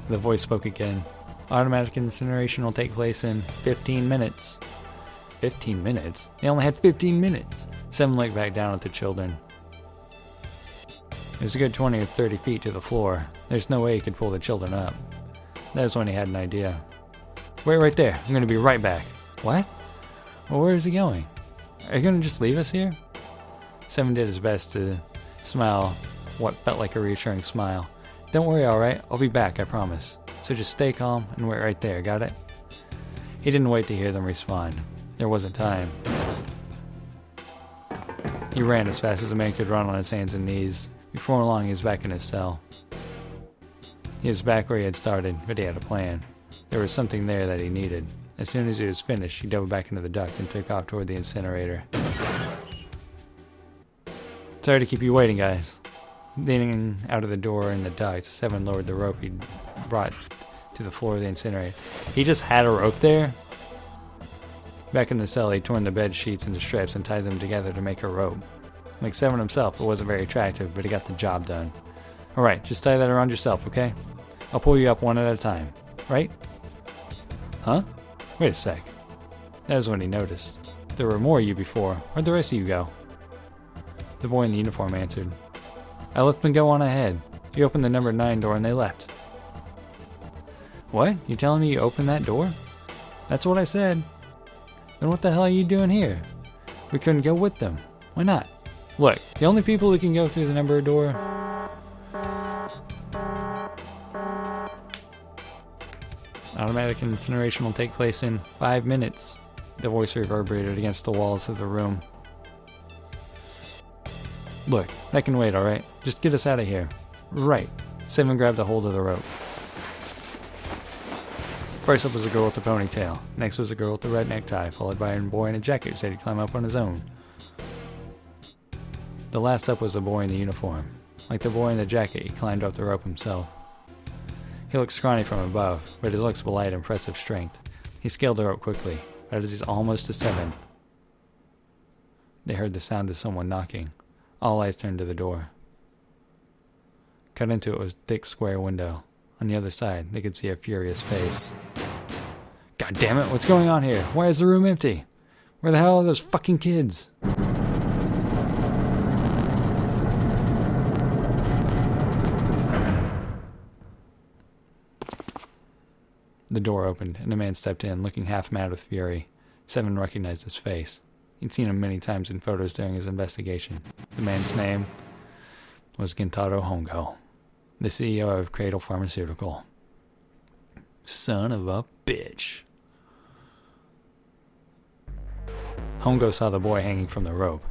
The voice spoke again. Automatic incineration will take place in 15 minutes. 15 minutes? They only had 15 minutes. Seven looked back down at the children. It was a good 20 or 30 feet to the floor. There's no way he could pull the children up. That was when he had an idea. Wait right there. I'm going to be right back. What? Well, where is he going? Are you going to just leave us here? Seven did his best to smile what felt like a reassuring smile. Don't worry, alright? I'll be back, I promise. So just stay calm and wait right there, got it? He didn't wait to hear them respond. There wasn't time. He ran as fast as a man could run on his hands and knees. Before long, he was back in his cell. He was back where he had started, but he had a plan. There was something there that he needed. As soon as he was finished, he dove back into the duct and took off toward the incinerator. Sorry to keep you waiting, guys. Leaning out of the door in the duct, Seven lowered the rope he'd brought to the floor of the incinerator. He just had a rope there? Back in the cell, he'd torn the bed sheets into strips and tied them together to make a rope. Like Seven himself, it wasn't very attractive, but he got the job done. Alright, just tie that around yourself, okay? I'll pull you up one at a time. Right? Huh? Wait a sec. That was when he noticed. There were more of you before. Where'd the rest of you go? The boy in the uniform answered. I let them go on ahead. He opened the number 9 door and they left. What? You telling me you opened that door? That's what I said. Then what the hell are you doing here? We couldn't go with them. Why not? Look, the only people who can go through the number door... Automatic incineration will take place in 5 minutes. The voice reverberated against the walls of the room. Look, that can wait, alright? Just get us out of here. Right. Seven grabbed a hold of the rope. First up was a girl with a ponytail. Next was a girl with a red necktie, followed by a boy in a jacket who said he'd climb up on his own. The last up was a boy in the uniform. Like the boy in the jacket, he climbed up the rope himself. He looked scrawny from above, but his looks belied impressive strength. He scaled the rope quickly, but as he's almost to Seven, they heard the sound of someone knocking. All eyes turned to the door. Cut into it was a thick square window. On the other side, they could see a furious face. God damn it, what's going on here? Why is the room empty? Where the hell are those fucking kids? The door opened, and a man stepped in, looking half mad with fury. Seven recognized his face. He'd seen him many times in photos during his investigation. The man's name was Gentaro Hongo, the CEO of Cradle Pharmaceutical. Son of a bitch. Hongo saw the boy hanging from the rope.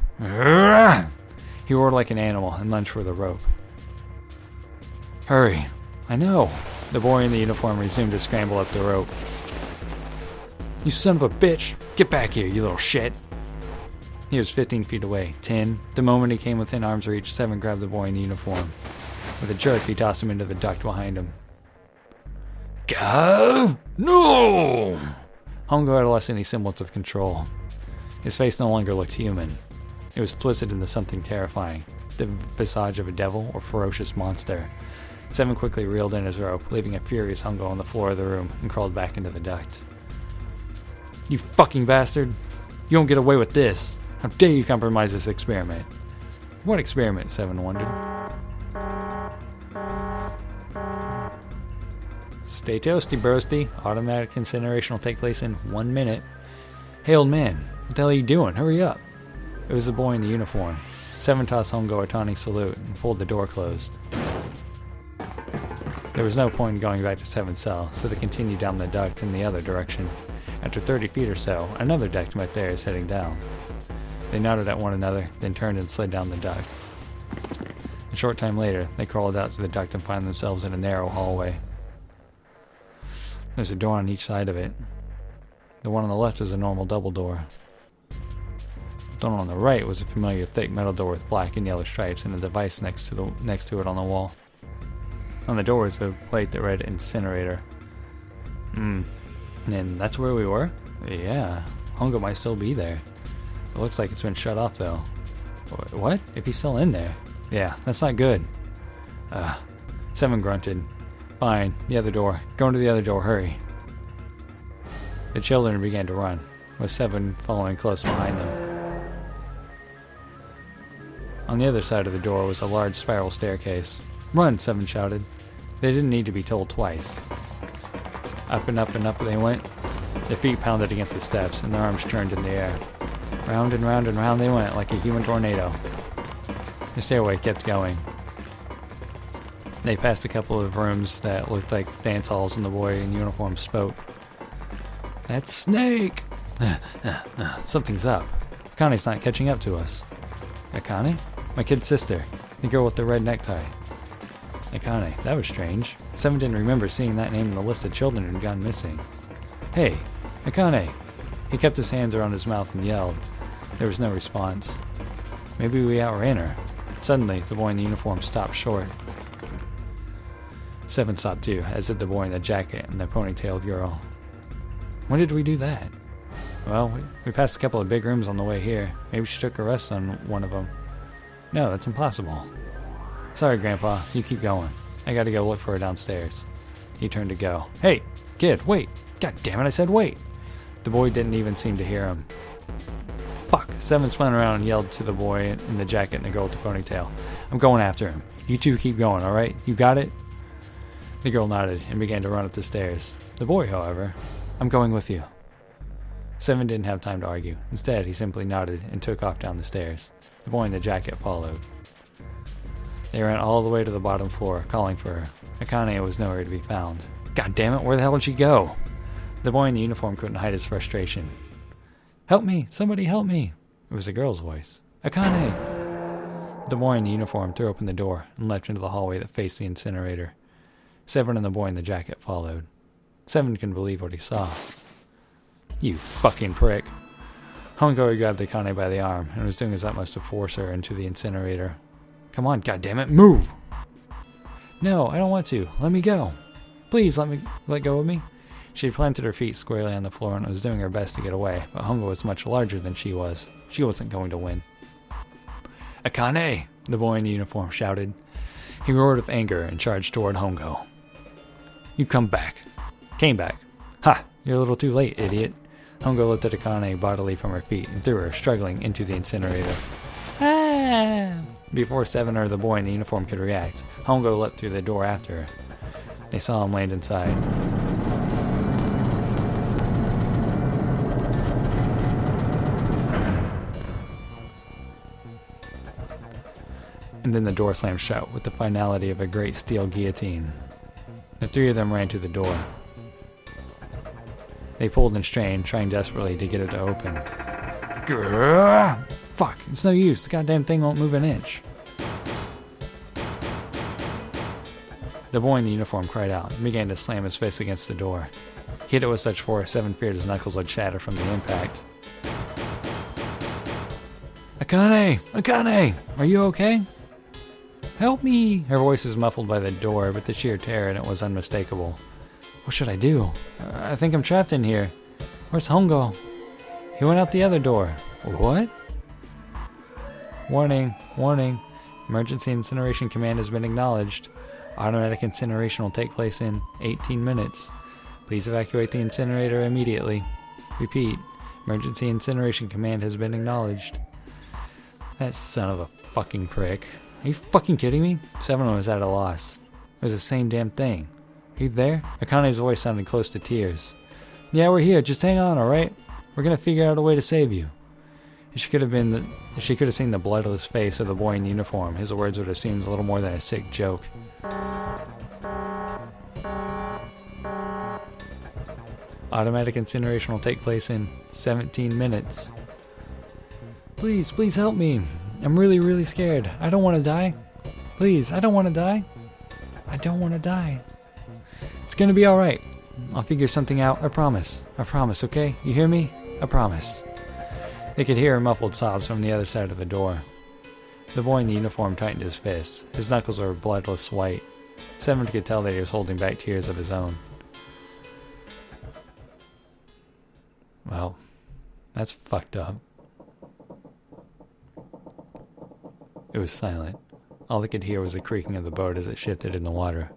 He roared like an animal and lunged for the rope. Hurry. I know. The boy in the uniform resumed to scramble up the rope. You son of a bitch! Get back here, you little shit! He was 15 feet away. 10. The moment he came within arm's reach, Seven grabbed the boy in the uniform. With a jerk, he tossed him into the duct behind him. Go! No! Hongo had lost any semblance of control. His face no longer looked human. It was twisted into something terrifying. The visage of a devil or ferocious monster. Seven quickly reeled in his rope, leaving a furious Hongo on the floor of the room, and crawled back into the duct. You fucking bastard! You don't get away with this! How dare you compromise this experiment? What experiment? Seven wondered. Stay toasty, broasty. Automatic incineration will take place in 1 minute. Hey, old man, what the hell are you doing? Hurry up! It was the boy in the uniform. Seven tossed Hongo a taunting salute and pulled the door closed. There was no point in going back to Seven's cell, so they continued down the duct in the other direction. After 30 feet or so, another duct met theirs heading down. They nodded at one another, then turned and slid down the duct. A short time later, they crawled out to the duct and found themselves in a narrow hallway. There's a door on each side of it. The one on the left was a normal double door. The one on the right was a familiar thick metal door with black and yellow stripes and a device next to it on the wall. On the door was a plate that read incinerator. And that's where we were? Yeah, Hongo might still be there. It looks like it's been shut off though. What? If he's still in there? Yeah, that's not good. 7 grunted. Fine, the other door. Go into the other door, hurry. The children began to run, with 7 following close behind them. On the other side of the door was a large spiral staircase. Run, 7 shouted. They didn't need to be told twice. Up and up and up they went. Their feet pounded against the steps, and their arms churned in the air. Round and round and round they went, like a human tornado. The stairway kept going. They passed a couple of rooms that looked like dance halls, and the boy in uniform spoke. That's Snake! Something's up. Akane's not catching up to us. Akane? My kid's sister. The girl with the red necktie. Akane. That was strange. 7 didn't remember seeing that name in the list of children who'd gone missing. Hey, Akane! He kept his hands around his mouth and yelled. There was no response. Maybe we outran her. Suddenly, the boy in the uniform stopped short. 7 stopped too, as did the boy in the jacket and the ponytailed girl. When did we do that? Well, we passed a couple of big rooms on the way here. Maybe she took a rest on one of them. No, that's impossible. Sorry, Grandpa. You keep going. I gotta go look for her downstairs. He turned to go. Hey, kid, wait. God damn it, I said wait. The boy didn't even seem to hear him. Fuck. 7 spun around and yelled to the boy in the jacket and the girl with the ponytail. I'm going after him. You two keep going, alright? You got it? The girl nodded and began to run up the stairs. The boy, however, I'm going with you. 7 didn't have time to argue. Instead, he simply nodded and took off down the stairs. The boy in the jacket followed. They ran all the way to the bottom floor, calling for her. Akane was nowhere to be found. God damn it, where the hell did she go? The boy in the uniform couldn't hide his frustration. Help me! Somebody help me! It was a girl's voice. Akane! The boy in the uniform threw open the door and leapt into the hallway that faced the incinerator. 7 and the boy in the jacket followed. 7 couldn't believe what he saw. You fucking prick. Hongo grabbed Akane by the arm and was doing his utmost to force her into the incinerator. Come on, goddammit, move! No, I don't want to. Let me go. Please let go of me. She had planted her feet squarely on the floor and was doing her best to get away, but Hongo was much larger than she was. She wasn't going to win. Akane! The boy in the uniform shouted. He roared with anger and charged toward Hongo. You come back. Came back. Ha! You're a little too late, idiot. Hongo lifted Akane bodily from her feet and threw her, struggling, into the incinerator. Ah! Before 7 or the boy in the uniform could react, Hongo leapt through the door after her. They saw him land inside. And then the door slammed shut with the finality of a great steel guillotine. The 3 of them ran to the door. They pulled and strained, trying desperately to get it to open. Grrr! Fuck, it's no use. The goddamn thing won't move an inch. The boy in the uniform cried out and began to slam his fist against the door. He hit it with such force, 7 feared his knuckles would shatter from the impact. Akane! Akane! Are you okay? Help me! Her voice was muffled by the door, but the sheer terror in it was unmistakable. What should I do? I think I'm trapped in here. Where's Hongo? He went out the other door. What? Warning, warning. Emergency incineration command has been acknowledged. Automatic incineration will take place in 18 minutes. Please evacuate the incinerator immediately. Repeat. Emergency incineration command has been acknowledged. That son of a fucking prick. Are you fucking kidding me? 7 was at a loss. It was the same damn thing. Are you there? Akane's voice sounded close to tears. Yeah, we're here. Just hang on, alright? We're gonna figure out a way to save you. If she could have seen the bloodless face of the boy in uniform, his words would have seemed a little more than a sick joke. Automatic incineration will take place in 17 minutes. Please, please help me. I'm really, really scared. I don't want to die. Please, I don't want to die. I don't want to die. It's gonna be alright. I'll figure something out, I promise. I promise, okay? You hear me? I promise. They could hear muffled sobs from the other side of the door. The boy in the uniform tightened his fists. His knuckles were bloodless white. Seven could tell that he was holding back tears of his own. Well, that's fucked up. It was silent. All they could hear was the creaking of the boat as it shifted in the water.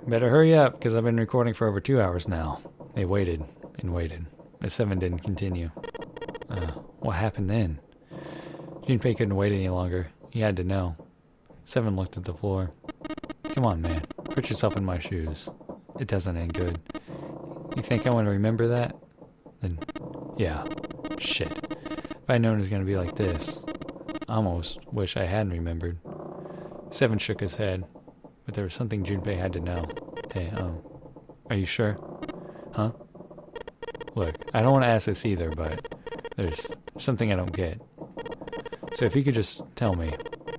Better hurry up, because I've been recording for over 2 hours now. They waited and waited, but Seven didn't continue. What happened then? Junpei couldn't wait any longer. He had to know. Seven looked at the floor. Come on, man. Put yourself in my shoes. It doesn't end good. You think I want to remember that? Then, yeah. Shit. If I'd known it was going to be like this, I almost wish I hadn't remembered. Seven shook his head, but there was something Junpei had to know. Hey, are you sure? Huh? Look, I don't want to ask this either, but there's something I don't get. So if you could just tell me,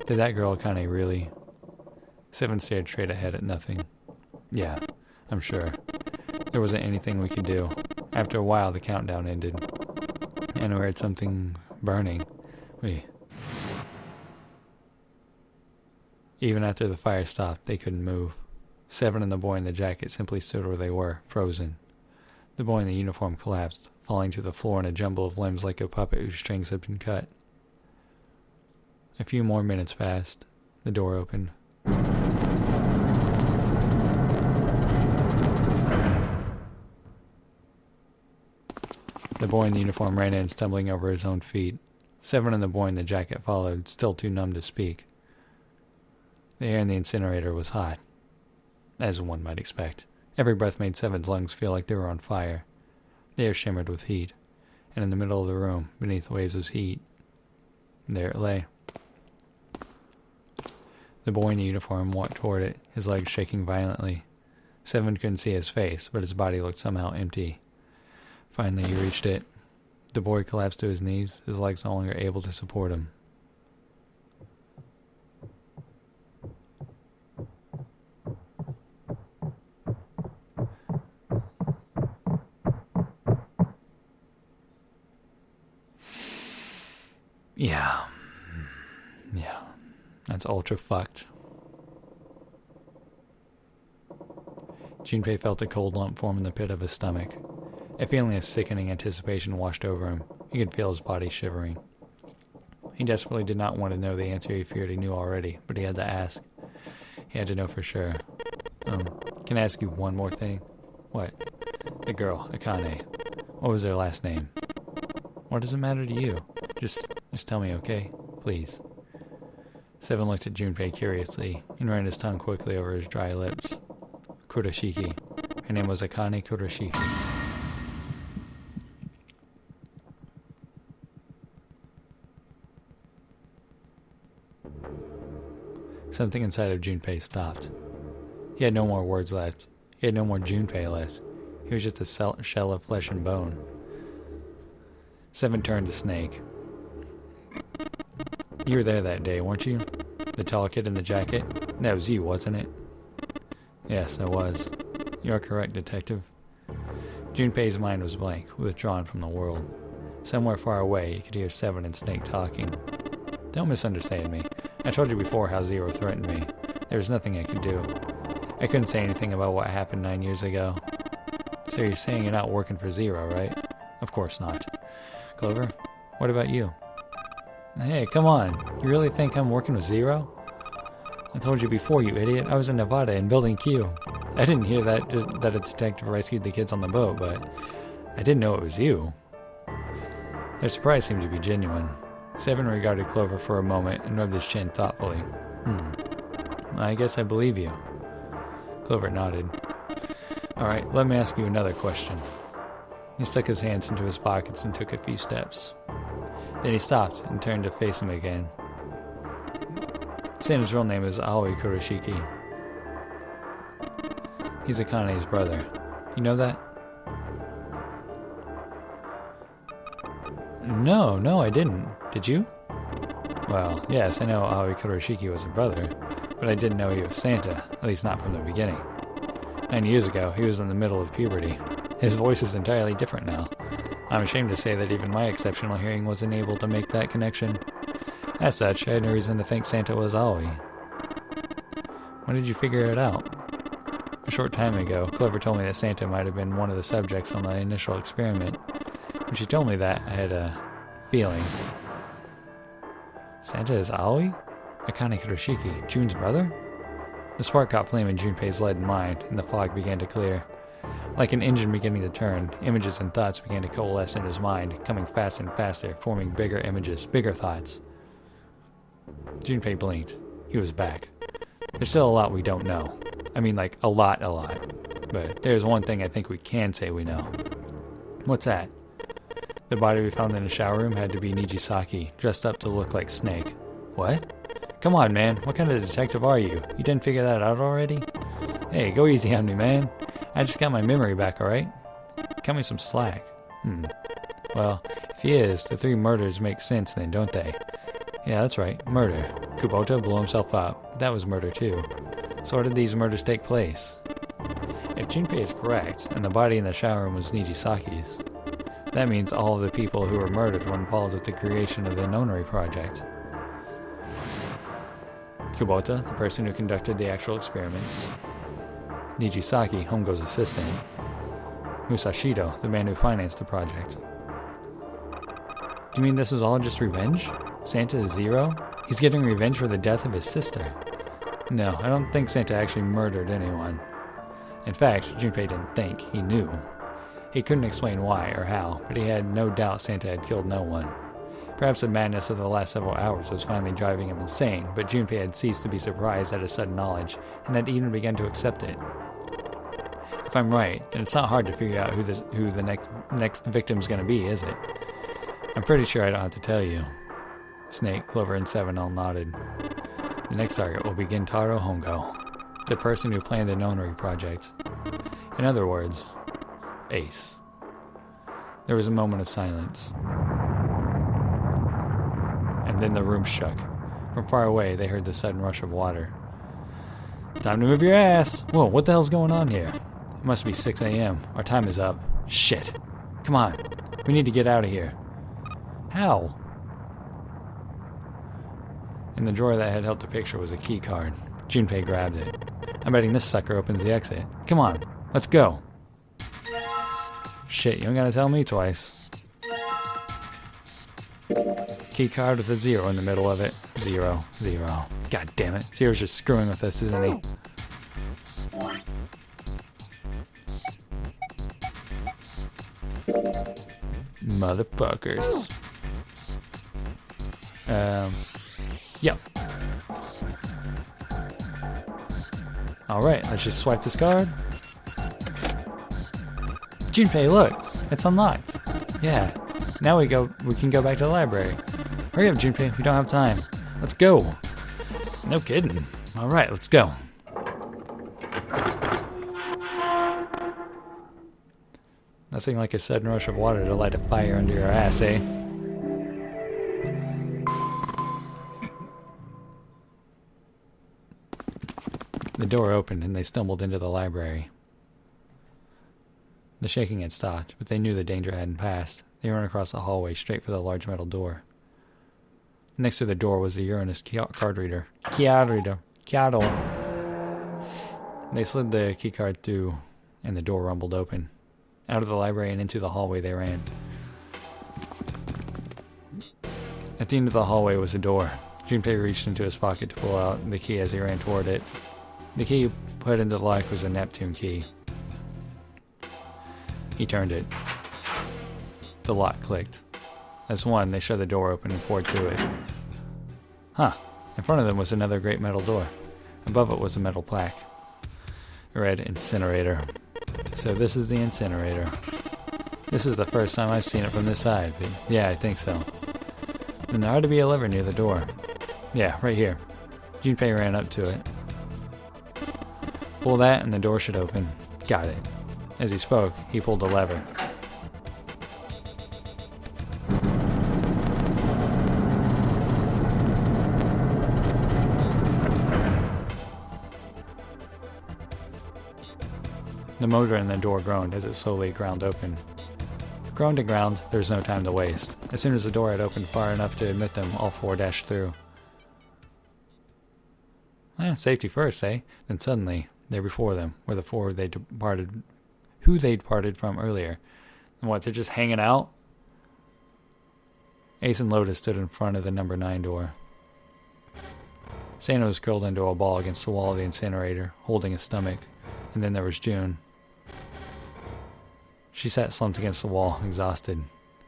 did that girl Akane really... Seven stared straight ahead at nothing. Yeah, I'm sure. There wasn't anything we could do. After a while, the countdown ended. And we heard something burning. Even after the fire stopped, they couldn't move. Seven and the boy in the jacket simply stood where they were, frozen. The boy in the uniform collapsed, falling to the floor in a jumble of limbs like a puppet whose strings had been cut. A few more minutes passed. The door opened. The boy in the uniform ran in, stumbling over his own feet. Seven and the boy in the jacket followed, still too numb to speak. The air in the incinerator was hot, as one might expect. Every breath made Seven's lungs feel like they were on fire. The air shimmered with heat, and in the middle of the room, beneath waves of heat, there it lay. The boy in the uniform walked toward it, his legs shaking violently. Seven couldn't see his face, but his body looked somehow empty. Finally, he reached it. The boy collapsed to his knees, his legs no longer able to support him. Yeah, that's ultra fucked. Junpei felt a cold lump form in the pit of his stomach. A feeling of sickening anticipation washed over him. He could feel his body shivering. He desperately did not want to know the answer he feared he knew already, but he had to ask. He had to know for sure. Can I ask you one more thing? What? The girl, Akane. What was her last name? What does it matter to you? Just tell me, okay? Please. Seven looked at Junpei curiously and ran his tongue quickly over his dry lips. Kuroshiki. Her name was Akane Kuroshiki. Something inside of Junpei stopped. He had no more words left. He had no more Junpei left. He was just a shell of flesh and bone. Seven turned to Snake. You were there that day, weren't you? The tall kid in the jacket? That was you, wasn't it? Yes, I was. You are correct, Detective. Junpei's mind was blank, withdrawn from the world. Somewhere far away, you could hear Seven and Snake talking. Don't misunderstand me. I told you before how Zero threatened me. There was nothing I could do. I couldn't say anything about what happened 9 years ago. So you're saying you're not working for Zero, right? Of course not. Clover, what about you? Hey, come on. You really think I'm working with Zero? I told you before, you idiot. I was in Nevada in Building Q. I didn't hear that a detective rescued the kids on the boat, but I didn't know it was you. Their surprise seemed to be genuine. Seven regarded Clover for a moment and rubbed his chin thoughtfully. I guess I believe you. Clover nodded. Alright, let me ask you another question. He stuck his hands into his pockets and took a few steps. Then he stopped and turned to face him again. Sam's real name is Aoi Kuroshiki. He's Akane's brother. You know that? No, I didn't. Did you? Well, yes, I know Aoi Kuroshiki was a brother, but I didn't know he was Santa, at least not from the beginning. 9 years ago, he was in the middle of puberty. His voice is entirely different now. I'm ashamed to say that even my exceptional hearing wasn't able to make that connection. As such, I had no reason to think Santa was Aoi. When did you figure it out? A short time ago, Clover told me that Santa might have been one of the subjects on the initial experiment. When she told me that, I had a feeling. Santa is Aoi? Akane Kuroshiki, Jun's brother? The spark caught flame in Junpei's leaden mind, and the fog began to clear. Like an engine beginning to turn, images and thoughts began to coalesce in his mind, coming faster and faster, forming bigger images, bigger thoughts. Junpei blinked. He was back. There's still a lot we don't know. I mean, like, a lot. But there's one thing I think we can say we know. What's that? The body we found in the shower room had to be Nijisaki, dressed up to look like Snake. What? Come on, man. What kind of detective are you? You didn't figure that out already? Hey, go easy on me, man. I just got my memory back, alright? Cut me some slack. Well, if he is, the 3 murders make sense then, don't they? Yeah, that's right. Murder. Kubota blew himself up. That was murder too. So where did these murders take place? If Junpei is correct, and the body in the shower room was Nijisaki's, that means all of the people who were murdered were involved with the creation of the Nonori project. Kubota, the person who conducted the actual experiments. Nijisaki, Hongo's assistant. Musashido, the man who financed the project. You mean this was all just revenge? Santa is Zero? He's getting revenge for the death of his sister. No, I don't think Santa actually murdered anyone. In fact, Junpei didn't think, he knew. He couldn't explain why or how, but he had no doubt Santa had killed no one. Perhaps the madness of the last several hours was finally driving him insane, but Junpei had ceased to be surprised at his sudden knowledge, and had even begun to accept it. If I'm right, then it's not hard to figure out who the next victim's gonna be, is it? I'm pretty sure I don't have to tell you. Snake, Clover, and Seven all nodded. The next target will be Gentaro Hongo, the person who planned the Nonori project. In other words, Ace. There was a moment of silence. And then the room shook. From far away, they heard the sudden rush of water. Time to move your ass! Whoa, what the hell's going on here? It must be 6 a.m. Our time is up. Shit. Come on. We need to get out of here. How? In the drawer that had held the picture was a key card. Junpei grabbed it. I'm betting this sucker opens the exit. Come on, let's go. Shit, you don't gotta tell me twice. Key card with a 0 in the middle of it. 0, 0. God damn it. Zero's just screwing with us, isn't he? Motherfuckers. Yep. Alright, let's just swipe this card. Junpei, look! It's unlocked. Yeah. Now we can go back to the library. Hurry up, Junpei, we don't have time. Let's go. No kidding. Alright, let's go. Nothing like a sudden rush of water to light a fire under your ass, eh? The door opened and they stumbled into the library. The shaking had stopped, but they knew the danger hadn't passed. They ran across the hallway straight for the large metal door. Next to the door was the Uranus card reader. They slid the key card through, and the door rumbled open. Out of the library and into the hallway they ran. At the end of the hallway was a door. Junpei reached into his pocket to pull out the key as he ran toward it. The key he put into the lock was a Neptune key. He turned it. The lock clicked. As one, they shoved the door open and poured through it. Huh. In front of them was another great metal door. Above it was a metal plaque. It read, Incinerator. So this is the incinerator. This is the first time I've seen it from this side, but yeah, I think so. And there ought to be a lever near the door. Yeah, right here. Junpei ran up to it. Pull that and the door should open. Got it. As he spoke, he pulled the lever. The motor in the door groaned as it slowly ground open. Groaned and ground, there was no time to waste. As soon as the door had opened far enough to admit them, all four dashed through. Safety first, eh? Then suddenly, there before them were the four who they'd parted from earlier. And what, they're just hanging out? Ace and Lotus stood in front of the number 9 door. Santa was curled into a ball against the wall of the incinerator, holding his stomach. And then there was June. She sat slumped against the wall, exhausted.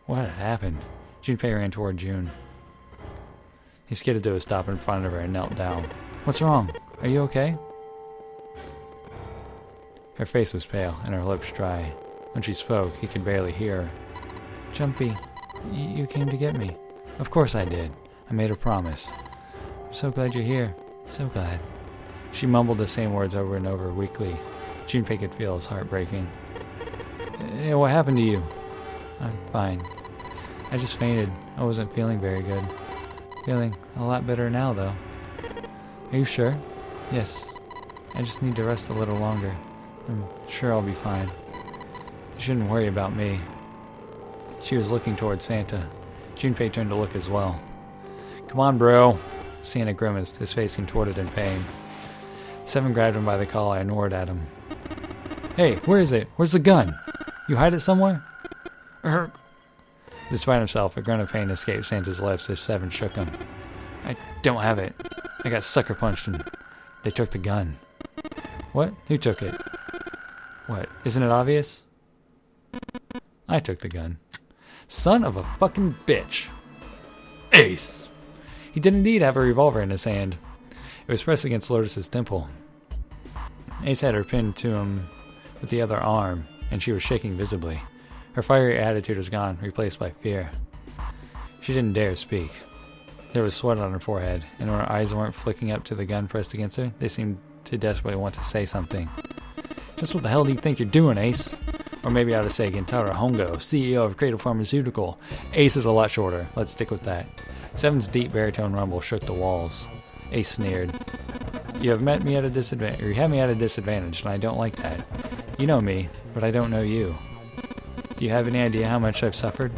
What had happened? Junpei ran toward June. He skidded to a stop in front of her and knelt down. What's wrong? Are you okay? Her face was pale and her lips dry. When she spoke, he could barely hear her. Jumpy, you came to get me. Of course I did. I made a promise. I'm so glad you're here. So glad. She mumbled the same words over and over weakly. Junpei could feel his heart breaking. Hey, what happened to you? I'm fine. I just fainted. I wasn't feeling very good. Feeling a lot better now, though. Are you sure? Yes. I just need to rest a little longer. I'm sure I'll be fine. You shouldn't worry about me. She was looking toward Santa. Junpei turned to look as well. Come on, bro. Santa grimaced, his face contorted in pain. Seven grabbed him by the collar and roared at him. Hey, where is it? Where's the gun? You hide it somewhere? Despite himself, a grunt of pain escaped Santa's lips as Seven shook him. I don't have it. I got sucker punched and they took the gun. What? Who took it? What? Isn't it obvious? I took the gun. Son of a fucking bitch. Ace! He did indeed have a revolver in his hand. It was pressed against Lotus's temple. Ace had her pinned to him with the other arm, and she was shaking visibly. Her fiery attitude was gone, replaced by fear. She didn't dare speak. There was sweat on her forehead, and when her eyes weren't flicking up to the gun pressed against her, they seemed to desperately want to say something. Just what the hell do you think you're doing, Ace? Or maybe I ought to say Gentaro Hongo, CEO of Cradle Pharmaceutical. Ace is a lot shorter. Let's stick with that. Seven's deep baritone rumble shook the walls. Ace sneered. You have met me at a disadvantage, or you have me at a disadvantage, and I don't like that. You know me, but I don't know you. Do you have any idea how much I've suffered?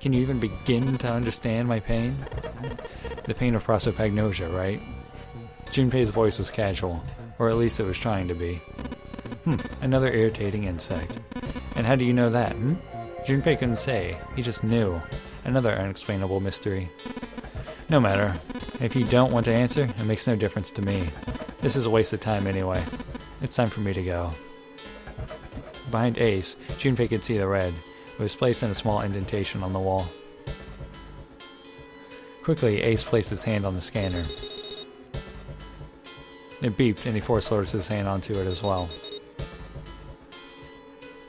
Can you even begin to understand my pain? The pain of prosopagnosia, right? Junpei's voice was casual, or at least it was trying to be. Another irritating insect. And how do you know that, Junpei couldn't say. He just knew. Another unexplainable mystery. No matter. If you don't want to answer, it makes no difference to me. This is a waste of time anyway. It's time for me to go. Behind Ace, Junpei could see the red. It was placed in a small indentation on the wall. Quickly, Ace placed his hand on the scanner. It beeped, and he forced Lotus's hand onto it as well.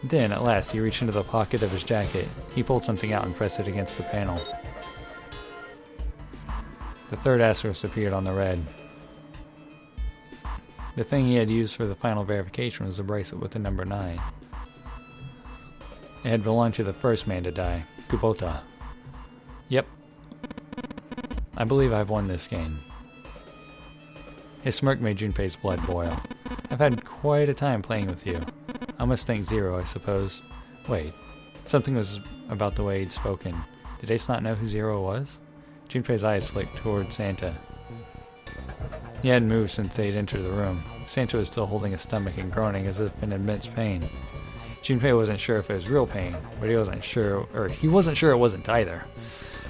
Then, at last, he reached into the pocket of his jacket. He pulled something out and pressed it against the panel. The third asterisk appeared on the red. The thing he had used for the final verification was a bracelet with the number 9. It had belonged to the first man to die, Kubota. Yep. I believe I've won this game. His smirk made Junpei's blood boil. I've had quite a time playing with you. I must thank Zero, I suppose. Wait. Something was about the way he'd spoken. Did Ace not know who Zero was? Junpei's eyes flicked toward Santa. He hadn't moved since they'd entered the room. Santa was still holding his stomach and groaning as if in immense pain. Junpei wasn't sure if it was real pain, but he wasn't sure it wasn't either.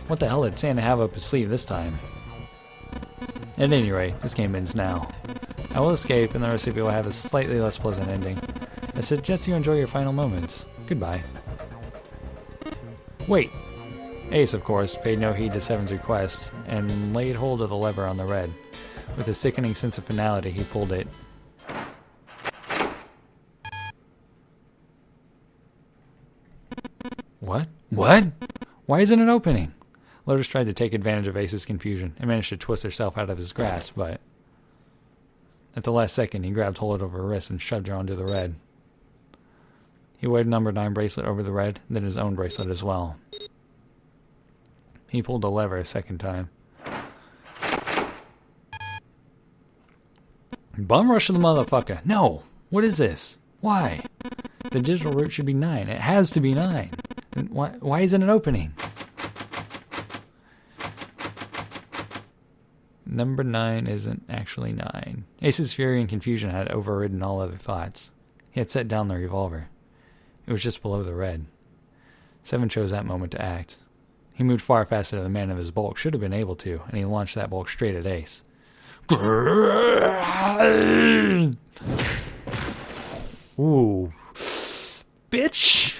What the hell did Santa have up his sleeve this time? At any rate, this game ends now. I will escape, and the recipe will have a slightly less pleasant ending. I suggest you enjoy your final moments. Goodbye. Wait! Ace, of course, paid no heed to Seven's request, and laid hold of the lever on the red. With a sickening sense of finality, he pulled it. What? What? Why isn't it opening? Lotus tried to take advantage of Ace's confusion and managed to twist herself out of his grasp, but at the last second, he grabbed hold of her wrist and shoved her onto the red. He waved number 9 bracelet over the red, then his own bracelet as well. He pulled the lever a second time. Bum rush the motherfucker. No! What is this? Why? The digital root should be 9. It has to be 9. And why isn't it opening? Number 9 isn't actually 9. Ace's fury and confusion had overridden all other thoughts. He had set down the revolver. It was just below the red. 7 chose that moment to act. He moved far faster than the man of his bulk should have been able to, and he launched that bulk straight at Ace. Ooh. Bitch!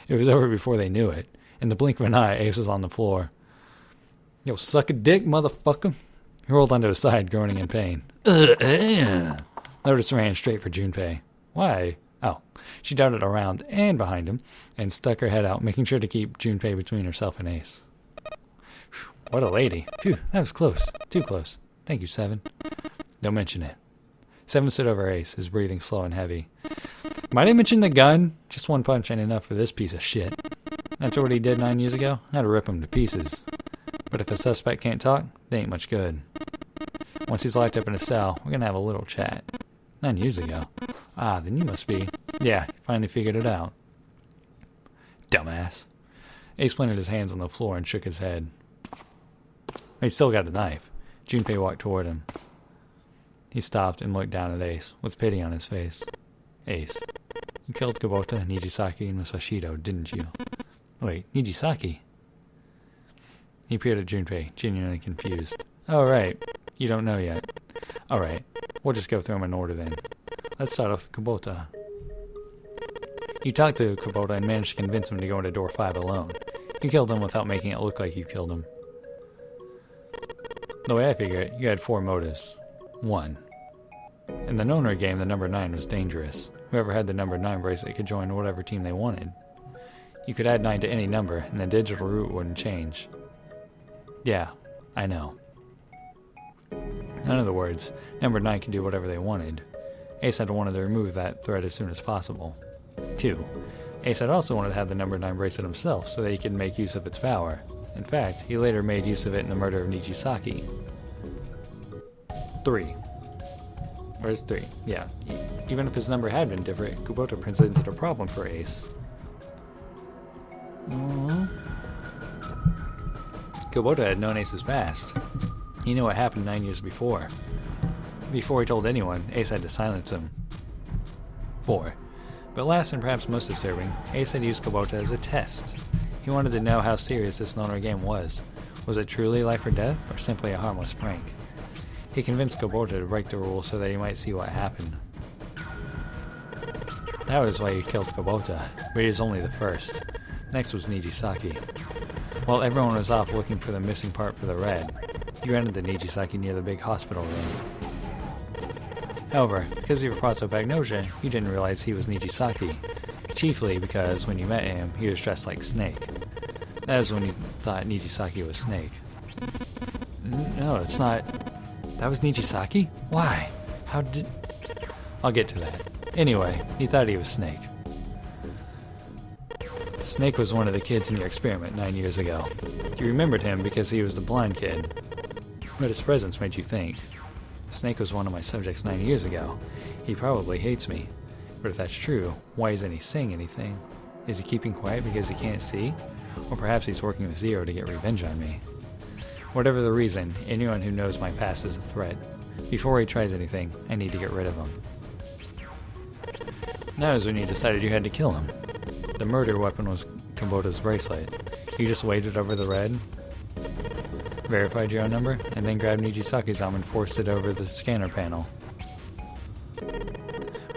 It was over before they knew it. In the blink of an eye, Ace was on the floor. Yo, suck a dick, motherfucker. He rolled onto his side, groaning in pain. Lotus ran straight for Junpei. Why? Oh, she darted around and behind him and stuck her head out, making sure to keep Junpei between herself and Ace. What a lady. Phew, that was close. Too close. Thank you, 7. Don't mention it. 7 stood over Ace, his breathing slow and heavy. Might I mention the gun? Just one punch ain't enough for this piece of shit. That's what he did 9 years ago? I had to rip him to pieces. But if a suspect can't talk, they ain't much good. Once he's locked up in a cell, we're gonna have a little chat. 9 years ago. Ah, then you must be. Yeah, finally figured it out. Dumbass. Ace planted his hands on the floor and shook his head. He still got a knife. Junpei walked toward him. He stopped and looked down at Ace, with pity on his face. Ace, you killed Kubota, Nijisaki, and Musashido, didn't you? Wait, Nijisaki? He peered at Junpei, genuinely confused. Oh, right. You don't know yet. Alright, we'll just go through them in order then. Let's start off with Kubota. You talked to Kubota and managed to convince him to go into door 5 alone. You killed him without making it look like you killed him. The way I figure it, you had 4 motives. 1. In the Nonra game, the number 9 was dangerous. Whoever had the number 9 bracelet could join whatever team they wanted. You could add 9 to any number, and the digital root wouldn't change. Yeah, I know. In other words, number 9 could do whatever they wanted. Ace had wanted to remove that threat as soon as possible. 2. Ace had also wanted to have the number 9 bracelet himself so that he could make use of its power. In fact, he later made use of it in the murder of Nijisaki. 3. Where's 3? Yeah. Even if his number had been different, Kubota presented a problem for Ace. Kubota had known Ace's past. He knew what happened 9 years before. Before he told anyone, Ace had to silence him. 4. But last and perhaps most disturbing, Ace had used Kubota as a test. He wanted to know how serious this Nonra game was. Was it truly life or death, or simply a harmless prank? He convinced Kubota to break the rules so that he might see what happened. That was why he killed Kubota, but he was only the first. Next was Nijisaki. While everyone was off looking for the missing part for the red, you entered the Nijisaki near the big hospital room. However, because of your prosopagnosia, you didn't realize he was Nijisaki, chiefly because when you met him, he was dressed like Snake. That was when you thought Nijisaki was Snake. No, it's not. That was Nijisaki? Why? How did... I'll get to that. Anyway, you thought he was Snake. Snake was one of the kids in your experiment 9 years ago. You remembered him because he was the blind kid. But his presence made you think. Snake was one of my subjects 9 years ago. He probably hates me. But if that's true, why isn't he saying anything? Is he keeping quiet because he can't see? Or perhaps he's working with Zero to get revenge on me. Whatever the reason, anyone who knows my past is a threat. Before he tries anything, I need to get rid of him. That was when you decided you had to kill him. The murder weapon was Kubota's bracelet. You just waited over the red, verified your own number, and then grabbed Nijisaki's arm and forced it over the scanner panel.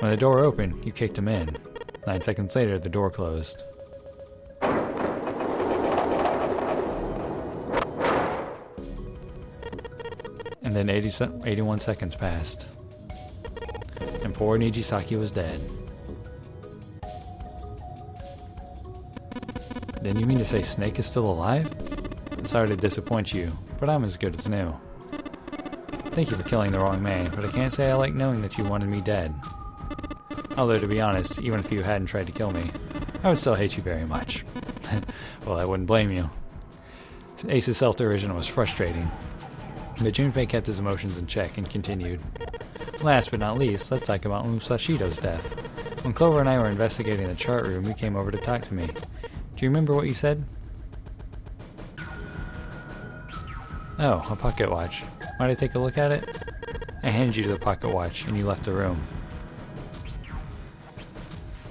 When the door opened, you kicked him in. 9 seconds later, the door closed. And then 81 seconds passed. And poor Nijisaki was dead. Then you mean to say Snake is still alive? I'm sorry to disappoint you, but I'm as good as new. Thank you for killing the wrong man, but I can't say I like knowing that you wanted me dead. Although, to be honest, even if you hadn't tried to kill me, I would still hate you very much. Well, I wouldn't blame you. Ace's self-derision was frustrating, but Junpei kept his emotions in check and continued. Last but not least, let's talk about Musashido's death. When Clover and I were investigating the chart room, you came over to talk to me. Do you remember what you said? Oh, a pocket watch. Might I take a look at it? I handed you the pocket watch, and you left the room.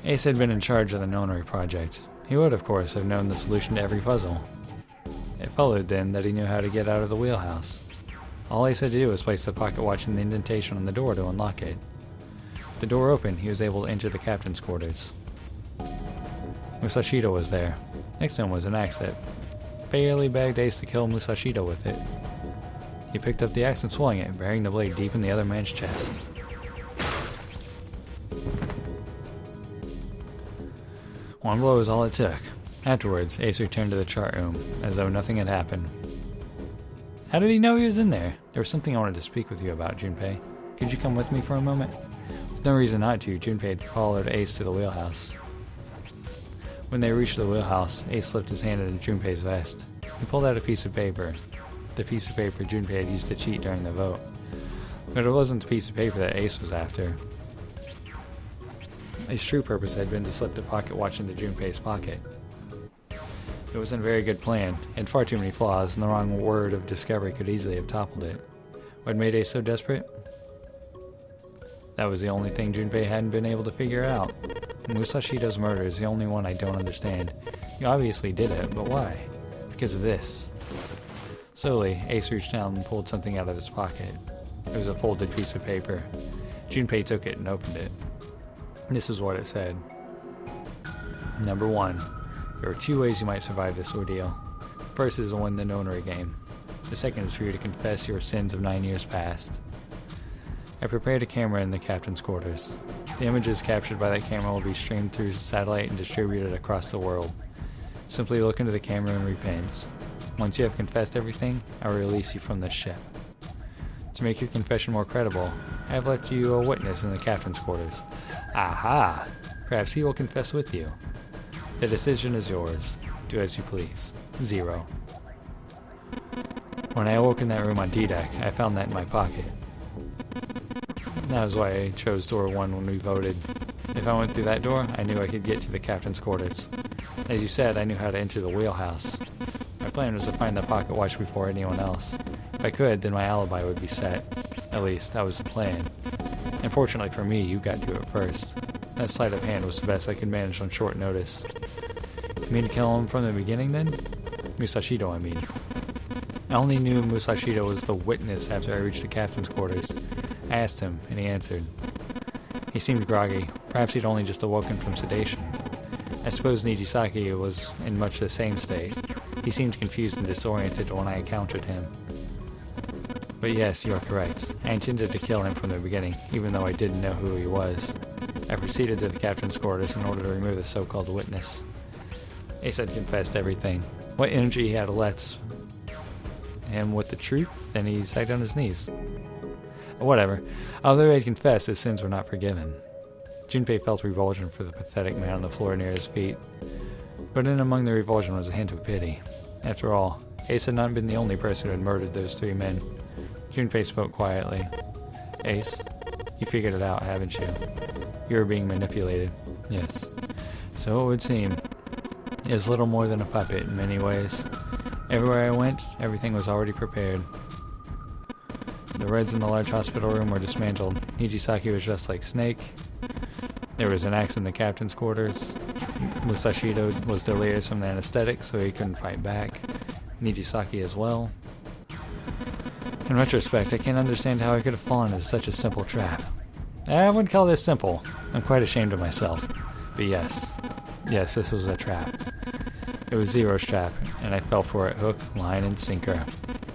Ace had been in charge of the Nonary project. He would, of course, have known the solution to every puzzle. It followed, then, that he knew how to get out of the wheelhouse. All Ace had to do was place the pocket watch in the indentation on the door to unlock it. With the door open, he was able to enter the captain's quarters. Musashito was there. Next to him was an axe that barely begged Ace to kill Musashito with it. He picked up the axe and swung it, burying the blade deep in the other man's chest. One blow was all it took. Afterwards, Ace returned to the chart room, as though nothing had happened. How did he know he was in there? There was something I wanted to speak with you about, Junpei. Could you come with me for a moment? With no reason not to, Junpei followed Ace to the wheelhouse. When they reached the wheelhouse, Ace slipped his hand into Junpei's vest. He pulled out a piece of paper. The piece of paper Junpei had used to cheat during the vote. But it wasn't the piece of paper that Ace was after. His true purpose had been to slip the pocket watch into Junpei's pocket. It wasn't a very good plan, had far too many flaws, and the wrong word of discovery could easily have toppled it. What made Ace so desperate? That was the only thing Junpei hadn't been able to figure out. Musashito's murder is the only one I don't understand. You obviously did it, but why? Because of this. Slowly, Ace reached down and pulled something out of his pocket. It was a folded piece of paper. Junpei took it and opened it. This is what it said. Number 1. There are 2 ways you might survive this ordeal. The first is to win the Nonary game. The second is for you to confess your sins of 9 years past. I prepared a camera in the captain's quarters. The images captured by that camera will be streamed through satellite and distributed across the world. Simply look into the camera and repent. Once you have confessed everything, I will release you from this ship. To make your confession more credible, I have left you a witness in the captain's quarters. Aha! Perhaps he will confess with you. The decision is yours. Do as you please. 0. When I awoke in that room on D-Deck, I found that in my pocket. That was why I chose door 1 when we voted. If I went through that door, I knew I could get to the captain's quarters. As you said, I knew how to enter the wheelhouse. My plan was to find the pocket watch before anyone else. If I could, then my alibi would be set. At least, that was the plan. Unfortunately for me, you got to it first. That sleight of hand was the best I could manage on short notice. You mean to kill him from the beginning, then? Musashito, I mean. I only knew Musashito was the witness after I reached the captain's quarters. I asked him, and he answered. He seemed groggy. Perhaps he'd only just awoken from sedation. I suppose Nijisaki was in much the same state. He seemed confused and disoriented when I encountered him. But yes, you are correct. I intended to kill him from the beginning, even though I didn't know who he was. I proceeded to the captain's quarters in order to remove the so-called witness. Ace had confessed everything. What energy he had left him with the truth, then he sagged on his knees. Whatever. Although he had confessed, his sins were not forgiven. Junpei felt revulsion for the pathetic man on the floor near his feet. But in among the revulsion was a hint of pity. After all, Ace had not been the only person who had murdered those 3 men. Junpei spoke quietly. Ace, you figured it out, haven't you? You were being manipulated. Yes. So it would seem. It is little more than a puppet in many ways. Everywhere I went, everything was already prepared. The Reds in the large hospital room were dismantled. Nijisaki was dressed like Snake. There was an axe in the captain's quarters. Musashito was delirious from the anesthetic, so he couldn't fight back. Nijisaki as well. In retrospect, I can't understand how I could have fallen into such a simple trap. I wouldn't call this simple. I'm quite ashamed of myself. But yes, this was a trap. It was Zero's trap, and I fell for it hook, line, and sinker.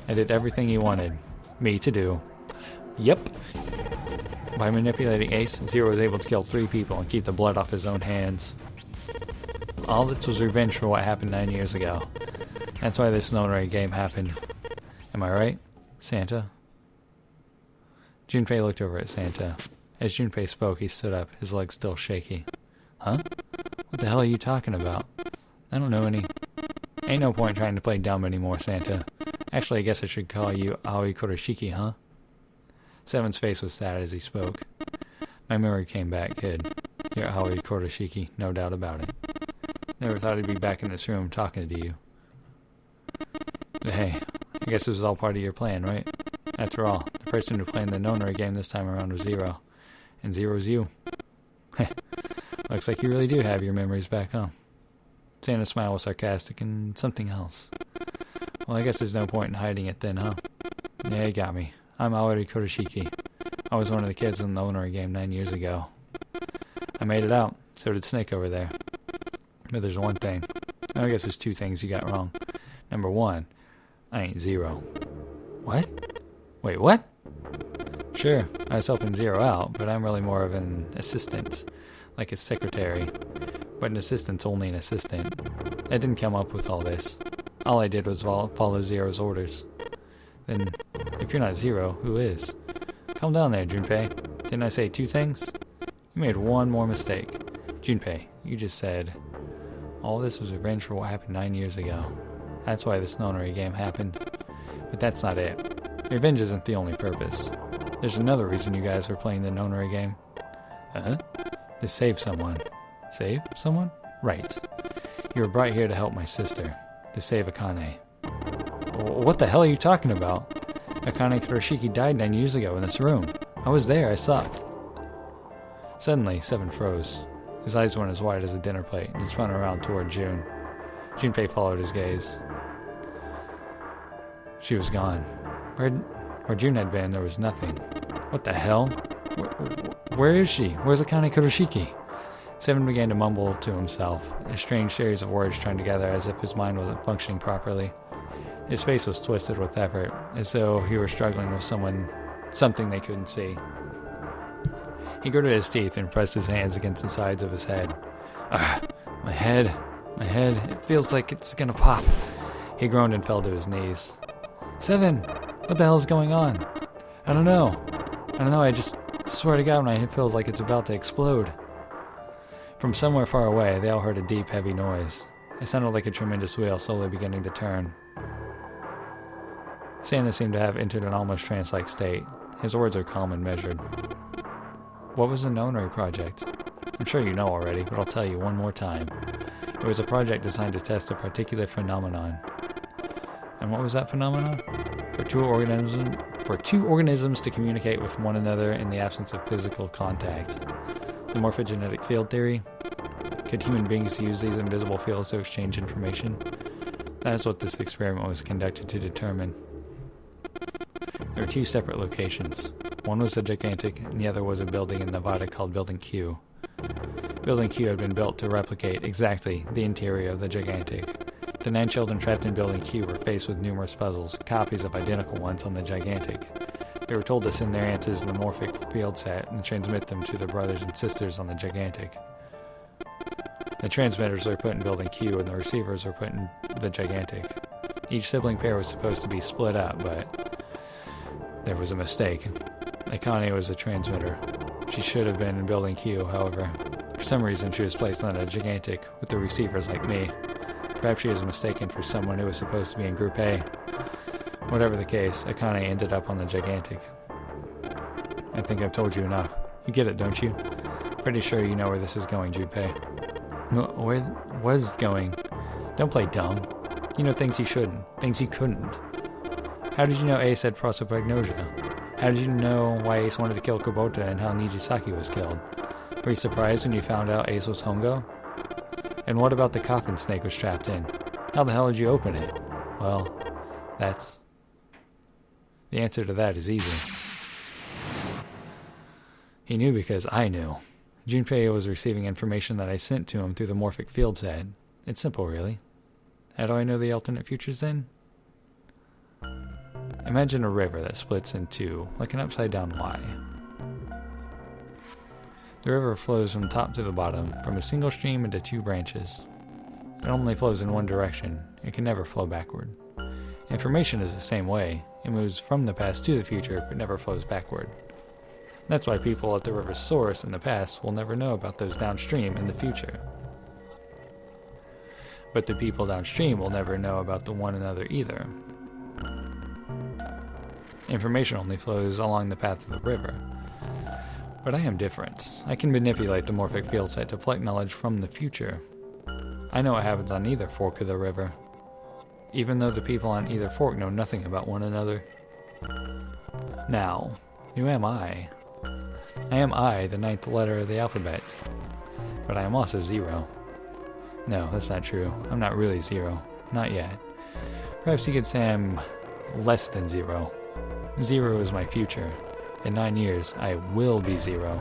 I did everything he wanted me to do. Yep. By manipulating Ace, Zero was able to kill 3 people and keep the blood off his own hands. All this was revenge for what happened 9 years ago. That's why this Nonary game happened. Am I right, Santa? Junpei looked over at Santa. As Junpei spoke, he stood up, his legs still shaky. Huh? What the hell are you talking about? I don't know any. Ain't no point trying to play dumb anymore, Santa. Actually, I guess I should call you Aoi Kurashiki, huh? Seven's face was sad as he spoke. My memory came back, kid. Dear Aoi Kuroshiki, no doubt about it. Never thought I'd be back in this room talking to you. But hey, I guess it was all part of your plan, right? After all, the person who played the Nonary game this time around was Zero. And Zero's you. Looks like you really do have your memories back, huh? Santa's smile was sarcastic and something else. Well, I guess there's no point in hiding it then, huh? Yeah, you got me. I'm Aoi Kuroshiki. I was one of the kids in the Nonary game 9 years ago. I made it out. So did Snake over there. But there's one thing. I guess there's two things you got wrong. Number one, I ain't Zero. What? Wait, what? Sure, I was helping Zero out, but I'm really more of an assistant. Like a secretary. But an assistant's only an assistant. I didn't come up with all this. All I did was follow Zero's orders. Then, if you're not Zero, who is? Calm down there, Junpei. Didn't I say two things? You made one more mistake. Junpei, you just said, all this was revenge for what happened 9 years ago. That's why this Nonary game happened. But that's not it. Revenge isn't the only purpose. There's another reason you guys were playing the Nonary game. To save someone. Save someone? Right. You were brought here to help my sister. To save Akane. What the hell are you talking about? Akane Kuroshiki died 9 years ago in this room. I was there, I saw it. Suddenly, Seven froze. His eyes went as wide as a dinner plate, and he spun around toward June. Junpei followed his gaze. She was gone. Where June had been, there was nothing. What the hell? Where is she? Where's Akane Kuroshiki? Seven began to mumble to himself, a strange series of words strung together as if his mind wasn't functioning properly. His face was twisted with effort, as though he were struggling with something they couldn't see. He gritted his teeth and pressed his hands against the sides of his head. My head, it feels like it's gonna pop. He groaned and fell to his knees. Seven, what the hell is going on? I don't know, I just swear to God my head feels like it's about to explode. From somewhere far away, they all heard a deep, heavy noise. It sounded like a tremendous wheel slowly beginning to turn. Santa seemed to have entered an almost trance-like state. His words were calm and measured. What was the Nonary project? I'm sure you know already, but I'll tell you one more time. It was a project designed to test a particular phenomenon. And what was that phenomenon? For two organisms to communicate with one another in the absence of physical contact. The morphogenetic field theory? Could human beings use these invisible fields to exchange information? That is what this experiment was conducted to determine. There were two separate locations. One was the Gigantic, and the other was a building in Nevada called Building Q. Building Q had been built to replicate exactly the interior of the Gigantic. The 9 children trapped in Building Q were faced with numerous puzzles, copies of identical ones on the Gigantic. They were told to send their answers in the morphic field set and transmit them to their brothers and sisters on the Gigantic. The transmitters were put in Building Q and the receivers were put in the Gigantic. Each sibling pair was supposed to be split up, but there was a mistake. Akane was a transmitter. She should have been in Building Q, however. For some reason, she was placed on a Gigantic with the receivers like me. Perhaps she was mistaken for someone who was supposed to be in Group A. Whatever the case, Akane ended up on the Gigantic. I think I've told you enough. You get it, don't you? Pretty sure you know where this is going, Junpei. Where was it going? Don't play dumb. You know things you shouldn't, things you couldn't. How did you know Ace had prosopagnosia? How did you know why Ace wanted to kill Kubota and how Nijisaki was killed? Were you surprised when you found out Ace was Hongo? And what about the coffin Snake was trapped in? How the hell did you open it? Well, the answer to that is easy. He knew because I knew. Junpei was receiving information that I sent to him through the morphic field set. It's simple, really. How do I know the alternate futures then? Imagine a river that splits in two, like an upside-down Y. The river flows from top to the bottom, from a single stream into 2 branches. It only flows in one direction. It can never flow backward. Information is the same way. It moves from the past to the future, but never flows backward. That's why people at the river's source in the past will never know about those downstream in the future. But the people downstream will never know about the one another either. Information only flows along the path of the river. But I am different. I can manipulate the morphic field set to collect knowledge from the future. I know what happens on either fork of the river, even though the people on either fork know nothing about one another. Now, who am I? I am I, the 9th letter of the alphabet. But I am also 0. No, that's not true. I'm not really 0. Not yet. Perhaps you could say I'm less than 0. 0 is my future. In 9 years, I will be 0.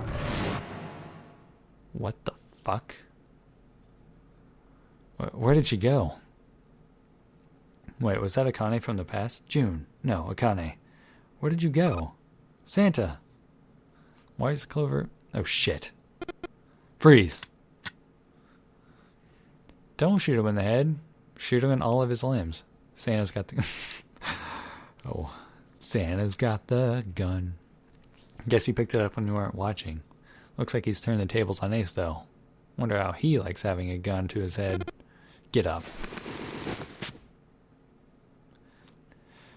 What the fuck? Where did she go? Wait, was that Akane from the past? June. No, Akane. Where did you go? Santa. Why is Clover... Oh, shit. Freeze. Don't shoot him in the head. Shoot him in all of his limbs. Santa's got the... Oh. Santa's got the gun. Guess he picked it up when you weren't watching. Looks like he's turned the tables on Ace, though. Wonder how he likes having a gun to his head. Get up.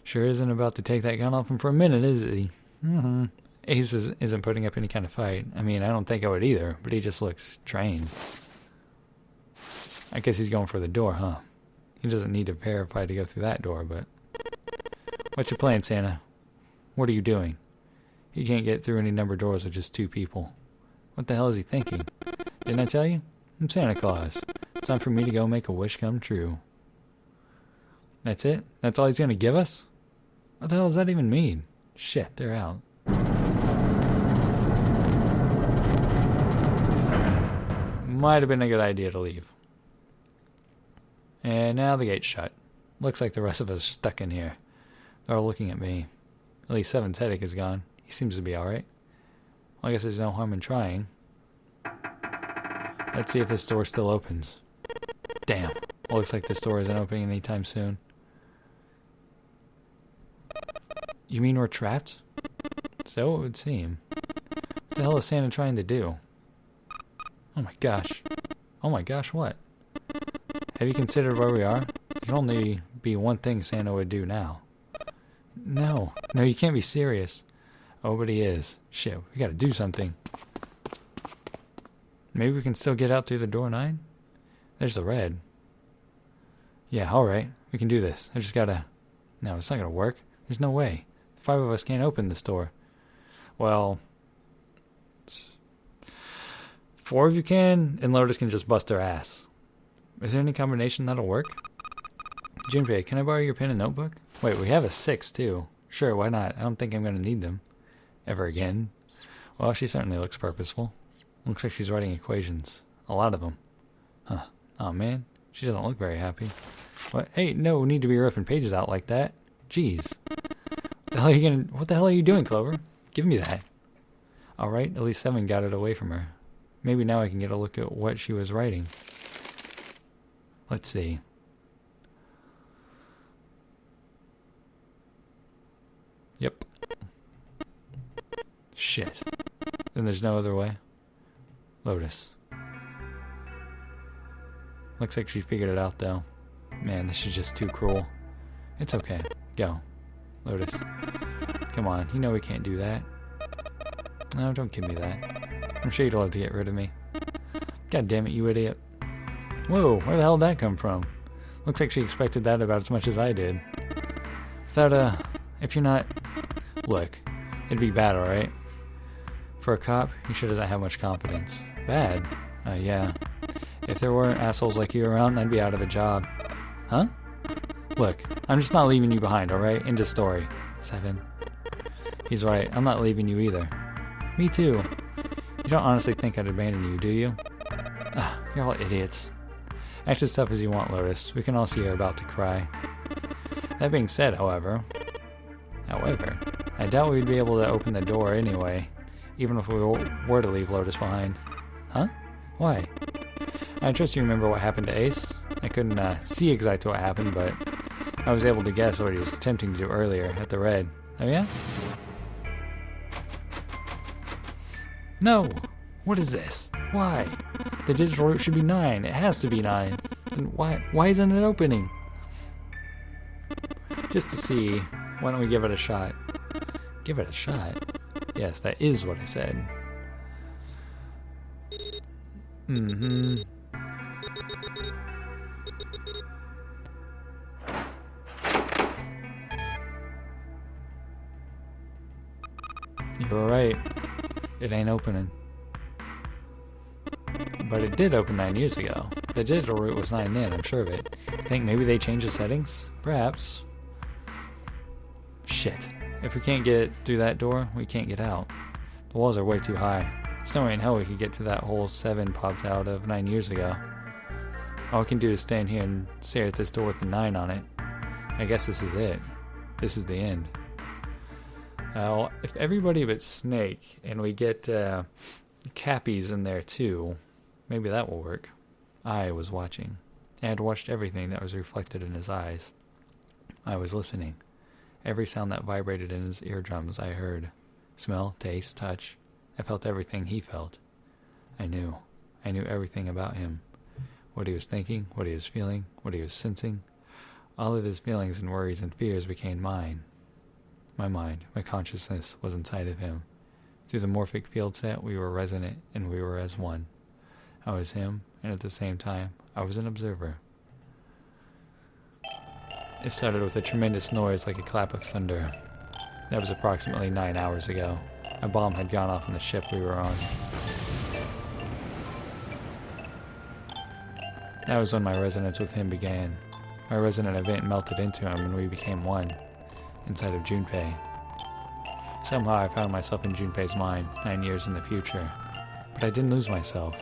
Sure isn't about to take that gun off him for a minute, is he? Mm-hmm. Ace isn't putting up any kind of fight. I mean, I don't think I would either, but he just looks trained. I guess he's going for the door, huh? He doesn't need to verify to go through that door, but... What's your plan, Santa? What are you doing? He can't get through any number of doors with just 2 people. What the hell is he thinking? Didn't I tell you? I'm Santa Claus. It's time for me to go make a wish come true. That's it? That's all he's gonna give us? What the hell does that even mean? Shit, they're out. Might have been a good idea to leave. And now the gate's shut. Looks like the rest of us are stuck in here. They're all looking at me. At least Seven's headache is gone. He seems to be alright. Well, I guess there's no harm in trying. Let's see if this door still opens. Damn. Well, looks like this door isn't opening anytime soon. You mean we're trapped? So it would seem. What the hell is Santa trying to do? Oh my gosh. Oh my gosh, what? Have you considered where we are? There can only be one thing Santa would do now. No, you can't be serious. Oh, but he is. Shit, we gotta do something. Maybe we can still get out through the door 9? There's the red. Yeah, alright. We can do this. I just gotta... No, it's not gonna work. There's no way. The 5 of us can't open this door. Well... 4 of you can, and Lotus can just bust her ass. Is there any combination that'll work? Junpei, can I borrow your pen and notebook? Wait, we have a 6, too. Sure, why not? I don't think I'm gonna need them. Ever again. Well, she certainly looks purposeful. Looks like she's writing equations. A lot of them. Huh. Oh, man. She doesn't look very happy. What? Hey, no need to be ripping pages out like that. Jeez. What the hell are you doing, Clover? Give me that. Alright, at least 7 got it away from her. Maybe now I can get a look at what she was writing. Let's see. Yep. Shit. Then there's no other way. Lotus. Looks like she figured it out, though. Man, this is just too cruel. It's okay. Go. Lotus. Come on, you know we can't do that. No, don't give me that. I'm sure you'd love to get rid of me. God damn it, you idiot. Whoa, where the hell did that come from? Looks like she expected that about as much as I did. If you're not... Look, it'd be bad, alright? For a cop, he sure doesn't have much confidence. Bad? Yeah. If there weren't assholes like you around, I'd be out of a job. Huh? Look, I'm just not leaving you behind, alright? End of story. 7. He's right, I'm not leaving you either. Me too. You don't honestly think I'd abandon you, do you? You're all idiots. Act as tough as you want, Lotus. We can all see you're about to cry. That being said, however, I doubt we'd be able to open the door anyway, even if we were to leave Lotus behind. Huh? Why? I trust you remember what happened to Ace. I couldn't see exactly what happened, but I was able to guess what he was attempting to do earlier at the red. Oh yeah? No! What is this? Why? The digital route should be 9. It has to be 9. And why isn't it opening? Just to see, why don't we give it a shot? Give it a shot? Yes, that is what I said. Mm-hmm. You were right. It ain't opening. But it did open 9 years ago. The digital route was 9 then, I'm sure of it. Think maybe they changed the settings? Perhaps. Shit. If we can't get through that door, we can't get out. The walls are way too high. There's no way in hell we could get to that hole 7 popped out of 9 years ago. All we can do is stand here and stare at this door with the 9 on it. I guess this is it. This is the end. Well, if everybody but Snake, and we get Cappies in there too, maybe that will work. I was watching. I had watched everything that was reflected in his eyes. I was listening. Every sound that vibrated in his eardrums I heard. Smell, taste, touch. I felt everything he felt. I knew. I knew everything about him. What he was thinking, what he was feeling, what he was sensing. All of his feelings and worries and fears became mine. My mind, my consciousness was inside of him. Through the morphic field set, we were resonant, and we were as one. I was him, and at the same time, I was an observer. It started with a tremendous noise like a clap of thunder. That was approximately 9 hours ago. A bomb had gone off on the ship we were on. That was when my resonance with him began. My resonant event melted into him, and we became one. Inside of Junpei. Somehow I found myself in Junpei's mind, 9 years in the future. But I didn't lose myself.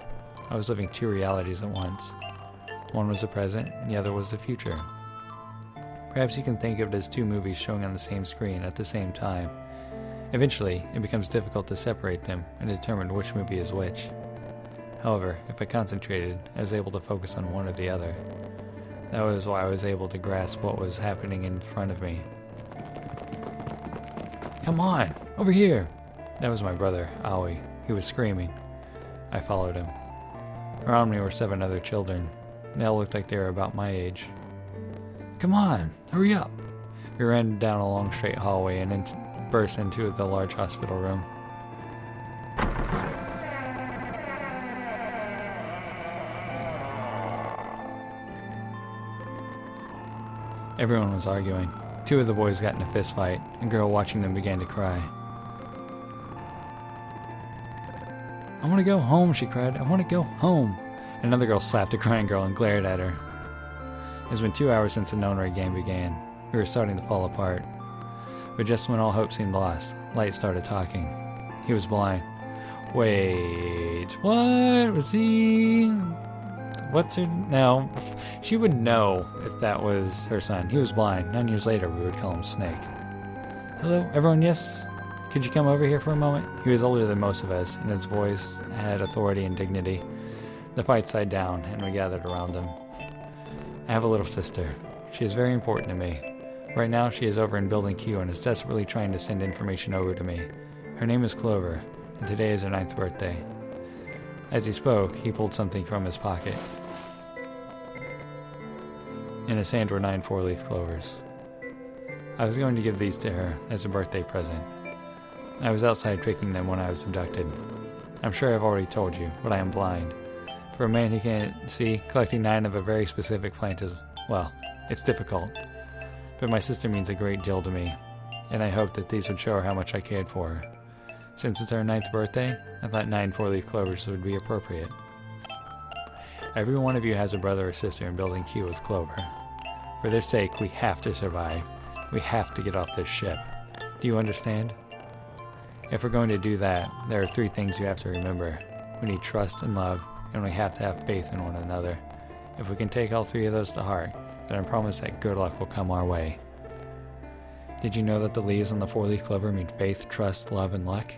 I was living 2 realities at once. One was the present, and the other was the future. Perhaps you can think of it as 2 movies showing on the same screen at the same time. Eventually, it becomes difficult to separate them and determine which movie is which. However, if I concentrated, I was able to focus on one or the other. That was why I was able to grasp what was happening in front of me. Come on, over here! That was my brother, Aoi. He was screaming. I followed him. Around me were 7 other children. They all looked like they were about my age. Come on, hurry up! We ran down a long straight hallway and burst into the large hospital room. Everyone was arguing. 2 of the boys got in a fist fight. A girl watching them began to cry. I want to go home, she cried. I want to go home. Another girl slapped a crying girl and glared at her. It has been 2 hours since the Nonray game began. We were starting to fall apart. But just when all hope seemed lost, Light started talking. He was blind. Wait, what? Was he... What's her... Now, she would know if that was her son. He was blind. 9 years later, we would call him Snake. Hello, everyone, yes? Could you come over here for a moment? He was older than most of us, and his voice had authority and dignity. The fight died down, and we gathered around him. I have a little sister. She is very important to me. Right now, she is over in Building Q and is desperately trying to send information over to me. Her name is Clover, and today is her 9th birthday. As he spoke, he pulled something from his pocket. In his hand were 9 4-leaf clovers. I was going to give these to her as a birthday present. I was outside picking them when I was abducted. I'm sure I've already told you, but I am blind. For a man who can't see, collecting 9 of a very specific plant is, well, it's difficult. But my sister means a great deal to me, and I hoped that these would show her how much I cared for her. Since it's her 9th birthday, I thought 9 4-leaf clovers would be appropriate. Every one of you has a brother or sister in Building Q with Clover. For their sake, we have to survive. We have to get off this ship. Do you understand? If we're going to do that, there are 3 things you have to remember. We need trust and love, and we have to have faith in one another. If we can take all 3 of those to heart, then I promise that good luck will come our way. Did you know that the leaves on the 4-leaf clover mean faith, trust, love, and luck?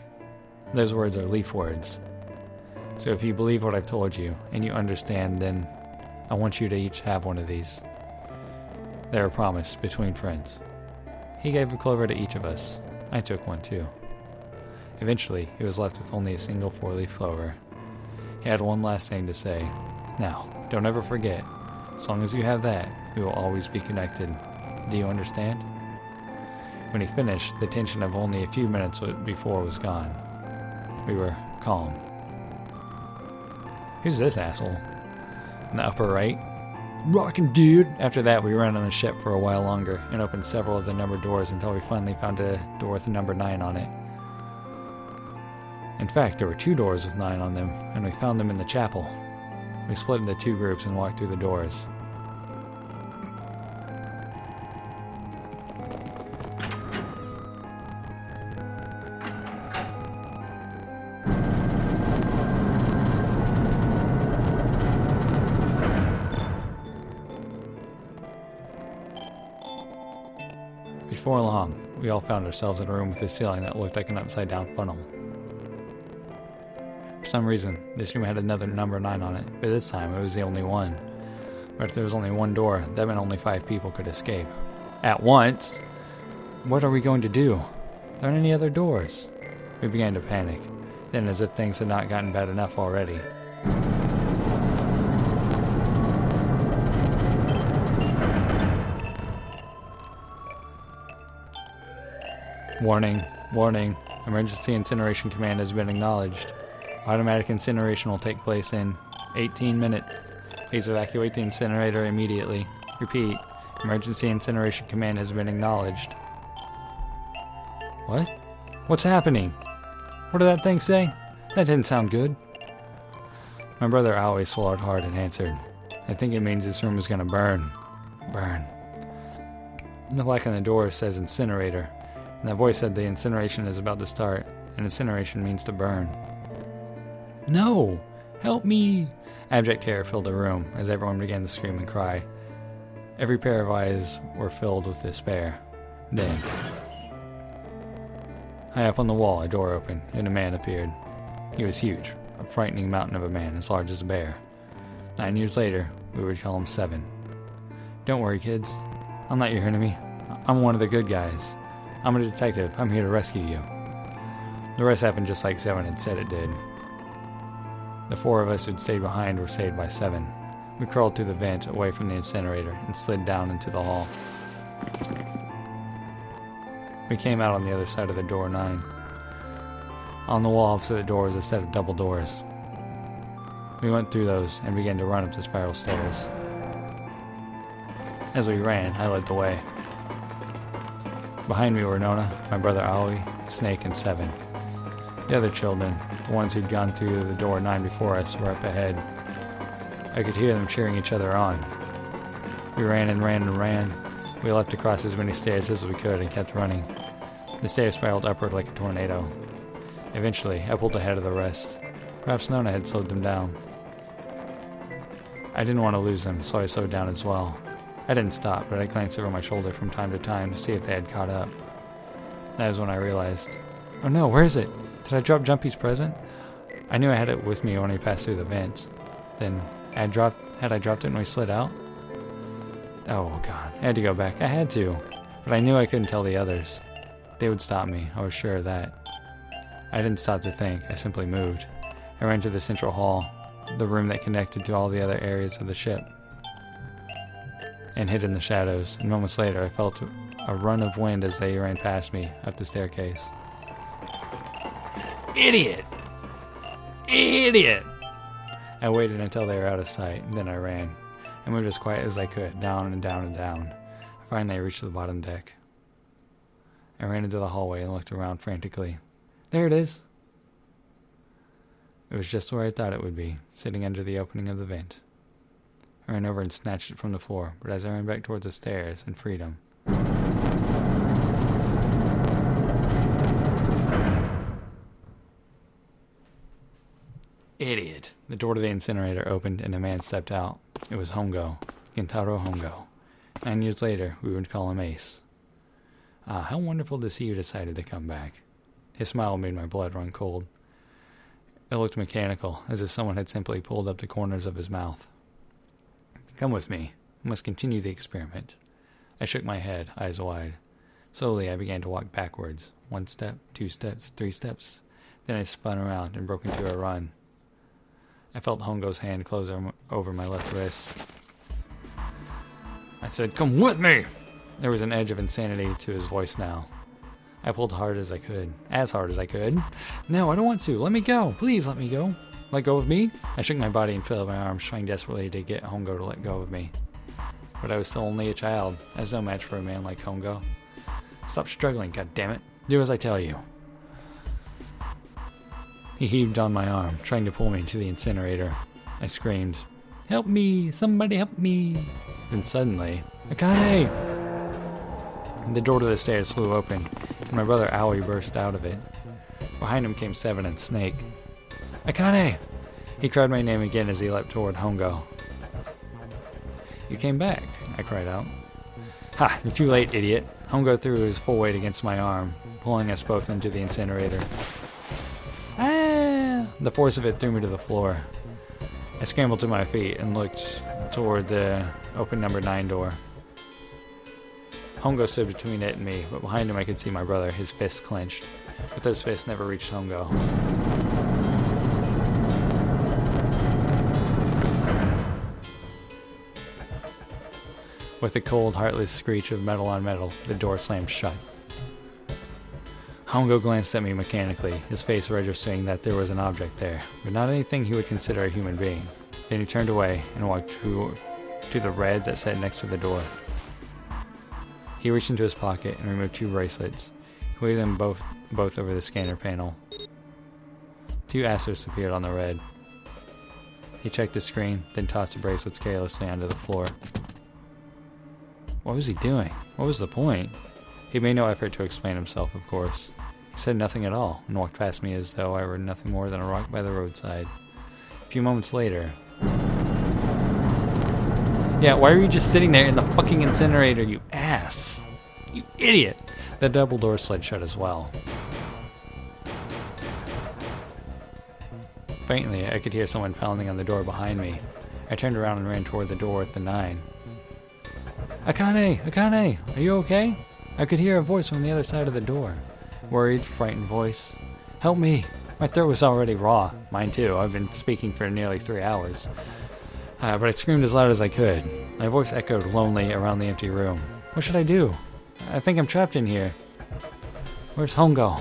Those words are leaf words. So if you believe what I've told you, and you understand, then I want you to each have one of these. They're a promise between friends. He gave a clover to each of us. I took one too. Eventually, he was left with only a single 4-leaf clover. He had one last thing to say. Now, don't ever forget, as long as you have that, we will always be connected. Do you understand? When he finished, the tension of only a few minutes before was gone. We were calm. Who's this asshole? In the upper right? Rockin' dude! After that, we ran on the ship for a while longer and opened several of the numbered doors until we finally found a door with the number 9 on it. In fact, there were 2 doors with 9 on them, and we found them in the chapel. We split into 2 groups and walked through the doors. Before long, we all found ourselves in a room with a ceiling that looked like an upside-down funnel. For some reason, this room had another number 9 on it, but this time it was the only one. But if there was only one door, that meant only 5 people could escape. At once! What are we going to do? There aren't any other doors. We began to panic. Then, as if things had not gotten bad enough already. Warning, warning. Emergency incineration command has been acknowledged. Automatic incineration will take place in 18 minutes. Please evacuate the incinerator immediately. Repeat, emergency incineration command has been acknowledged. What? What's happening? What did that thing say? That didn't sound good. My brother always swallowed hard and answered, I think it means this room is gonna burn. Burn. The plaque on the door says incinerator, and that voice said the incineration is about to start, and incineration means to burn. No! Help me! Abject terror filled the room as everyone began to scream and cry. Every pair of eyes were filled with despair. Then, high up on the wall, a door opened, and a man appeared. He was huge, a frightening mountain of a man as large as a bear. 9 years later, we would call him 7. Don't worry, kids. I'm not your enemy. I'm one of the good guys. I'm a detective. I'm here to rescue you. The rest happened just like 7 had said it did. The 4 of us who'd stayed behind were saved by 7. We crawled through the vent away from the incinerator and slid down into the hall. We came out on the other side of the door 9. On the wall opposite the door was a set of double doors. We went through those and began to run up the spiral stairs. As we ran, I led the way. Behind me were Nona, my brother Aoi, Snake, and 7. The other children, the ones who'd gone through the door 9 before us, were up ahead. I could hear them cheering each other on. We ran and ran and ran. We leapt across as many stairs as we could and kept running. The stairs spiraled upward like a tornado. Eventually, I pulled ahead of the rest. Perhaps Nona had slowed them down. I didn't want to lose them, so I slowed down as well. I didn't stop, but I glanced over my shoulder from time to time to see if they had caught up. That was when I realized, oh no, where is it? Did I drop Jumpy's present? I knew I had it with me when we passed through the vents. Then, had I dropped it when we slid out? Oh god, I had to go back. I had to. But I knew I couldn't tell the others. They would stop me, I was sure of that. I didn't stop to think, I simply moved. I ran to the central hall, the room that connected to all the other areas of the ship, and hid in the shadows, and moments later I felt a run of wind as they ran past me up the staircase. Idiot! Idiot! I waited until they were out of sight, and then I ran. I moved as quiet as I could, down and down and down. Finally, I reached the bottom deck. I ran into the hallway and looked around frantically. There it is! It was just where I thought it would be, sitting under the opening of the vent. I ran over and snatched it from the floor, but as I ran back towards the stairs and freedom, idiot! The door to the incinerator opened and a man stepped out. It was Hongo, Gentaro Hongo. 9 years later, we would call him Ace. Ah, how wonderful to see you decided to come back. His smile made my blood run cold. It looked mechanical, as if someone had simply pulled up the corners of his mouth. Come with me. We must continue the experiment. I shook my head, eyes wide. Slowly, I began to walk backwards. 1 step, 2 steps, 3 steps. Then I spun around and broke into a run. I felt Hongo's hand close over my left wrist. I said, "Come with me!" There was an edge of insanity to his voice now. I pulled hard as I could. As hard as I could. No, I don't want to. Let me go. Please let me go. Let go of me? I shook my body and filled my arms, trying desperately to get Hongo to let go of me. But I was still only a child. I was no match for a man like Hongo. Stop struggling, goddammit. Do as I tell you. He heaved on my arm, trying to pull me to the incinerator. I screamed, "Help me! Somebody help me!" Then suddenly, Akane! The door to the stairs flew open, and my brother Aoi burst out of it. Behind him came Seven and Snake. Akane! He cried my name again as he leapt toward Hongo. You came back, I cried out. Ha! You're too late, idiot. Hongo threw his full weight against my arm, pulling us both into the incinerator. Ah! The force of it threw me to the floor. I scrambled to my feet and looked toward the open number 9 door. Hongo stood between it and me, but behind him I could see my brother, his fists clenched. But those fists never reached Hongo. With a cold, heartless screech of metal on metal, the door slammed shut. Hongo glanced at me mechanically, his face registering that there was an object there, but not anything he would consider a human being. Then he turned away and walked to the red that sat next to the door. He reached into his pocket and removed 2 bracelets. He waved them both over the scanner panel. 2 asterisks appeared on the red. He checked the screen, then tossed the bracelets carelessly onto the floor. What was he doing? What was the point? He made no effort to explain himself, of course. He said nothing at all, and walked past me as though I were nothing more than a rock by the roadside. A few moments later... Yeah, why are you just sitting there in the fucking incinerator, you ass? You idiot! The double door slid shut as well. Faintly, I could hear someone pounding on the door behind me. I turned around and ran toward the door at the 9. Akane! Akane! Are you okay? I could hear a voice from the other side of the door. Worried, frightened voice. Help me! My throat was already raw. Mine too. I've been speaking for nearly 3 hours. But I screamed as loud as I could. My voice echoed lonely around the empty room. What should I do? I think I'm trapped in here. Where's Hongo?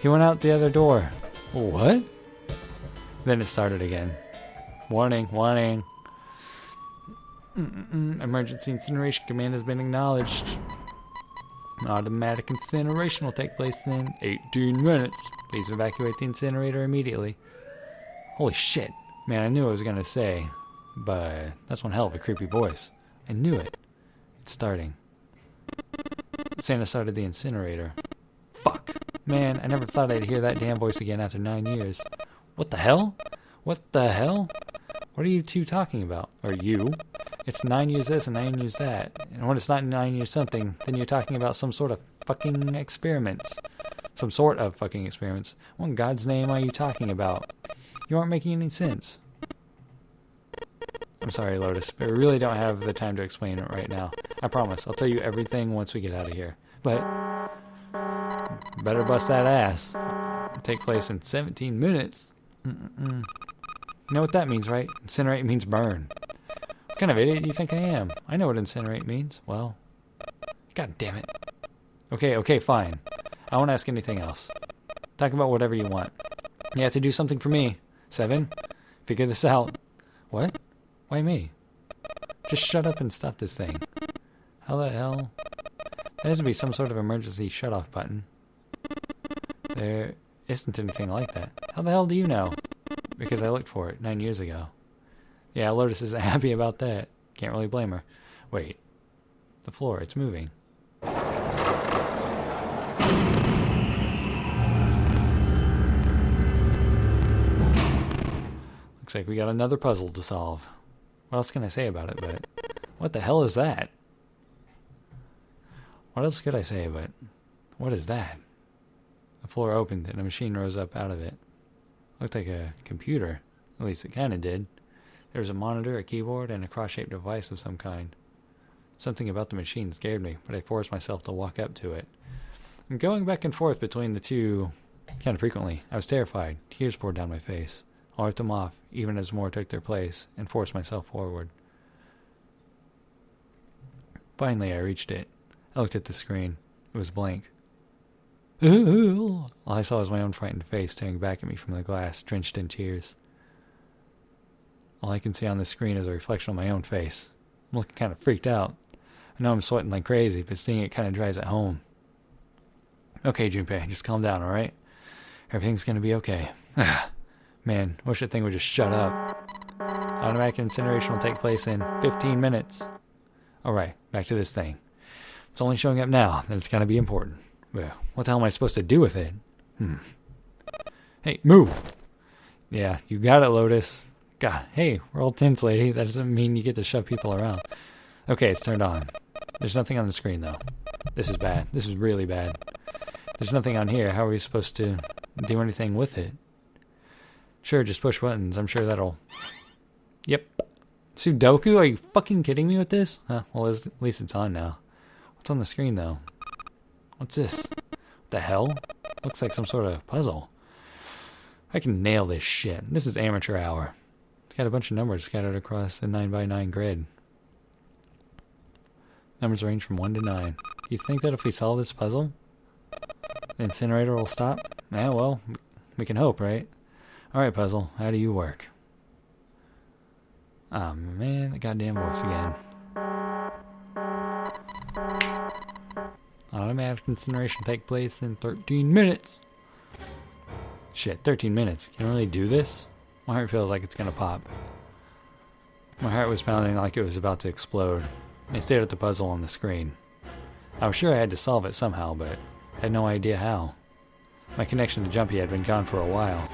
He went out the other door. What? Then it started again. Warning, warning. Emergency incineration command has been acknowledged. Automatic incineration will take place in 18 minutes. Please evacuate the incinerator immediately. Holy shit. Man, I knew what I was going to say, but that's one hell of a creepy voice. I knew it. It's starting. Santa started the incinerator. Fuck. Man, I never thought I'd hear that damn voice again after 9 years. What the hell? What the hell? What are you two talking about? Or you? It's 9 years this and 9 years that. And when it's not 9 years something, then you're talking about some sort of fucking experiments. Some sort of fucking experiments. What in God's name are you talking about? You aren't making any sense. I'm sorry, Lotus, but we really don't have the time to explain it right now. I promise, I'll tell you everything once we get out of here. But, better bust that ass. It'll take place in 17 minutes. You know what that means, right? Incinerate means burn. What kind of idiot do you think I am? I know what incinerate means. Well, God damn it. Okay, fine. I won't ask anything else. Talk about whatever you want. You have to do something for me. 7? Figure this out. What? Why me? Just shut up and stop this thing. How the hell? There has to be some sort of emergency shut-off button. There isn't anything like that. How the hell do you know? Because I looked for it 9 years ago. Yeah, Lotus isn't happy about that. Can't really blame her. Wait. The floor, it's moving. Looks like we got another puzzle to solve. What else can I say about it, but... What the hell is that? What else could I say, but... What is that? The floor opened and a machine rose up out of it. Looked like a computer. At least it kind of did. There was a monitor, a keyboard, and a cross-shaped device of some kind. Something about the machine scared me, but I forced myself to walk up to it. And going back and forth between the two kind of frequently, I was terrified. Tears poured down my face. I wiped them off, even as more took their place, and forced myself forward. Finally, I reached it. I looked at the screen. It was blank. All I saw was my own frightened face staring back at me from the glass, drenched in tears. All I can see on the screen is a reflection of my own face. I'm looking kind of freaked out. I know I'm sweating like crazy, but seeing it kind of drives it home. Okay, Junpei, just calm down, alright? Everything's gonna be okay. Man, wish that thing would just shut up. Automatic incineration will take place in 15 minutes. Alright, back to this thing. It's only showing up now, then it's gotta be important. Well, what the hell am I supposed to do with it? Hey, move! Yeah, you got it, Lotus. God, hey, we're all tense, lady. That doesn't mean you get to shove people around. Okay, it's turned on. There's nothing on the screen, though. This is bad. This is really bad. There's nothing on here. How are we supposed to do anything with it? Sure, just push buttons. I'm sure that'll... Yep. Sudoku? Are you fucking kidding me with this? Huh, well, at least it's on now. What's on the screen, though? What's this? What the hell? Looks like some sort of puzzle. I can nail this shit. This is amateur hour. It's got a bunch of numbers scattered across a 9x9 grid. Numbers range from 1 to 9. Do you think that if we solve this puzzle, the incinerator will stop? Yeah, well, we can hope, right? Alright, puzzle, how do you work? Oh man, the goddamn voice again. Automatic incineration take place in 13 minutes. Shit, 13 minutes. Can I really do this? My heart feels like it's gonna pop. My heart was pounding like it was about to explode. I stared at the puzzle on the screen. I was sure I had to solve it somehow, but I had no idea how. My connection to Jumpy had been gone for a while.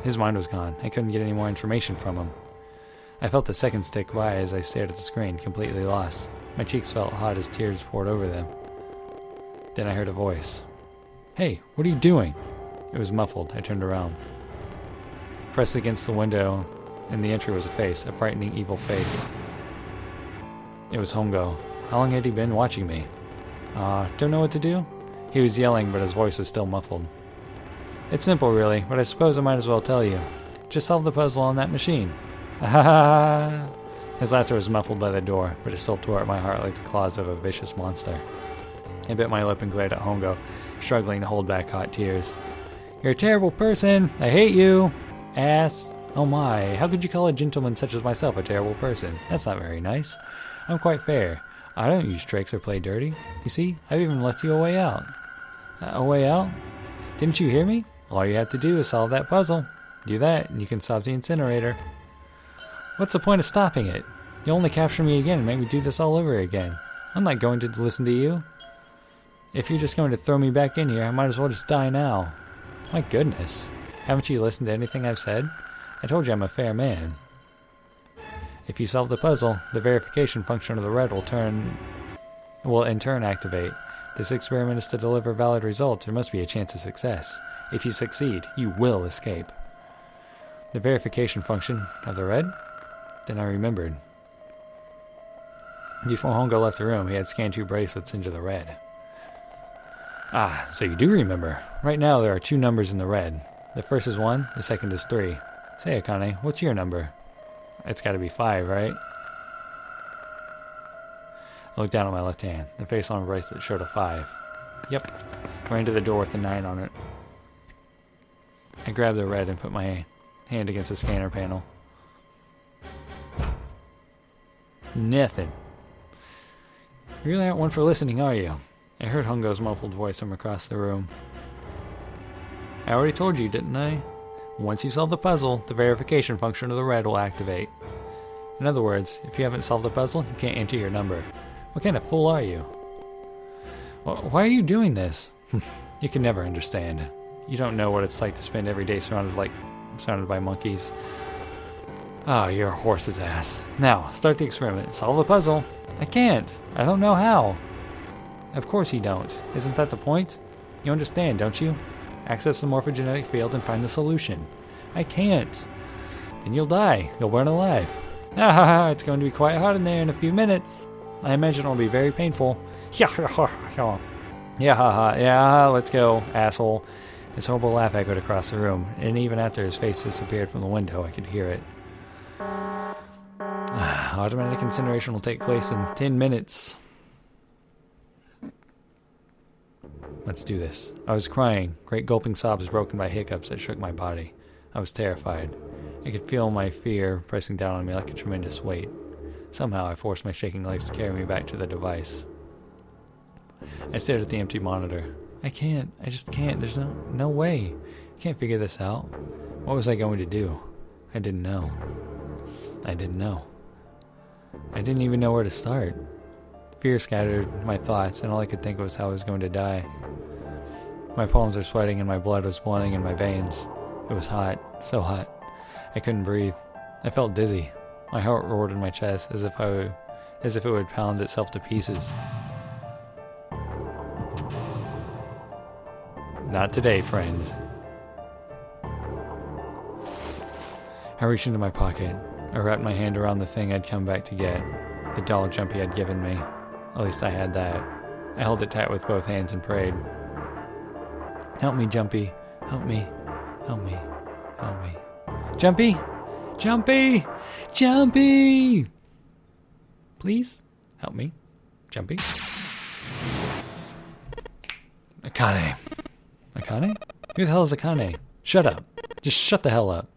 His mind was gone. I couldn't get any more information from him. I felt the seconds tick by as I stared at the screen, completely lost. My cheeks felt hot as tears poured over them. Then I heard a voice. Hey, what are you doing? It was muffled. I turned around. Pressed against the window, in the entry was a face, a frightening, evil face. It was Hongo. How long had he been watching me? Don't know what to do? He was yelling, but his voice was still muffled. It's simple, really, but I suppose I might as well tell you. Just solve the puzzle on that machine. Ha! His laughter was muffled by the door, but it still tore at my heart like the claws of a vicious monster. I bit my lip and glared at Hongo, struggling to hold back hot tears. You're a terrible person. I hate you. Ass. Oh my, how could you call a gentleman such as myself a terrible person? That's not very nice. I'm quite fair. I don't use tricks or play dirty. You see, I've even left you a way out. A way out? Didn't you hear me? All you have to do is solve that puzzle. Do that, and you can stop the incinerator. What's the point of stopping it? You'll only capture me again and make me do this all over again. I'm not going to listen to you. If you're just going to throw me back in here, I might as well just die now. My goodness. Haven't you listened to anything I've said? I told you I'm a fair man. If you solve the puzzle, the verification function of the red will in turn activate. This experiment is to deliver valid results. There must be a chance of success. If you succeed, you will escape. The verification function of the red? Then I remembered. Before Hongo left the room, he had scanned 2 bracelets into the red. Ah, so you do remember. Right now there are 2 numbers in the red. The first is 1, the second is 3. Say, Akane, what's your number? It's gotta be 5, right? I looked down at my left hand. The face on the bracelet showed a 5. Yep. Ran to the door with a 9 on it. I grabbed the red and put my hand against the scanner panel. Nothing. You really aren't one for listening, are you? I heard Hongo's muffled voice from across the room. I already told you, didn't I? Once you solve the puzzle, the verification function of the red will activate. In other words, if you haven't solved the puzzle, you can't enter your number. What kind of fool are you? Why are you doing this? You can never understand. You don't know what it's like to spend every day surrounded by monkeys. Oh, you're a horse's ass. Now, start the experiment. Solve the puzzle. I can't. I don't know how. Of course you don't. Isn't that the point? You understand, don't you? Access the morphogenetic field and find the solution. I can't. Then you'll die. You'll burn alive. Ah, it's going to be quite hot in there in a few minutes. I imagine it'll be very painful. Yeah, let's go, asshole. His horrible laugh echoed across the room, and even after his face disappeared from the window, I could hear it. Automatic incineration will take place in 10 minutes. Let's do this. I was crying, great gulping sobs broken by hiccups that shook my body. I was terrified. I could feel my fear pressing down on me like a tremendous weight. Somehow I forced my shaking legs to carry me back to the device. I stared at the empty monitor. I just can't. There's no way. I can't figure this out. What was I going to do? I didn't know. I didn't even know where to start. Fear scattered my thoughts, and all I could think of was how I was going to die. My palms were sweating and my blood was boiling in my veins. It was hot, so hot. I couldn't breathe. I felt dizzy. My heart roared in my chest as if it would pound itself to pieces. Not today, friend. I reached into my pocket. I wrapped my hand around the thing I'd come back to get. The doll Jumpy had given me. At least I had that. I held it tight with both hands and prayed. Help me, Jumpy. Help me. Help me. Help me. Jumpy! Jumpy! Jumpy! Please? Help me. Jumpy. Akane. Akane? Who the hell is Akane? Shut up. Just shut the hell up.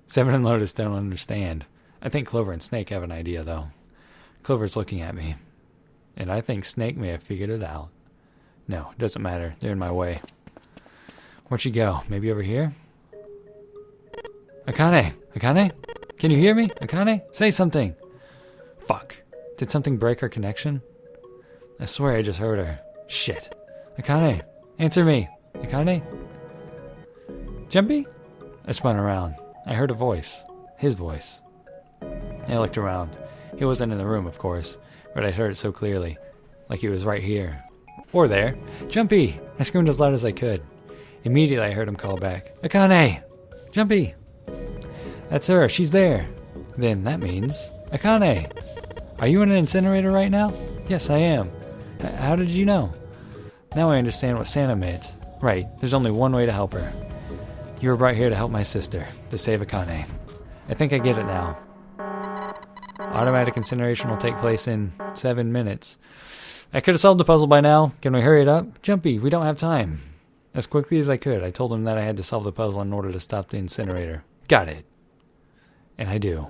Seven and Lotus don't understand. I think Clover and Snake have an idea, though. Clover's looking at me. And I think Snake may have figured it out. No, it doesn't matter. They're in my way. Where'd you go? Maybe over here? Akane! Akane? Can you hear me? Akane? Say something! Fuck. Did something break our connection? I swear I just heard her. Shit. Akane! Answer me! Akane? Jumpy? I spun around. I heard a voice. His voice. I looked around. He wasn't in the room, of course, but I heard it so clearly. Like he was right here. Or there. Jumpy! I screamed as loud as I could. Immediately I heard him call back. Akane! Jumpy! That's her. She's there. Then that means... Akane! Are you in an incinerator right now? Yes, I am. How did you know? Now I understand what Santa meant. Right. There's only one way to help her. You were brought here to help my sister, to save Akane. I think I get it now. Automatic incineration will take place in 7 minutes. I could have solved the puzzle by now. Can we hurry it up? Jumpy, we don't have time. As quickly as I could, I told him that I had to solve the puzzle in order to stop the incinerator. Got it. And I do.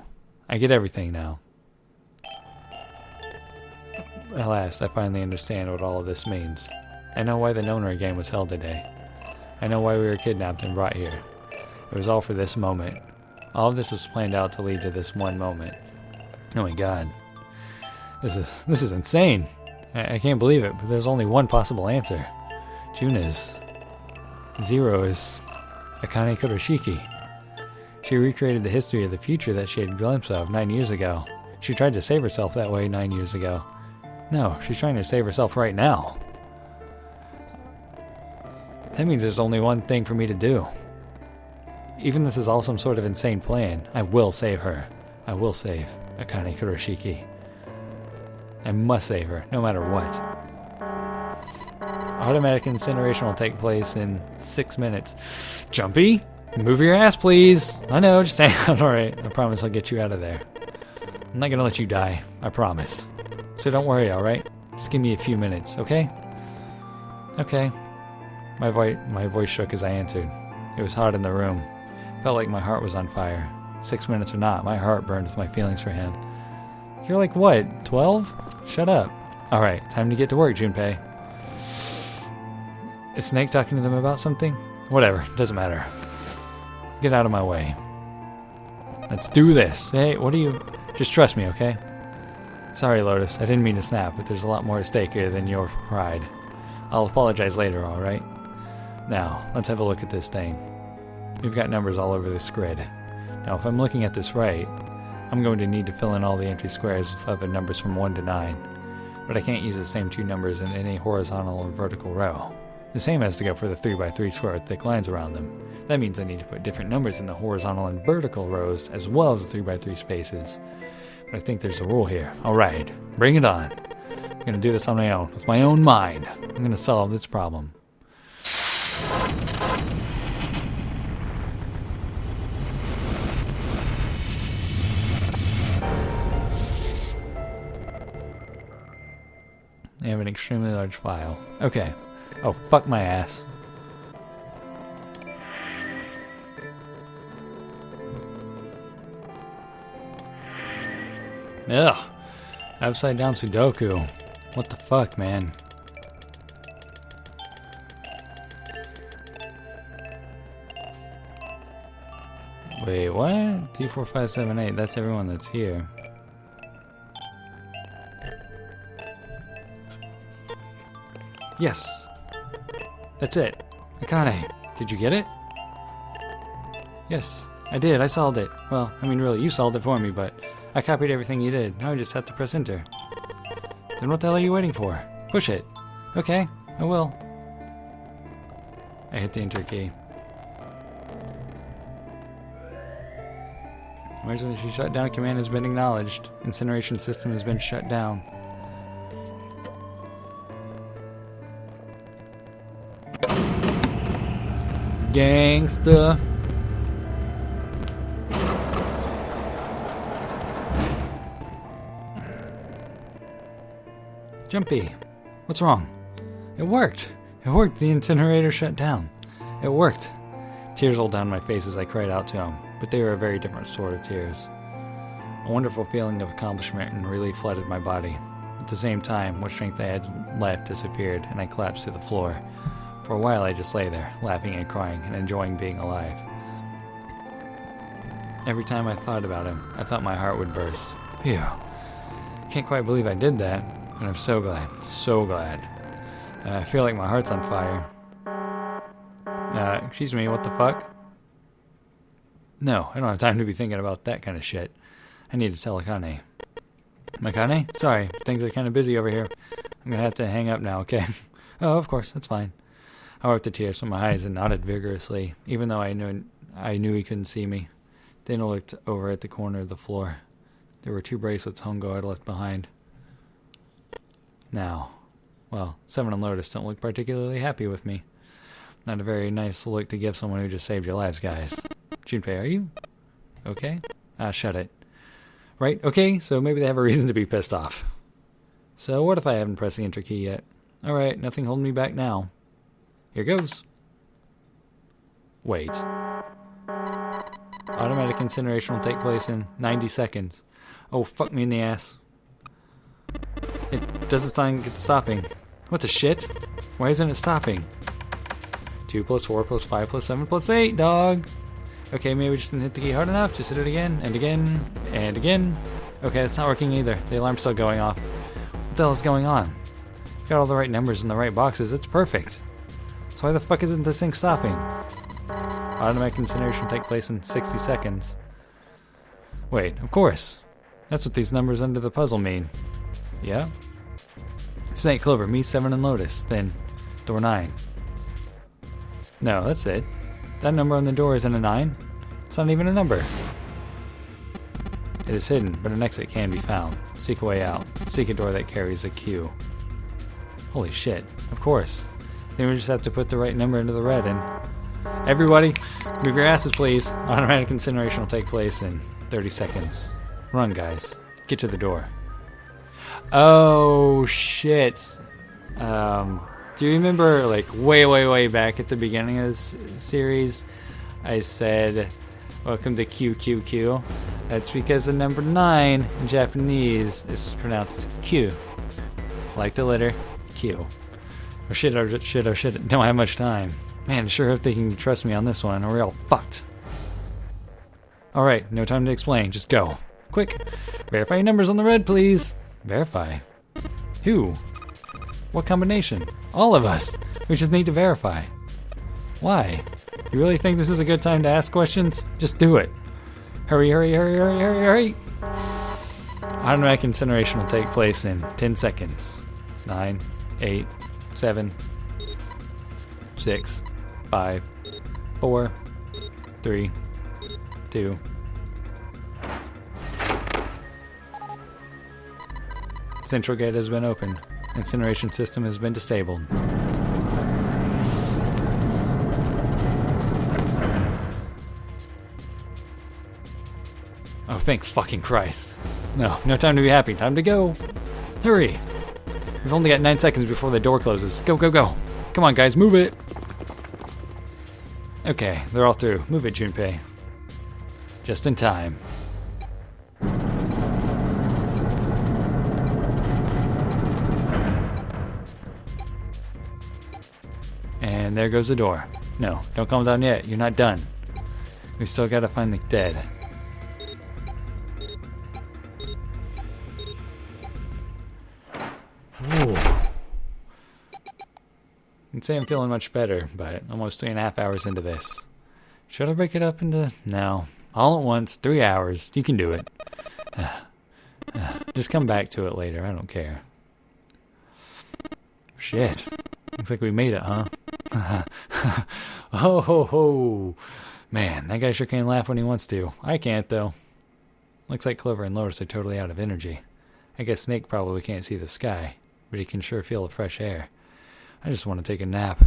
I get everything now. Alas, I finally understand what all of this means. I know why the Nonary game was held today. I know why we were kidnapped and brought here. It was all for this moment. All of this was planned out to lead to this one moment. Oh my god. This is insane. I can't believe it, but there's only one possible answer. June is... 0 is... Akane Kuroshiki. She recreated the history of the future that she had a glimpse of 9 years ago. She tried to save herself that way 9 years ago. No, she's trying to save herself right now. That means there's only one thing for me to do. Even if this is all some sort of insane plan, I will save her. I will save Akane Kuroshiki. I must save her, no matter what. Automatic incineration will take place in 6 minutes. Jumpy, move your ass, please. I know, just hang out. Alright, I promise I'll get you out of there. I'm not gonna let you die, I promise. So don't worry, alright? Just give me a few minutes, okay? Okay. My voice shook as I answered. It was hot in the room. Felt like my heart was on fire. 6 minutes or not, my heart burned with my feelings for him. You're like what, 12? Shut up. Alright, time to get to work, Junpei. Is Snake talking to them about something? Whatever, doesn't matter. Get out of my way. Let's do this. Hey, what are you... Just trust me, okay? Sorry, Lotus, I didn't mean to snap, but there's a lot more at stake here than your pride. I'll apologize later, alright? Now, let's have a look at this thing. We've got numbers all over this grid. Now, if I'm looking at this right, I'm going to need to fill in all the empty squares with other numbers from 1 to 9. But I can't use the same two numbers in any horizontal or vertical row. The same has to go for the 3x3 square with thick lines around them. That means I need to put different numbers in the horizontal and vertical rows as well as the 3x3 spaces. But I think there's a rule here. Alright, bring it on. I'm going to do this on my own, with my own mind. I'm going to solve this problem. I have an extremely large file. Okay, Oh, fuck my ass. Ugh. Upside down Sudoku. What the fuck, man? Wait, what? 2, 4, 5, 7, 8. That's everyone that's here. Yes. That's it. Akane, did you get it? Yes, I did. I solved it. Well, I mean, really, you solved it for me, but I copied everything you did. Now I just have to press enter. Then what the hell are you waiting for? Push it. Okay, I will. I hit the enter key. Emergency shutdown command has been acknowledged. Incineration system has been shut down. Gangsta. Jumpy, what's wrong? It worked. It worked. The incinerator shut down. It worked. Tears rolled down my face as I cried out to him, but they were a very different sort of tears. A wonderful feeling of accomplishment and relief flooded my body. At the same time, what strength I had left disappeared, and I collapsed to the floor. For a while I just lay there, laughing and crying, and enjoying being alive. Every time I thought about him, I thought my heart would burst. Phew. Can't quite believe I did that, and I'm so glad, so glad. I feel like my heart's on fire. Excuse me, what the fuck? No, I don't have time to be thinking about that kind of shit. I need to tell Akane. Akane? Sorry, things are kind of busy over here. I'm gonna have to hang up now, okay? Oh, of course, that's fine. I wiped the tears from my eyes and nodded vigorously, even though I knew he couldn't see me. Then I looked over at the corner of the floor. There were 2 bracelets Hongo had left behind. Now, well, Seven and Lotus don't look particularly happy with me. Not a very nice look to give someone who just saved your lives, guys. Junpei, are you okay? Shut it. Right, okay, so maybe they have a reason to be pissed off. So what if I haven't pressed the enter key yet? Alright, nothing holding me back now. Here goes. Wait. Automatic incineration will take place in 90 seconds. Oh, fuck me in the ass. It doesn't sound like it's stopping. What the shit? Why isn't it stopping? 2 plus 4 plus 5 plus 7 plus 8, dog! Okay, maybe we just didn't hit the key hard enough. Just hit it again, and again, and again. Okay, it's not working either. The alarm's still going off. What the hell is going on? Got all the right numbers in the right boxes. It's perfect. So why the fuck isn't this thing stopping? Automatic incineration will take place in 60 seconds. Wait, of course. That's what these numbers under the puzzle mean. Yeah? Snake, Clover, me, Seven, and Lotus. Then, door 9. No, that's it. That number on the door isn't a 9. It's not even a number. It is hidden, but an exit can be found. Seek a way out. Seek a door that carries a Q. Holy shit, of course. Then we just have to put the right number into the red and... Everybody, move your asses please. Automatic incineration will take place in 30 seconds. Run, guys. Get to the door. Oh, shit. Do you remember, like, way back at the beginning of this series, I said, welcome to QQQ? That's because the number 9 in Japanese is pronounced Q. Like the letter Q. Oh shit, don't have much time. Man, I sure hope they can trust me on this one, or we're all fucked. Alright, no time to explain, just go. Quick, verify your numbers on the red, please. Verify? Who? What combination? All of us. We just need to verify. Why? You really think this is a good time to ask questions? Just do it. Hurry. Automatic incineration will take place in 10 seconds. 9, 8, 7, 6, 5, 4, 3, 2. Central gate has been opened. Incineration system has been disabled. Oh, thank fucking Christ. No time to be happy. Time to go. Hurry. We've only got 9 seconds before the door closes. Go. Come on, guys, move it. Okay, they're all through. Move it, Junpei. Just in time. And there goes the door. No, don't calm down yet. You're not done. We still gotta find the dead. Ooh. I'd say I'm feeling much better, but almost 3.5 hours into this. Should I break it up into... No. All at once, 3 hours. You can do it. Just come back to it later. I don't care. Shit. Looks like we made it, huh? Ho ho ho. Man, that guy sure can laugh when he wants to. I can't, though. Looks like Clover and Lotus are totally out of energy. I guess Snake probably can't see the sky, but he can sure feel the fresh air. I just want to take a nap.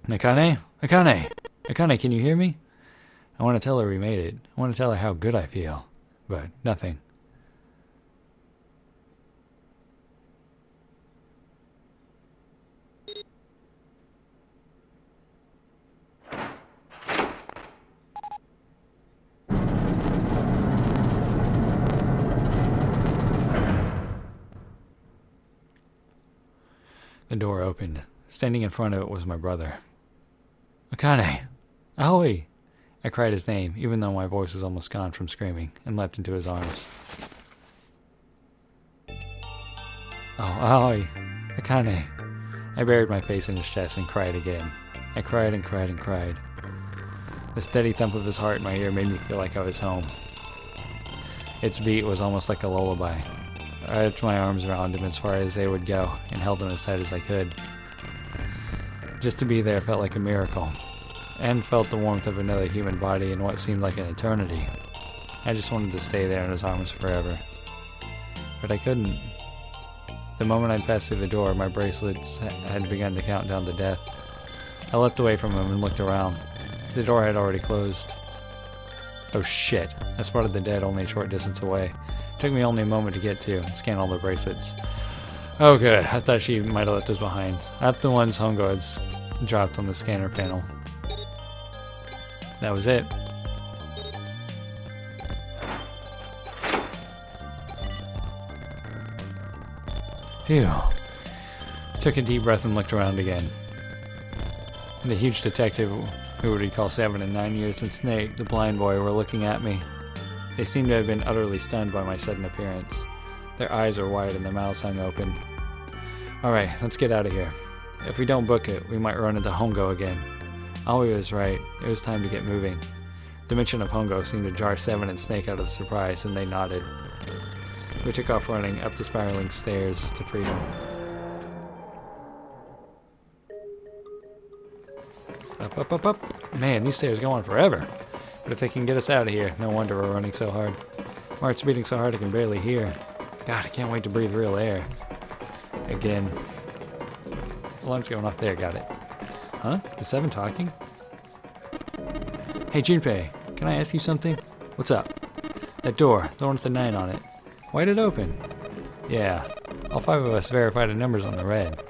Akane? Akane! Akane, can you hear me? I want to tell her we made it. I want to tell her how good I feel. But nothing. The door opened. Standing in front of it was my brother. Akane! Aoi! I cried his name, even though my voice was almost gone from screaming, and leapt into his arms. Oh, Aoi! Akane! I buried my face in his chest and cried again. I cried and cried and cried. The steady thump of his heart in my ear made me feel like I was home. Its beat was almost like a lullaby. I wrapped my arms around him as far as they would go, and held him as tight as I could. Just to be there felt like a miracle, and felt the warmth of another human body in what seemed like an eternity. I just wanted to stay there in his arms forever. But I couldn't. The moment I'd passed through the door, my bracelets had begun to count down to death. I leapt away from him and looked around. The door had already closed. Oh shit, I spotted the dead only a short distance away. It took me only a moment to get to and scan all the bracelets. Oh good, I thought she might have left us behind. Not the ones Hongo had dropped on the scanner panel. That was it. Phew. Took a deep breath and looked around again. The huge detective, who would recall 7 and 9 years, and Snake, the blind boy, were looking at me. They seemed to have been utterly stunned by my sudden appearance. Their eyes were wide and their mouths hung open. Alright, let's get out of here. If we don't book it, we might run into Hongo again. Aoi was right. It was time to get moving. The mention of Hongo seemed to jar 7 and Snake out of the surprise, and they nodded. We took off running up the spiraling stairs to freedom. Up, up, up, up. Man, these stairs go on forever. But if they can get us out of here, no wonder we're running so hard. My heart's beating so hard I can barely hear. God, I can't wait to breathe real air. Again. Alarm's going off there, got it. Huh? Is 7 talking? Hey, Junpei, can I ask you something? What's up? That door, the one with the 9 on it. Why'd it open? Yeah, all 5 of us verified the numbers on the red.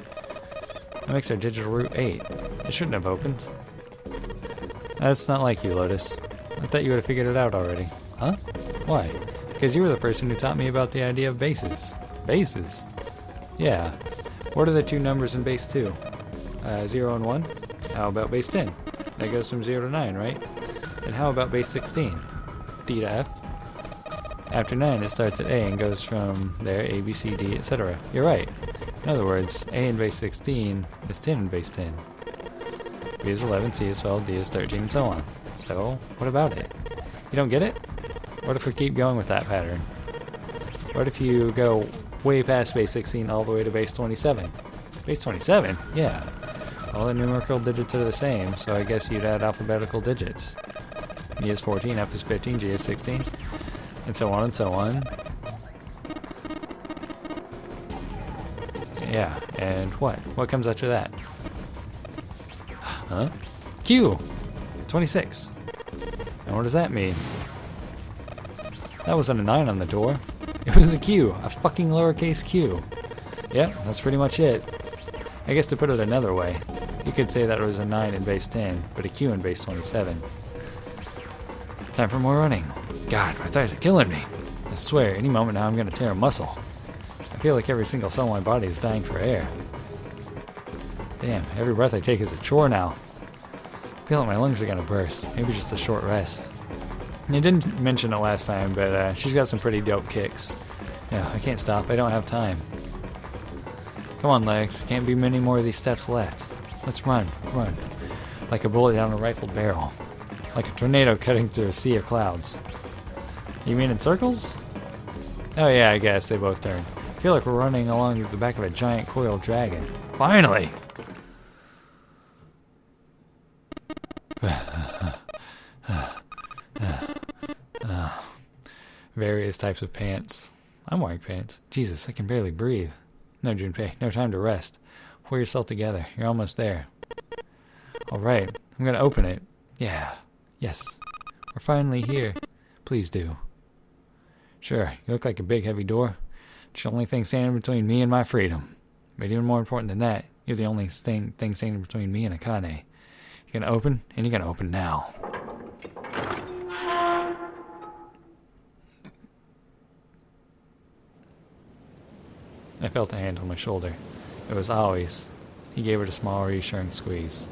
That makes our digital route 8. It shouldn't have opened. That's not like you, Lotus. I thought you would have figured it out already. Huh? Why? Because you were the person who taught me about the idea of bases. Bases? Yeah. What are the 2 numbers in base 2? 0 and 1? How about base 10? That goes from 0 to 9, right? And how about base 16? D to F? After 9, it starts at A and goes from there, A, B, C, D, etc. You're right. In other words, A in base 16 is 10 in base 10. B is 11, C is 12, D is 13, and so on. So, what about it? You don't get it? What if we keep going with that pattern? What if you go way past base 16 all the way to base 27? Base 27? Yeah. All the numerical digits are the same, so I guess you'd add alphabetical digits. E is 14, F is 15, G is 16, and so on and so on. Yeah, and what? What comes after that? Huh? Q! 26. And what does that mean? That wasn't a 9 on the door. It was a Q. A fucking lowercase q. Yep, that's pretty much it. I guess to put it another way, you could say that it was a 9 in base 10, but a Q in base 27. Time for more running. God, my thighs are killing me. I swear, any moment now I'm going to tear a muscle. I feel like every single cell in my body is dying for air. Damn, every breath I take is a chore now. I feel like my lungs are going to burst. Maybe just a short rest. And I didn't mention it last time, but she's got some pretty dope kicks. No, I can't stop. I don't have time. Come on, legs. Can't be many more of these steps left. Let's run, run. Like a bullet down a rifled barrel. Like a tornado cutting through a sea of clouds. You mean in circles? Oh yeah, I guess they both turn. I feel like we're running along the back of a giant coiled dragon. Finally! Various types of pants. I'm wearing pants. Jesus, I can barely breathe. No, Junpei, no time to rest. Pull yourself together. You're almost there. Alright, I'm gonna open it. Yeah. Yes. We're finally here. Please do. Sure, you look like a big heavy door. It's the only thing standing between me and my freedom. But even more important than that, you're the only thing standing between me and Akane. You're gonna open, and you're gonna open now. I felt a hand on my shoulder. It was Aoi's. He gave it a small, reassuring squeeze.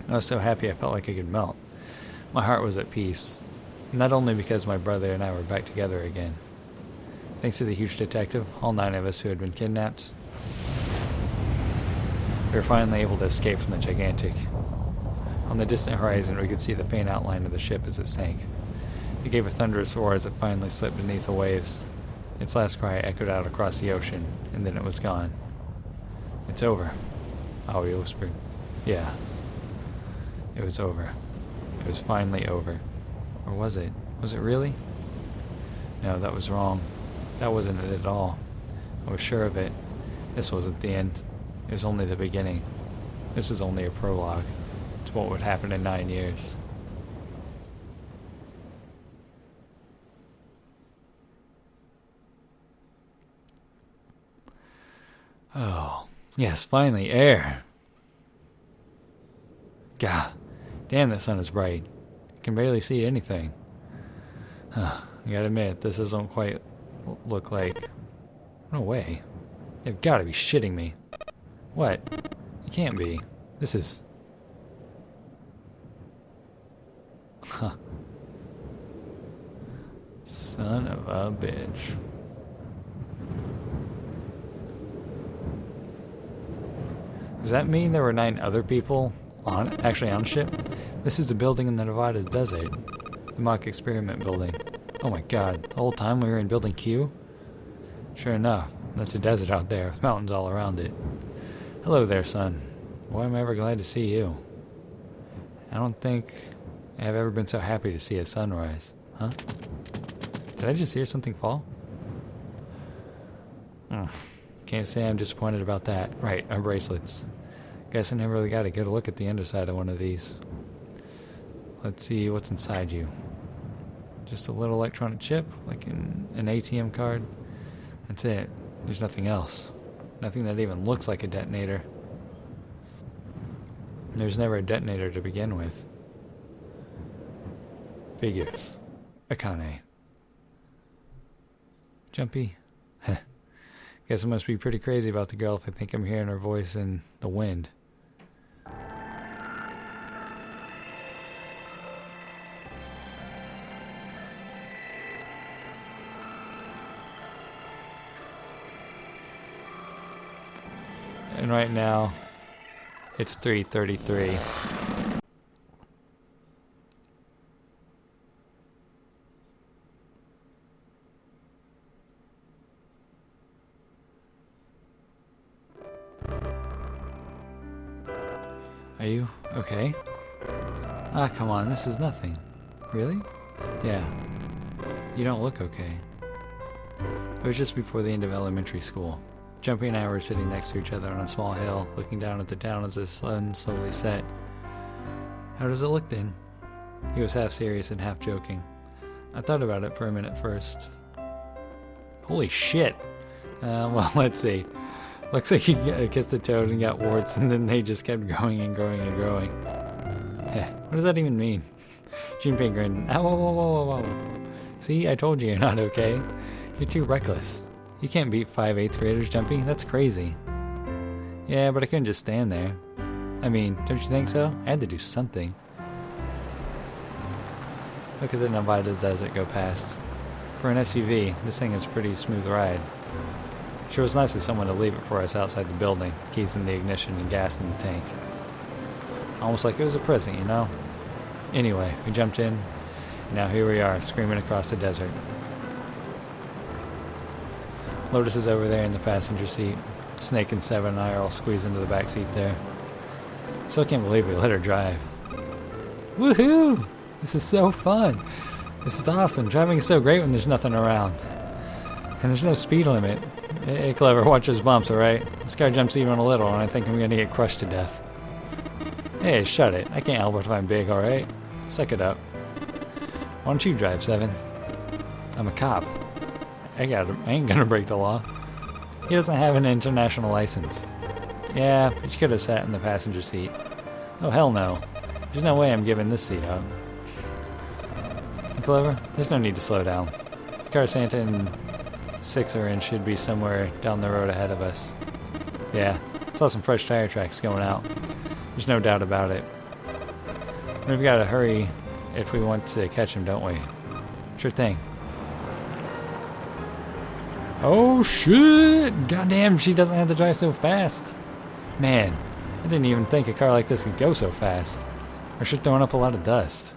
I was so happy I felt like I could melt. My heart was at peace. Not only because my brother and I were back together again. Thanks to the huge detective, all 9 of us who had been kidnapped, we were finally able to escape from the gigantic. On the distant horizon, we could see the faint outline of the ship as it sank. It gave a thunderous roar as it finally slipped beneath the waves. Its last cry echoed out across the ocean, and then it was gone. It's over, Aoi whispered. Yeah. It was over. It was finally over. Or was it? Was it really? No, that was wrong. That wasn't it at all. I was sure of it. This wasn't the end. It was only the beginning. This was only a prologue to what would happen in 9 years. Oh, yes, finally, air. God, damn, that sun is bright. I can barely see anything. I gotta admit, this doesn't quite look like... No way. They've gotta be shitting me. What? It can't be. This is... Huh. Son of a bitch. Does that mean there were 9 other people actually on ship? This is the building in the Nevada desert. The mock experiment building. Oh my god, the whole time we were in building Q? Sure enough, that's a desert out there with mountains all around it. Hello there, son. Boy, am I ever glad to see you. I don't think I've ever been so happy to see a sunrise. Huh? Did I just hear something fall? Can't say I'm disappointed about that. Right, our bracelets. Guess I never really got a good look at the underside of one of these. Let's see what's inside you. Just a little electronic chip, like an ATM card. That's it. There's nothing else. Nothing that even looks like a detonator. There's never a detonator to begin with. Figures. Akane. Jumpy. Guess I must be pretty crazy about the girl if I think I'm hearing her voice in the wind. And right now, it's 3:33. Are you okay? Ah, come on, this is nothing. Really? Yeah. You don't look okay. It was just before the end of elementary school. Jumpy and I were sitting next to each other on a small hill, looking down at the town as the sun slowly set. How does it look then? He was half serious and half joking. I thought about it for a minute first. Holy shit! Well, let's see. Looks like he kissed the toad and got warts, and then they just kept growing and growing and growing. What does that even mean? Junpei grinned. Whoa, whoa, whoa, whoa, whoa. See, I told you you're not okay. You're too reckless. You can't beat 5 8th graders jumping. That's crazy. Yeah, but I couldn't just stand there. I mean, don't you think so? I had to do something. Look at the Nevada desert go past. For an SUV, this thing is a pretty smooth ride. Sure was nice of someone to leave it for us outside the building, keys in the ignition and gas in the tank. Almost like it was a present, you know? Anyway, we jumped in, and now here we are, screaming across the desert. Lotus is over there in the passenger seat. Snake and Seven and I are all squeezed into the back seat there. Still can't believe we let her drive. Woohoo! This is so fun. This is awesome. Driving is so great when there's nothing around. And there's no speed limit. Hey, Clever, watch those bumps, alright? This car jumps even a little, and I think I'm gonna get crushed to death. Hey, shut it. I can't help it if I'm big, alright? Suck it up. Why don't you drive, Seven? I'm a cop. I ain't gonna break the law. He doesn't have an international license. Yeah, but you could have sat in the passenger seat. Oh, hell no. There's no way I'm giving this seat up. Clever, there's no need to slow down. Car Santa and 6 are in should be somewhere down the road ahead of us. Yeah, saw some fresh tire tracks going out. There's no doubt about it. We've got to hurry if we want to catch him, don't we? Sure thing. Oh shit! Goddamn, she doesn't have to drive so fast. Man, I didn't even think a car like this could go so fast. Or she's throwing up a lot of dust.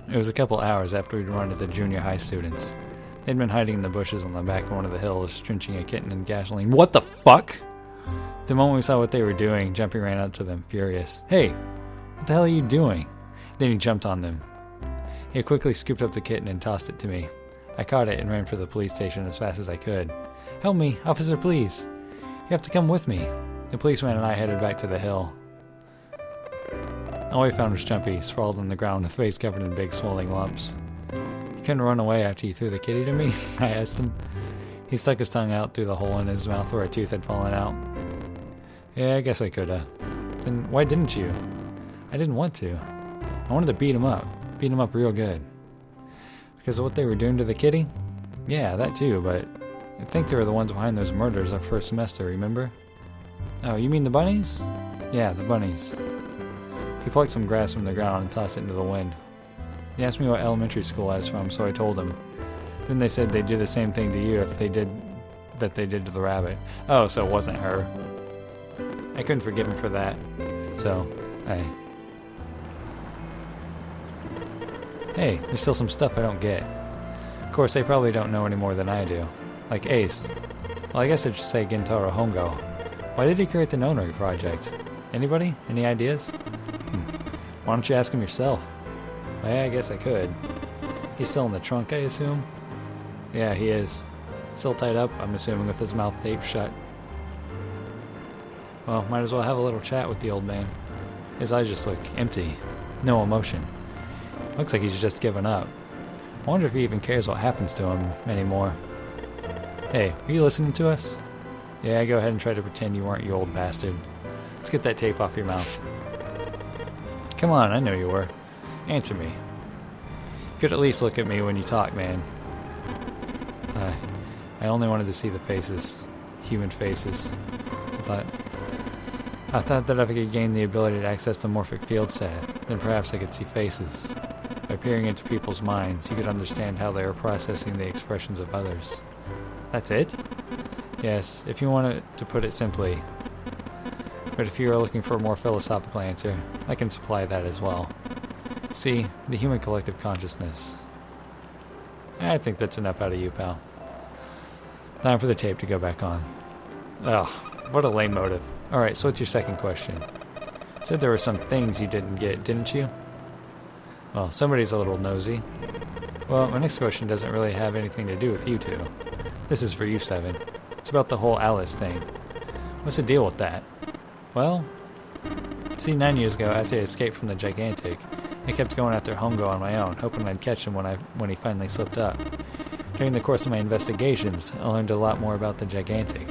It was a couple hours after we'd run into the junior high students. They'd been hiding in the bushes on the back of one of the hills, drenching a kitten in gasoline. What the fuck? The moment we saw what they were doing, Jumpy ran up to them, furious. Hey, what the hell are you doing? Then he jumped on them. He quickly scooped up the kitten and tossed it to me. I caught it and ran for the police station as fast as I could. Help me, officer, please. You have to come with me. The policeman and I headed back to the hill. All we found was Jumpy, sprawled on the ground with face covered in big swelling lumps. You couldn't run away after you threw the kitty to me? I asked him. He stuck his tongue out through the hole in his mouth where a tooth had fallen out. Yeah, I guess I coulda. Then why didn't you? I didn't want to. I wanted to beat him up real good. Because of what they were doing to the kitty? Yeah, that too, but I think they were the ones behind those murders our first semester, remember? Oh, you mean the bunnies? Yeah, the bunnies. He plucked some grass from the ground and tossed it into the wind. He asked me what elementary school I was from, so I told him. Then they said they'd do the same thing to you if they did that they did to the rabbit. Oh, so it wasn't her. I couldn't forgive him for that. So, Hey, there's still some stuff I don't get. Of course, they probably don't know any more than I do. Like Ace. Well, I guess I should say Gentaro Hongo. Why did he create the Nonori project? Anybody? Any ideas? Why don't you ask him yourself? Well, yeah, I guess I could. He's still in the trunk, I assume? Yeah, he is. Still tied up, I'm assuming, with his mouth taped shut. Well, might as well have a little chat with the old man. His eyes just look empty. No emotion. Looks like he's just given up. I wonder if he even cares what happens to him anymore. Hey, are you listening to us? Yeah, go ahead and try to pretend you weren't, you old bastard. Let's get that tape off your mouth. Come on, I know you were. Answer me. You could at least look at me when you talk, man. I only wanted to see the faces. Human faces. I thought that if I could gain the ability to access the morphic field set, then perhaps I could see faces. By peering into people's minds, you could understand how they are processing the expressions of others. That's it? Yes, if you want to put it simply. But if you are looking for a more philosophical answer, I can supply that as well. See, the human collective consciousness. I think that's enough out of you, pal. Time for the tape to go back on. Ugh, what a lame motive. Alright, so what's your second question? Said there were some things you didn't get, didn't you? Well, somebody's a little nosy. Well, my next question doesn't really have anything to do with you two. This is for you, Seven. It's about the whole Alice thing. What's the deal with that? Well, see, 9 years ago, after I escaped from the Gigantic, I kept going after Hongo on my own, hoping I'd catch him when he finally slipped up. During the course of my investigations, I learned a lot more about the Gigantic.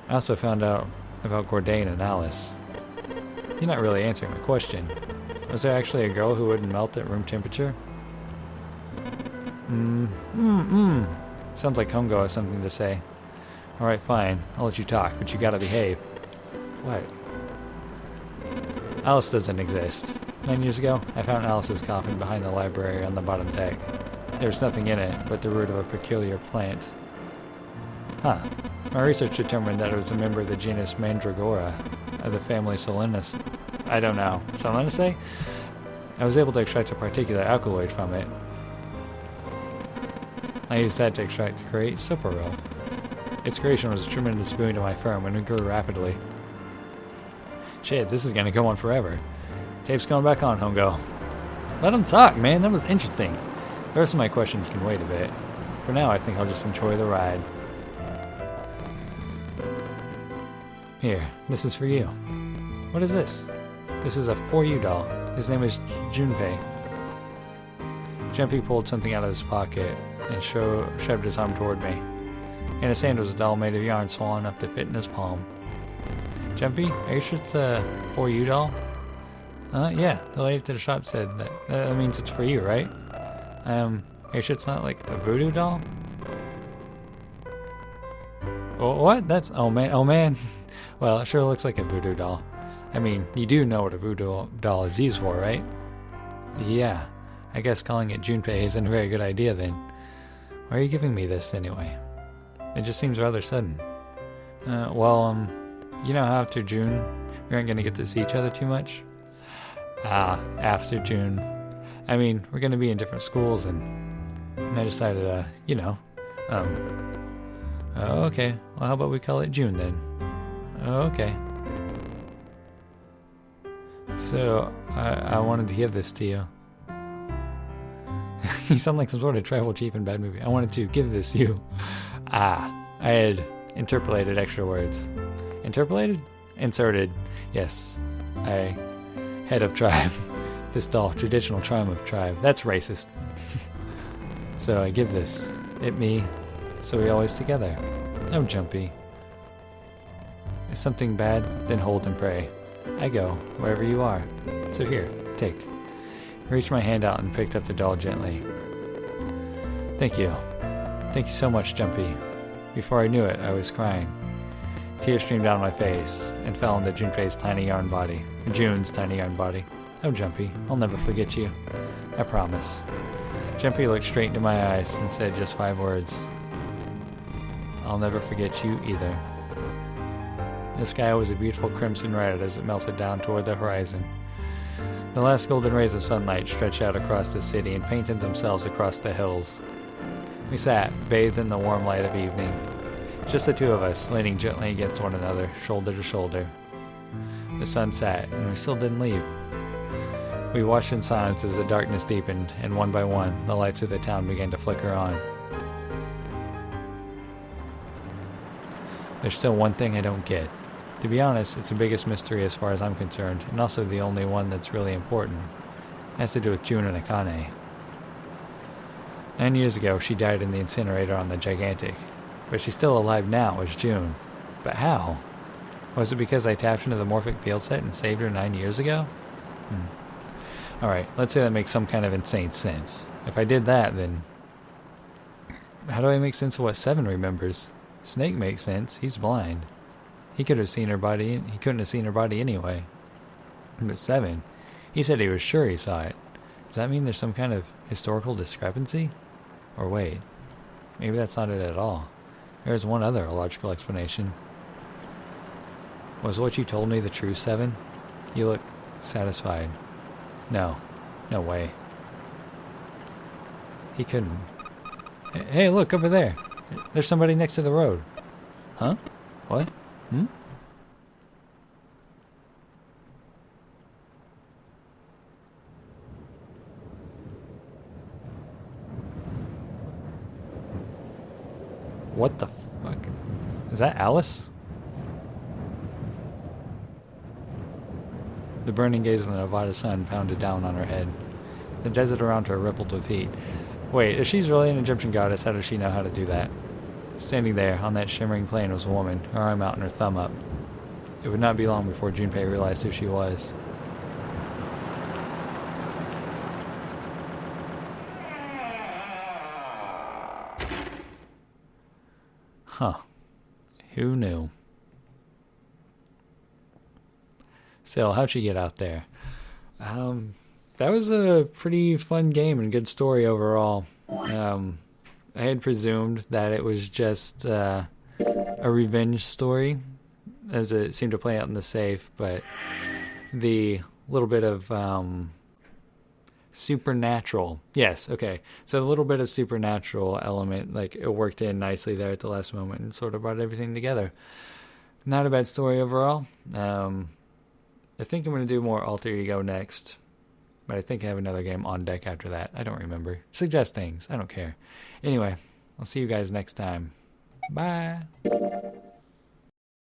I also found out about Gordain and Alice. You're not really answering my question. Was there actually a girl who wouldn't melt at room temperature? Sounds like Hongo has something to say. Alright, fine. I'll let you talk, but you gotta behave. What? Alice doesn't exist. 9 years ago, I found Alice's coffin behind the library on the bottom deck. There was nothing in it but the root of a peculiar plant. Huh. My research determined that it was a member of the genus Mandragora, of the family Solenis. I don't know. Solanaceae? I was able to extract a particular alkaloid from it. I used that to create Soparil. Its creation was a tremendous boon to my firm and it grew rapidly. Shit, this is gonna go on forever. Tape's going back on, Hongo. Let him talk, man. That was interesting. The rest of my questions can wait a bit. For now, I think I'll just enjoy the ride. Here, this is for you. What is this? This is a For You doll. His name is Junpei. Junpei pulled something out of his pocket and shoved his arm toward me. In his hand was a doll made of yarn small enough to fit in his palm. Junpei, are you sure it's a For You doll? Yeah, the lady at the shop said that. That means it's for you, right? Are you sure it's not like a voodoo doll? Oh, what? That's... Oh, man. Well, it sure looks like a voodoo doll. I mean, you do know what a voodoo doll is used for, right? Yeah. I guess calling it Junpei isn't a very good idea then. Why are you giving me this anyway? It just seems rather sudden. You know how after June, we aren't going to get to see each other too much? After June. I mean, we're going to be in different schools, and I decided, okay. Well, how about we call it June then? Okay. So, I wanted to give this to you. You sound like some sort of tribal chief in a bad movie. I wanted to give this to you. I had interpolated extra words. Interpolated? Inserted. Yes. Head of tribe. This doll, traditional triumph of tribe. That's racist. So I give this. It me. So we always together. I'm Junpei. If something bad, then hold and pray. I go, wherever you are. So here, take. I reached my hand out and picked up the doll gently. Thank you. Thank you so much, Junpei. Before I knew it, I was crying. Tears streamed down my face and fell into Junpei's tiny yarn body. June's tiny yarn body. Oh, Junpei, I'll never forget you. I promise. Junpei looked straight into my eyes and said just 5 words. I'll never forget you either. The sky was a beautiful crimson red as it melted down toward the horizon. The last golden rays of sunlight stretched out across the city and painted themselves across the hills. We sat, bathed in the warm light of evening. Just the two of us, leaning gently against one another, shoulder to shoulder. The sun set, and we still didn't leave. We watched in silence as the darkness deepened, and one by one, the lights of the town began to flicker on. There's still one thing I don't get. To be honest, it's the biggest mystery as far as I'm concerned, and also the only one that's really important. It has to do with June and Akane. 9 years ago, she died in the incinerator on the Gigantic. But she's still alive now as June. But how? Was it because I tapped into the morphic field set and saved her 9 years ago? Alright, let's say that makes some kind of insane sense. If I did that, then... how do I make sense of what Seven remembers? Snake makes sense. He's blind. He could have seen her body. He couldn't have seen her body anyway. But Seven, he said he was sure he saw it. Does that mean there's some kind of historical discrepancy? Or wait, maybe that's not it at all. There's one other illogical explanation. Was what you told me the truth, Seven? You look satisfied. No way. He couldn't. Hey, look over there. There's somebody next to the road. Huh? What? What the fuck? Is that Alice? The burning gaze of the Nevada sun pounded down on her head. The desert around her rippled with heat. Wait, if she's really an Egyptian goddess, how does she know how to do that? Standing there on that shimmering plain was a woman, her arm out and her thumb up. It would not be long before Junpei realized who she was. Huh. Who knew? So, how'd she get out there? That was a pretty fun game and good story overall. I had presumed that it was just a revenge story, as it seemed to play out in the safe, but the little bit of supernatural. Yes, okay. So a little bit of supernatural element, like it worked in nicely there at the last moment and sort of brought everything together. Not a bad story overall. I think I'm going to do more Alter Ego next, but I think I have another game on deck after that. I don't remember. Suggest things. I don't care. Anyway, I'll see you guys next time. Bye.